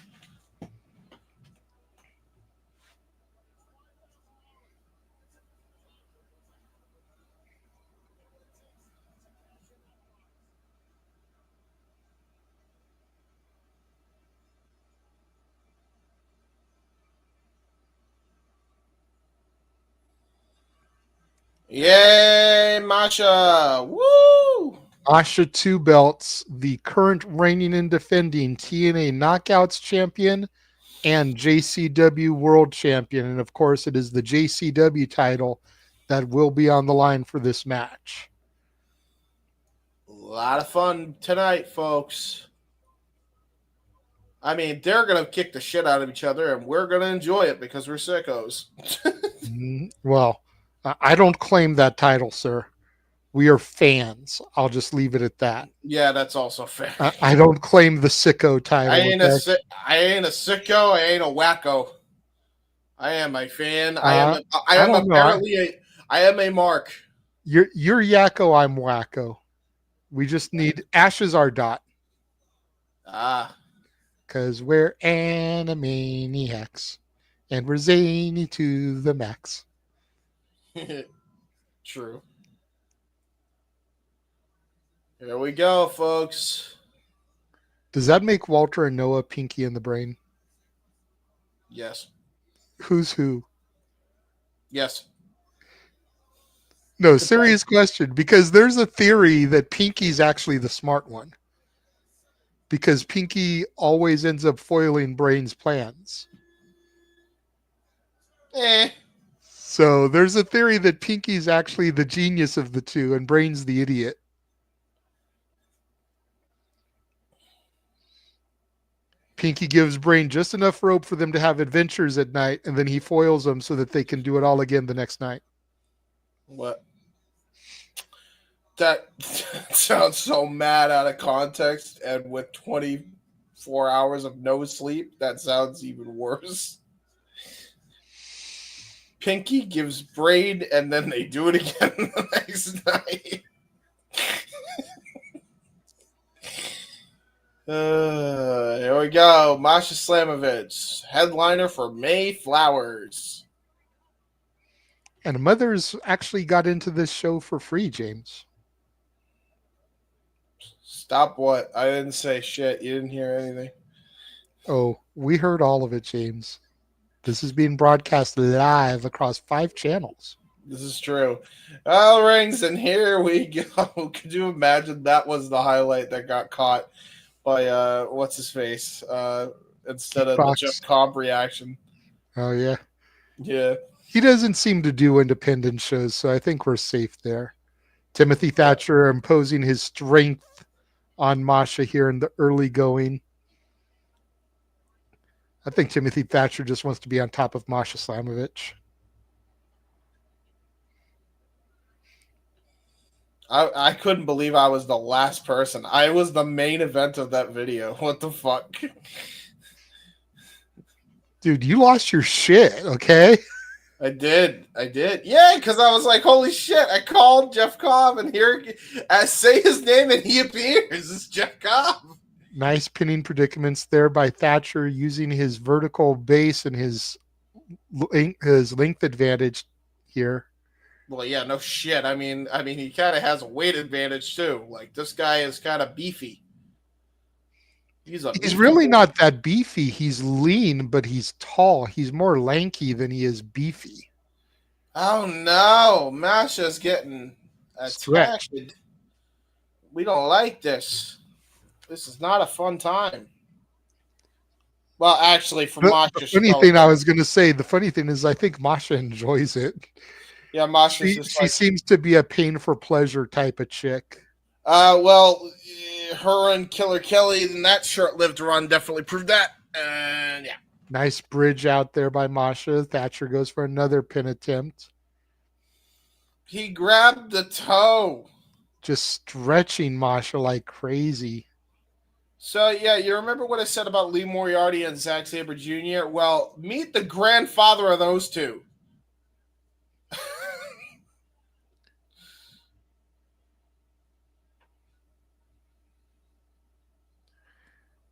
Yay, Masha! Woo! Masha Two Belts, the current reigning and defending TNA Knockouts champion and JCW World Champion. And of course, it is the JCW title that will be on the line for this match. A lot of fun tonight, folks. I mean, they're going to kick the shit out of each other, and we're going to enjoy it because we're sickos. Well, I don't claim that title, sir. We are fans. I'll just leave it at that. Yeah, that's also fair. I don't claim the sicko title. I ain't a sicko. I ain't a wacko. I am a fan. I am apparently I am a mark. You're yakko. I'm wacko. We just need Ashes our dot. Because we're animaniacs and we're zany to the max. True. Here we go, folks. Does that make Walter and Noah Pinky in the brain? Yes. Who's who? Yes. No, serious question. Because there's a theory that Pinky's actually the smart one. Because Pinky always ends up foiling Brain's plans. So there's a theory that Pinky's actually the genius of the two and Brain's the idiot. Pinky gives Brain just enough rope for them to have adventures at night, and then he foils them so that they can do it all again the next night. What? That sounds so mad out of context, and with 24 hours of no sleep, that sounds even worse. Pinky gives Braid, and then they do it again the next night. Here we go. Masha Slamovich, headliner for May Flowers. And Mothers actually got into this show for free, James. Stop what? I didn't say shit. You didn't hear anything. Oh, we heard all of it, James. This is being broadcast live across 5 channels. This is true. Bell rings, and here we go. Could you imagine that was the highlight that got caught by what's his face instead of the Jeff Kickbox. Cobb reaction? Oh, yeah. Yeah. He doesn't seem to do independent shows, so I think we're safe there. Timothy Thatcher imposing his strength on Masha here in the early going. I think Timothy Thatcher just wants to be on top of Masha Slamovich. I couldn't believe I was the last person. I was the main event of that video. What the fuck? Dude, you lost your shit, okay? I did. Yeah, because I was like, holy shit. I called Jeff Cobb, and here I say his name, and he appears. It's Jeff Cobb. Nice pinning predicaments there by Thatcher using his vertical base and his length advantage here. Well, yeah, no shit. I mean, he kind of has a weight advantage too. Like this guy is kind of beefy. He's really not that beefy. He's lean, but he's tall. He's more lanky than he is beefy. Oh no, Masha's getting attacked. We don't like this. This is not a fun time. Well, actually, for Masha, the funny thing I was going to say, the funny thing is, I think Masha enjoys it. Yeah, Masha. She seems to be a pain for pleasure type of chick. Well, her and Killer Kelly in that short-lived run definitely proved that. Yeah. Nice bridge out there by Masha. Thatcher goes for another pin attempt. He grabbed the toe. Just stretching Masha like crazy. So, yeah, you remember what I said about Lee Moriarty and Zack Sabre Jr.? Well, meet the grandfather of those two.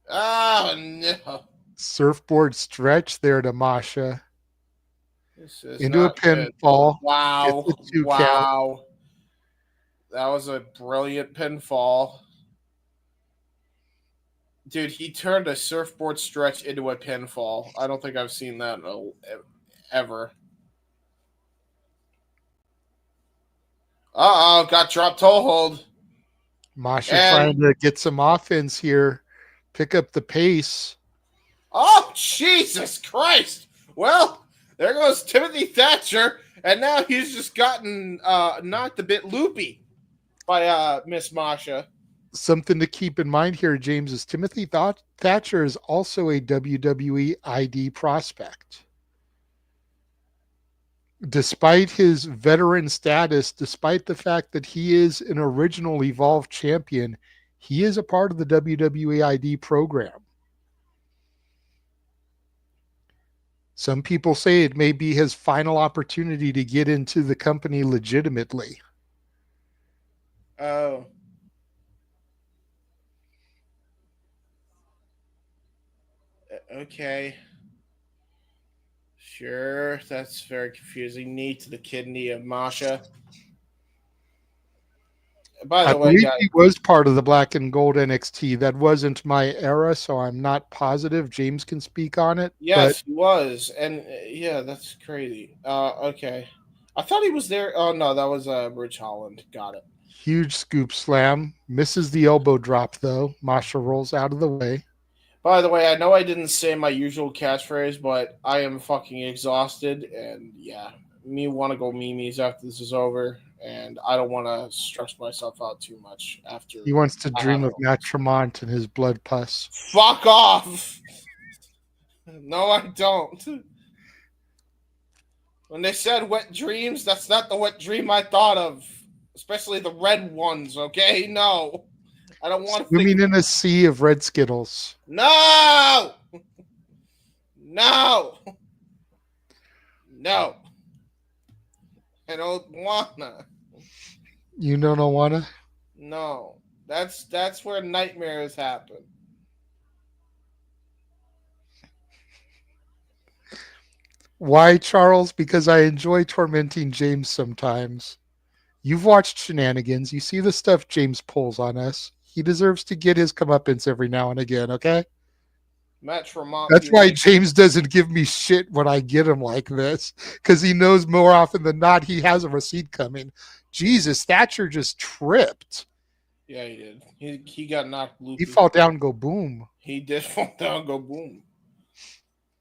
Oh, no. Surfboard stretch there to Masha. Into a pinfall. Good. Wow. Wow. That was a brilliant pinfall. Dude, he turned a surfboard stretch into a pinfall. I don't think I've seen that ever. Uh-oh, got drop toe hold. Masha trying to get some offense here. Pick up the pace. Oh, Jesus Christ. Well, there goes Timothy Thatcher, and now he's just gotten knocked a bit loopy by Miss Masha. Something to keep in mind here, James, is Timothy Thatcher is also a WWE ID prospect. Despite his veteran status, despite the fact that he is an original Evolve champion, he is a part of the WWE ID program. Some people say it may be his final opportunity to get into the company legitimately. Oh. Okay. Sure, that's very confusing. Knee to the kidney of Masha. By the way, guys, he was part of the Black and Gold NXT. That wasn't my era, so I'm not positive. James can speak on it. Yes, he was, and yeah, that's crazy. Okay, I thought he was there. Oh no, that was Ridge Holland. Got it. Huge scoop slam. Misses the elbow drop though. Masha rolls out of the way. By the way, I know I didn't say my usual catchphrase, but I am fucking exhausted, and yeah, me want to go memes after this is over, and I don't want to stress myself out too much after. He wants to dream of Matt Tremont and his blood pus. Fuck off! No, I don't. When they said wet dreams, that's not the wet dream I thought of, especially the red ones. Okay, no. I don't want to swimming in a sea of red Skittles. No! I don't wanna. You don't wanna? No. That's where nightmares happen. Why, Charles? Because I enjoy tormenting James sometimes. You've watched Shenanigans. You see the stuff James pulls on us. He deserves to get his comeuppance every now and again, okay? Matt Tremont. That's why James doesn't give me shit when I get him like this, because he knows more often than not he has a receipt coming. Jesus, Thatcher just tripped. Yeah, he did. He got knocked loopy. He fall down and go boom. He did fall down and go boom.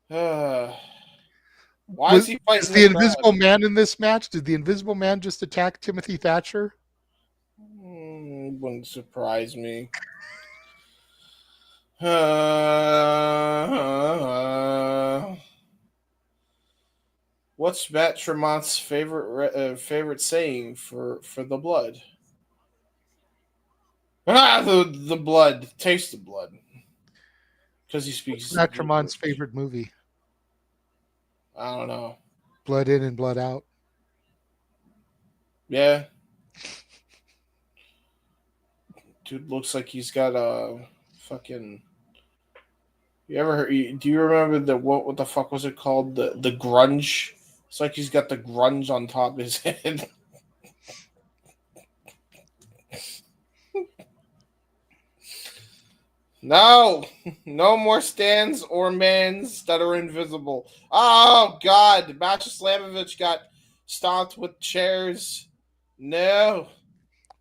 Why is he fighting the Invisible Man in this match? Did the Invisible Man just attack Timothy Thatcher? Wouldn't surprise me. What's Matt Tremont's favorite saying for the blood? The blood. Taste the blood. Because he speaks. Matt Tremont's favorite movie? I don't know. Blood In and Blood Out. Yeah. Dude looks like he's got a fucking. You ever heard? Do you remember what the fuck was it called? The grunge. It's like he's got the grunge on top of his head. No more stands or mans that are invisible. Oh God, Masha Slamovich got stomped with chairs. No,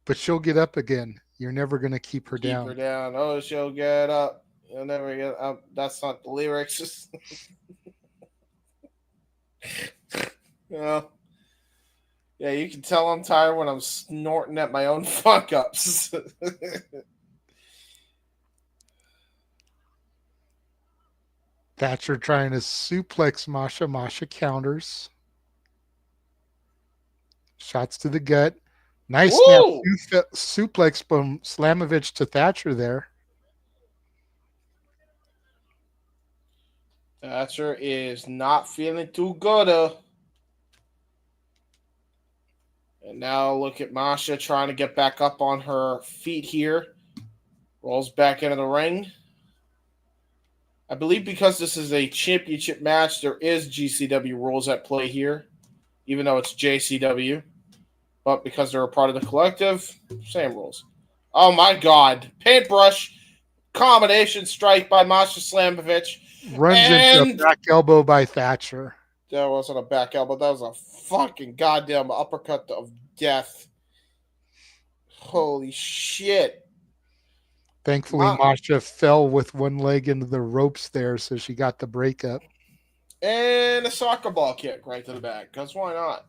but she'll get up again. You're never gonna keep her down. Keep her down. Oh, she'll get up. You'll never get up. That's not the lyrics. Yeah, you can tell I'm tired when I'm snorting at my own fuck ups. Thatcher trying to suplex Masha. Masha counters. Shots to the gut. Nice suplex from Slamovich to Thatcher there. Thatcher is not feeling too good. And now look at Masha trying to get back up on her feet here. Rolls back into the ring. I believe because this is a championship match, there is GCW rules at play here, even though it's JCW. But because they're a part of the collective, same rules. Oh my God. Paintbrush combination strike by Masha Slamovich. Runs into a back elbow by Thatcher. That wasn't a back elbow. That was a fucking goddamn uppercut of death. Holy shit. Thankfully, Masha fell with one leg into the ropes there, so she got the breakup. And a soccer ball kick right to the back, because why not?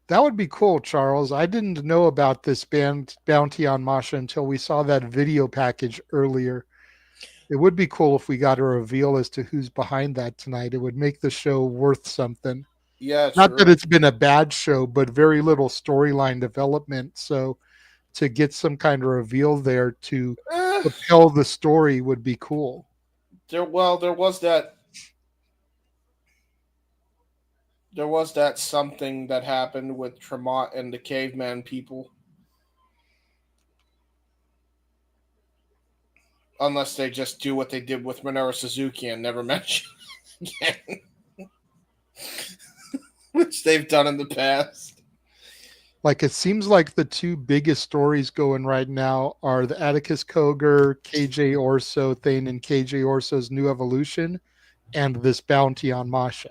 That would be cool, Charles. I didn't know about this bounty on Masha until we saw that video package earlier. It would be cool if we got a reveal as to who's behind that tonight. It would make the show worth something. Yeah, not that it's been a bad show, but very little storyline development. So to get some kind of reveal there to propel the story would be cool. There was that something that happened with Tremont and the caveman people. Unless they just do what they did with Minoru Suzuki and never mention it again. Which they've done in the past. Like, it seems like the two biggest stories going right now are the Atticus Cogar, KJ Orso thing and KJ Orso's new evolution and this bounty on Masha.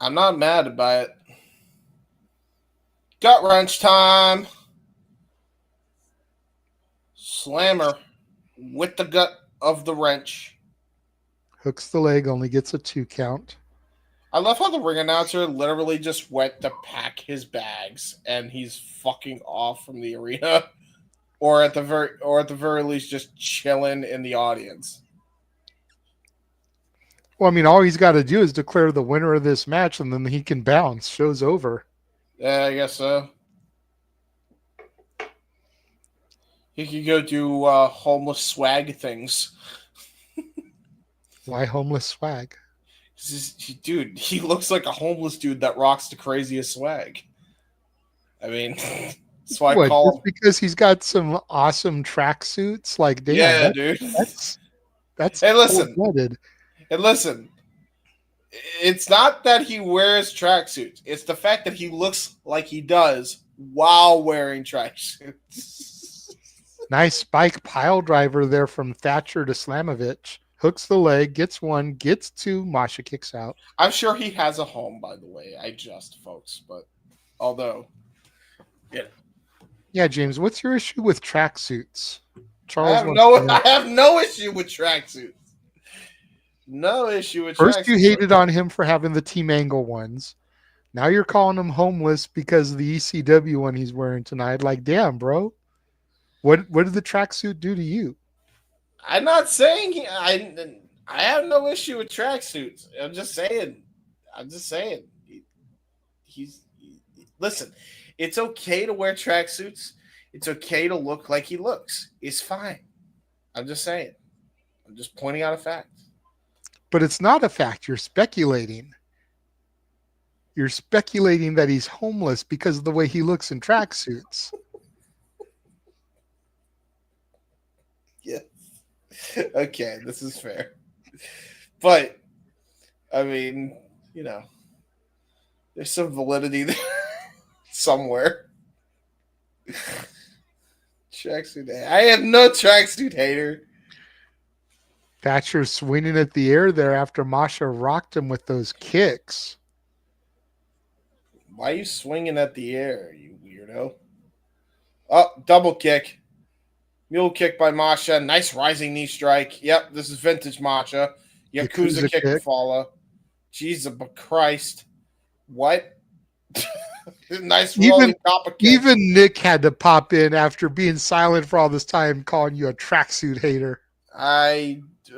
I'm not mad about it. Gut wrench time. Slammer with the gut of the wrench. Hooks the leg, only gets a 2 count. I love how the ring announcer literally just went to pack his bags and he's fucking off from the arena, or at the very least just chilling in the audience. Well, I mean, all he's got to do is declare the winner of this match, and then he can bounce. Show's over. Yeah, I guess so. He could go do homeless swag things. Why homeless swag? Dude, he looks like a homeless dude that rocks the craziest swag. I mean, that's why I call him. Because he's got some awesome tracksuits. Like, damn, yeah, dude. That's hey, listen. cold-blooded. And listen, it's not that he wears tracksuits. It's the fact that he looks like he does while wearing tracksuits. Nice spike pile driver there from Thatcher to Slamovich. Hooks the leg, gets one, gets two. Masha kicks out. I'm sure he has a home, by the way. Folks, but although, Yeah, James, what's your issue with tracksuits? I have no issue with tracksuits. No issue with First, tracksuits. you hated on him for having the Team Angle ones. Now you're calling him homeless because of the ECW one he's wearing tonight. Like, damn, bro. What did the tracksuit do to you? I'm not saying I have no issue with tracksuits. I'm just saying. Listen. It's okay to wear tracksuits. It's okay to look like he looks. It's fine. I'm just saying. I'm just pointing out a fact. But it's not a fact. You're speculating. You're speculating that he's homeless because of the way he looks in tracksuits. Yes. Okay, this is fair. But, I mean, there's some validity there somewhere. Tracksuit. I am no tracksuit hater. Thatcher swinging at the air there after Masha rocked him with those kicks. Why are you swinging at the air, you weirdo? Oh, double kick. Mule kick by Masha. Nice rising knee strike. Yep, this is vintage Masha. Yakuza kick to follow. Jesus Christ. What? Nice rolling copper kick. Even Nick had to pop in after being silent for all this time, calling you a tracksuit hater.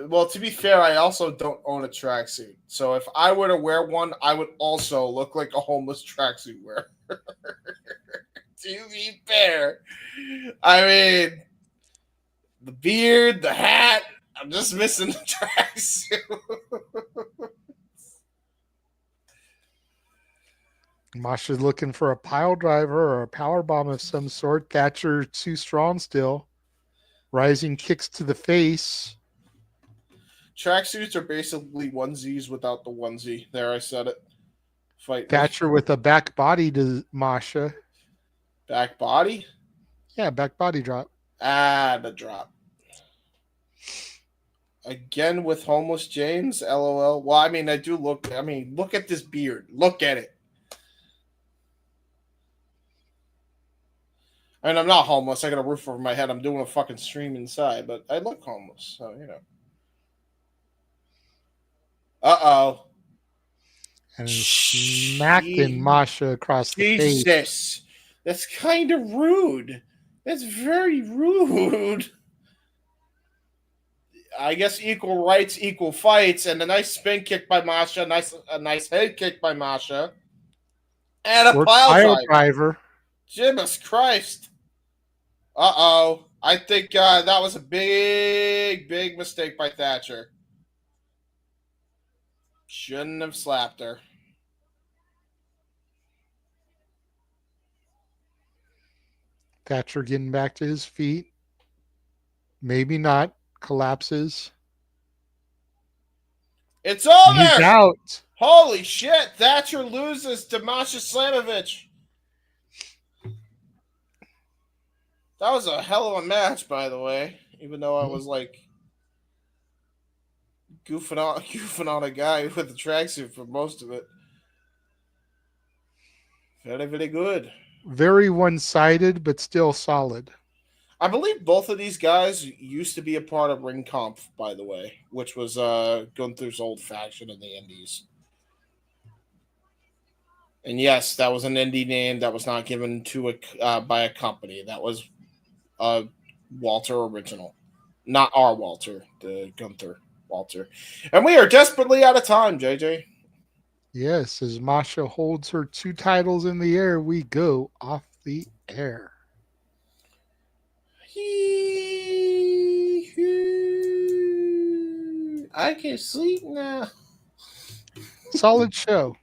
Well, to be fair, I also don't own a tracksuit. So if I were to wear one, I would also look like a homeless tracksuit wearer. To be fair. I mean, the beard, the hat, I'm just missing the tracksuit. Masha's looking for a pile driver or a power bomb of some sort. Thatcher too strong still. Rising kicks to the face. Tracksuits are basically onesies without the onesie. There, I said it. Fight Thatcher with a back body to Masha. Back body? Yeah, back body drop. The drop. Again with homeless James, LOL. Well, I mean, look at this beard. Look at it. I mean, I'm not homeless. I got a roof over my head. I'm doing a fucking stream inside, but I look homeless, so, Uh-oh. And smacking Masha across the face. Jesus. That's kind of rude. That's very rude. I guess equal rights, equal fights, and a nice spin kick by Masha, a nice head kick by Masha, and a pile driver. Jesus Christ. Uh-oh. I think that was a big, big mistake by Thatcher. Shouldn't have slapped her. Thatcher getting back to his feet. Maybe not. Collapses. It's over! He's out. Holy shit. Thatcher loses to Masha Slamovich. That was a hell of a match, by the way. Even though I was like goofing on a guy with a tracksuit for most of it. Very, very good. Very one-sided, but still solid. I believe both of these guys used to be a part of Ring Kampf, by the way, which was Gunther's old faction in the Indies. And yes, that was an indie name that was not given to by a company. That was Walter original, not our Walter, the Gunther Walter. And we are desperately out of time, JJ. Yes, as Masha holds her 2 titles in the air, we go off the air. I can sleep now. Solid show.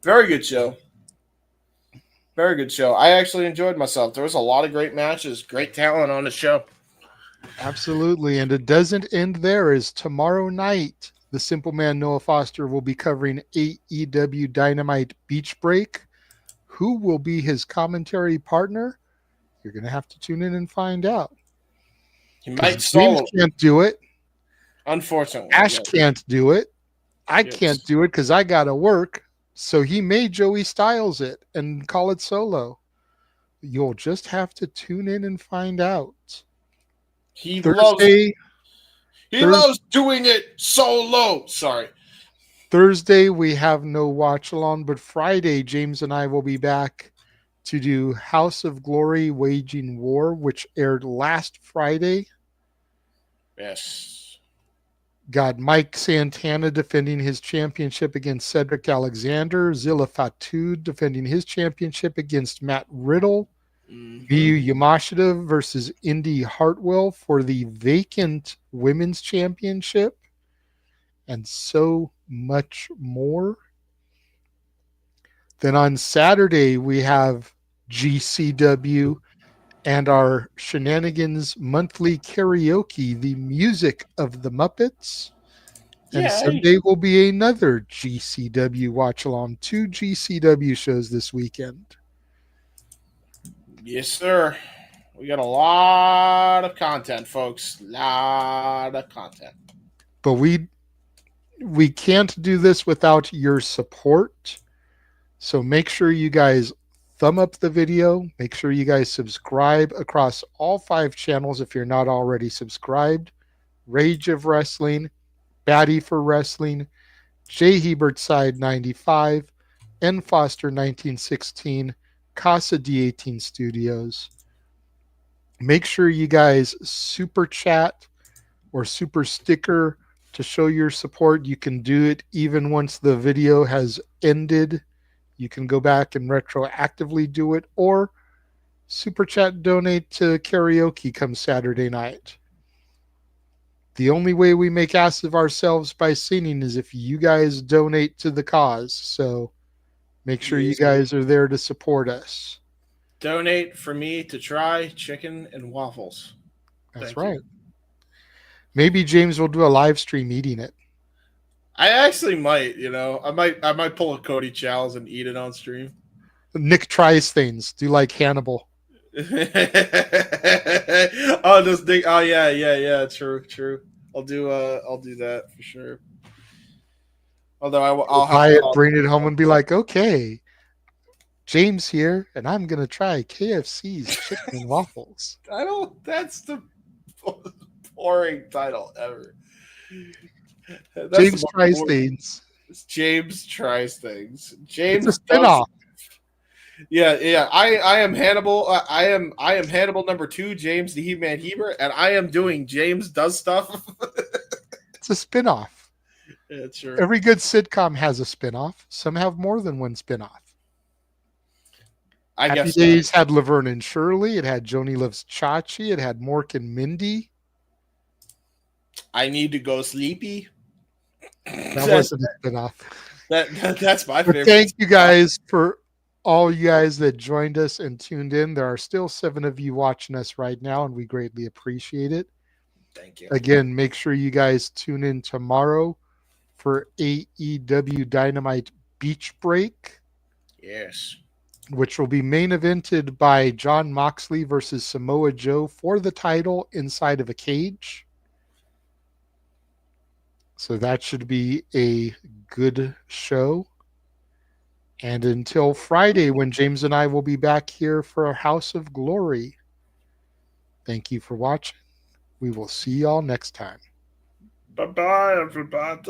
Very good show. Very good show. I actually enjoyed myself. There was a lot of great matches, great talent on the show. Absolutely. And it doesn't end there, as tomorrow night, the Simple Man Noah Foster will be covering AEW Dynamite Beach Break. who will be his commentary partner? You're going to have to tune in and find out. He Because might James solo. can't do it. Unfortunately. Ash Yes. can't do it. I Yes. can't do it because I got to work. So he made Joey Styles it and call it solo. You'll just have to tune in and find out. He Thursday, loves doing it solo. Sorry. Thursday we have no watch along, but Friday James and I will be back to do House of Glory Waging War, which aired last Friday. Yes. Got Mike Santana defending his championship against Cedric Alexander, Zilla Fatu defending his championship against Matt Riddle, Miyu Yamashita versus Indy Hartwell for the vacant women's championship, and so much more. Then on Saturday, we have GCW and our Shenanigans monthly karaoke, the music of the Muppets. And Sunday will be another GCW watch along. 2 GCW shows this weekend. Yes, sir. We got a lot of content, folks. Lot of content. But we can't do this without your support. So make sure you guys thumb up the video. Make sure you guys subscribe across all 5 channels if you're not already subscribed. Rage of Wrestling, Batty for Wrestling, J. Hebert Side 95, N. Foster 1916, Casa D18 Studios. Make sure you guys super chat or super sticker to show your support. You can do it even once the video has ended. You can go back and retroactively do it, or super chat donate to karaoke come Saturday night. The only way we make ass of ourselves by singing is if you guys donate to the cause. So make sure you guys are there to support us. Donate for me to try chicken and waffles. That's right. Maybe James will do a live stream eating it. I actually might, I might pull a Cody Chow's and eat it on stream. Nick tries things. Do like Hannibal. Oh, this thing. Oh, yeah. True. I'll do that for sure. Although I'll have buy to it, bring it home, and be like, okay, James here, and I'm gonna try KFC's chicken and waffles. That's the most boring title ever. James tries things. James tries things. James it's a spinoff. Yeah. I am Hannibal. I am Hannibal #2, James the Heb Man Hebert, and I am doing James Does Stuff. It's a spinoff. Yeah, sure. Every good sitcom has a spinoff. Some have more than one spinoff. Happy Days had Laverne and Shirley. It had Joni Loves Chachi. It had Mork and Mindy. I Need to Go Sleepy. That wasn't a spinoff. That's my favorite. Thank you guys for all you guys that joined us and tuned in. There are still 7 of you watching us right now, and we greatly appreciate it. Thank you. Again, make sure you guys tune in tomorrow for AEW Dynamite Beach Break. Yes. Which will be main evented by Jon Moxley versus Samoa Joe for the title inside of a cage. So that should be a good show. And until Friday, when James and I will be back here for House of Glory. Thank you for watching. We will see y'all next time. Bye-bye, everybody.